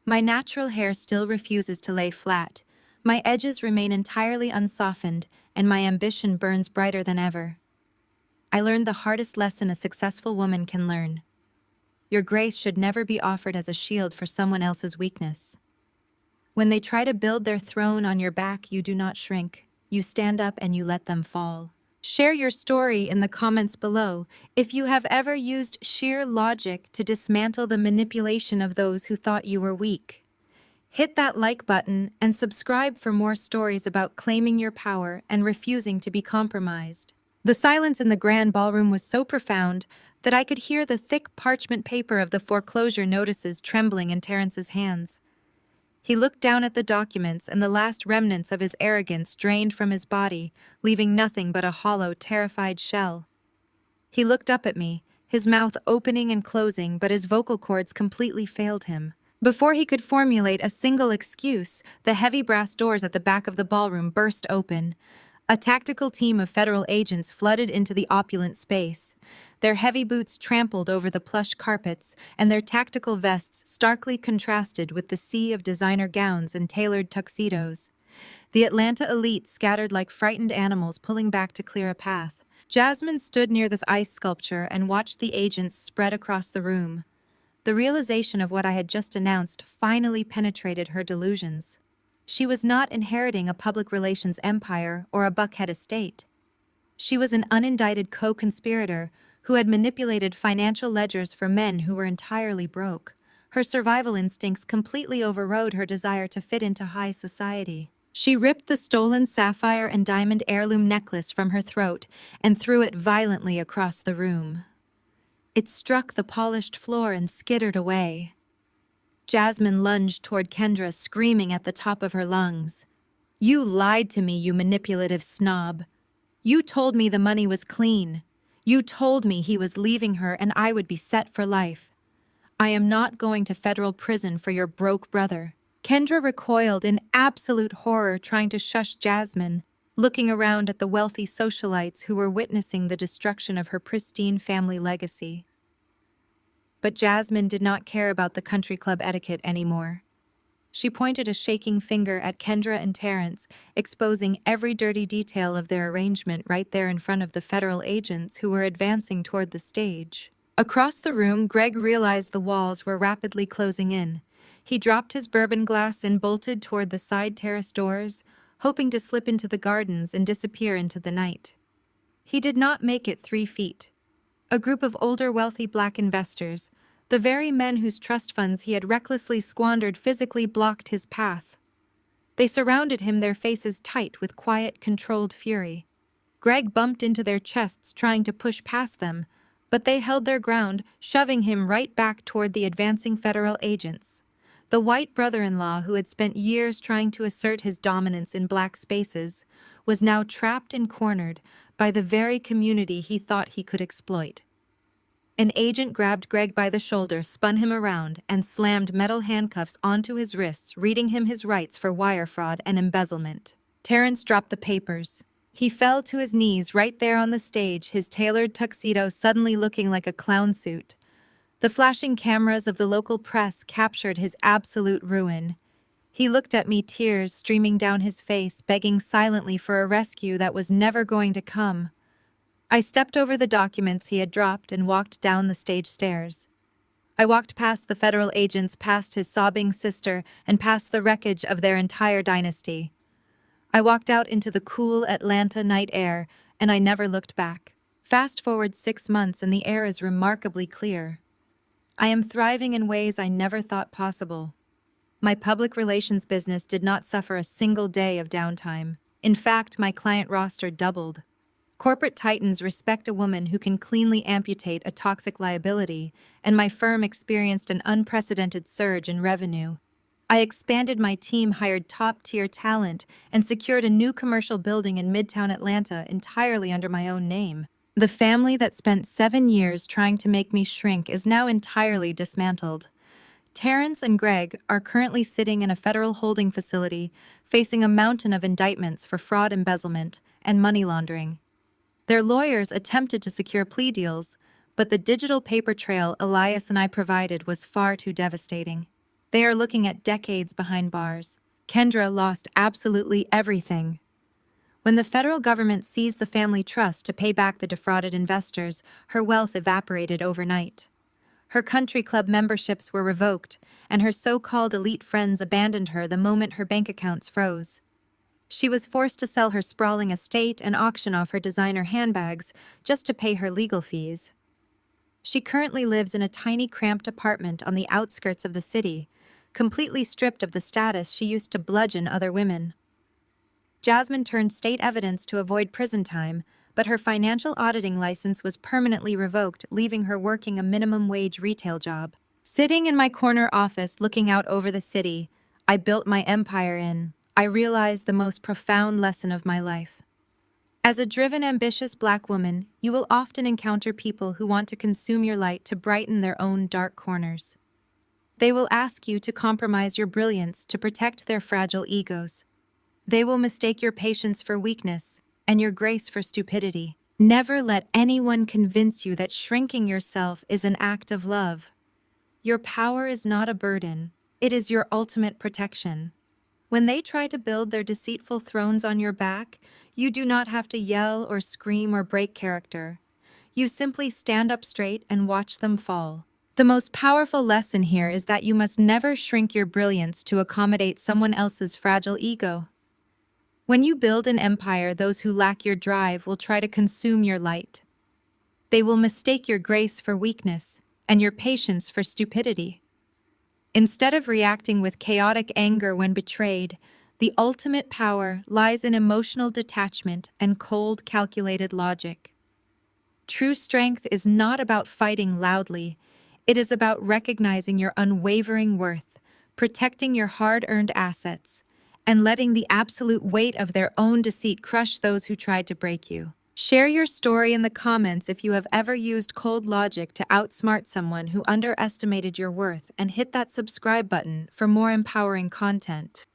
My natural hair still refuses to lay flat, my edges remain entirely unsoftened, and my ambition burns brighter than ever. I learned the hardest lesson a successful woman can learn. Your grace should never be offered as a shield for someone else's weakness. When they try to build their throne on your back, you do not shrink. You stand up and you let them fall. Share your story in the comments below if you have ever used sheer logic to dismantle the manipulation of those who thought you were weak. Hit that like button and subscribe for more stories about claiming your power and refusing to be compromised. The silence in the grand ballroom was so profound that I could hear the thick parchment paper of the foreclosure notices trembling in Terrence's hands. He looked down at the documents, and the last remnants of his arrogance drained from his body, leaving nothing but a hollow, terrified shell. He looked up at me, his mouth opening and closing, but his vocal cords completely failed him. Before he could formulate a single excuse, the heavy brass doors at the back of the ballroom burst open. A tactical team of federal agents flooded into the opulent space. Their heavy boots trampled over the plush carpets, and their tactical vests starkly contrasted with the sea of designer gowns and tailored tuxedos. The Atlanta elite scattered like frightened animals, pulling back to clear a path. Jasmine stood near this ice sculpture and watched the agents spread across the room. The realization of what I had just announced finally penetrated her delusions. She was not inheriting a public relations empire or a Buckhead estate. She was an unindicted co-conspirator who had manipulated financial ledgers for men who were entirely broke. Her survival instincts completely overrode her desire to fit into high society. She ripped the stolen sapphire and diamond heirloom necklace from her throat and threw it violently across the room. It struck the polished floor and skittered away. Jasmine lunged toward Kendra, screaming at the top of her lungs. "You lied to me, you manipulative snob. You told me the money was clean. You told me he was leaving her and I would be set for life. I am not going to federal prison for your broke brother." Kendra recoiled in absolute horror, trying to shush Jasmine, looking around at the wealthy socialites who were witnessing the destruction of her pristine family legacy. But Jasmine did not care about the country club etiquette anymore. She pointed a shaking finger at Kendra and Terrence, exposing every dirty detail of their arrangement right there in front of the federal agents who were advancing toward the stage. Across the room, Greg realized the walls were rapidly closing in. He dropped his bourbon glass and bolted toward the side terrace doors, hoping to slip into the gardens and disappear into the night. He did not make it 3 feet. A group of older, wealthy black investors, the very men whose trust funds he had recklessly squandered, physically blocked his path. They surrounded him, their faces tight with quiet, controlled fury. Greg bumped into their chests, trying to push past them, but they held their ground, shoving him right back toward the advancing federal agents. The white brother-in-law, who had spent years trying to assert his dominance in black spaces, was now trapped and cornered by the very community he thought he could exploit. An agent grabbed Greg by the shoulder, spun him around, and slammed metal handcuffs onto his wrists, reading him his rights for wire fraud and embezzlement. Terrence dropped the papers. He fell to his knees right there on the stage, his tailored tuxedo suddenly looking like a clown suit. The flashing cameras of the local press captured his absolute ruin. He looked at me, tears streaming down his face, begging silently for a rescue that was never going to come. I stepped over the documents he had dropped and walked down the stage stairs. I walked past the federal agents, past his sobbing sister, and past the wreckage of their entire dynasty. I walked out into the cool Atlanta night air, and I never looked back. Fast forward 6 months and the air is remarkably clear. I am thriving in ways I never thought possible. My public relations business did not suffer a single day of downtime. In fact, my client roster doubled. Corporate titans respect a woman who can cleanly amputate a toxic liability, and my firm experienced an unprecedented surge in revenue. I expanded my team, hired top-tier talent, and secured a new commercial building in Midtown Atlanta entirely under my own name. The family that spent 7 years trying to make me shrink is now entirely dismantled. Terrence and Greg are currently sitting in a federal holding facility, facing a mountain of indictments for fraud, embezzlement, and money laundering. Their lawyers attempted to secure plea deals, but the digital paper trail Elias and I provided was far too devastating. They are looking at decades behind bars. Kendra lost absolutely everything. When the federal government seized the family trust to pay back the defrauded investors, her wealth evaporated overnight. Her country club memberships were revoked, and her so-called elite friends abandoned her the moment her bank accounts froze. She was forced to sell her sprawling estate and auction off her designer handbags just to pay her legal fees. She currently lives in a tiny, cramped apartment on the outskirts of the city, completely stripped of the status she used to bludgeon other women. Jasmine turned state evidence to avoid prison time, but her financial auditing license was permanently revoked, leaving her working a minimum-wage retail job. Sitting in my corner office looking out over the city I built my empire in, I realized the most profound lesson of my life. As a driven, ambitious Black woman, you will often encounter people who want to consume your light to brighten their own dark corners. They will ask you to compromise your brilliance to protect their fragile egos. They will mistake your patience for weakness and your grace for stupidity. Never let anyone convince you that shrinking yourself is an act of love. Your power is not a burden, it is your ultimate protection. When they try to build their deceitful thrones on your back, you do not have to yell or scream or break character. You simply stand up straight and watch them fall. The most powerful lesson here is that you must never shrink your brilliance to accommodate someone else's fragile ego. When you build an empire, those who lack your drive will try to consume your light. They will mistake your grace for weakness and your patience for stupidity. Instead of reacting with chaotic anger when betrayed, the ultimate power lies in emotional detachment and cold, calculated logic. True strength is not about fighting loudly. It is about recognizing your unwavering worth, protecting your hard-earned assets, and letting the absolute weight of their own deceit crush those who tried to break you. Share your story in the comments if you have ever used cold logic to outsmart someone who underestimated your worth, and hit that subscribe button for more empowering content.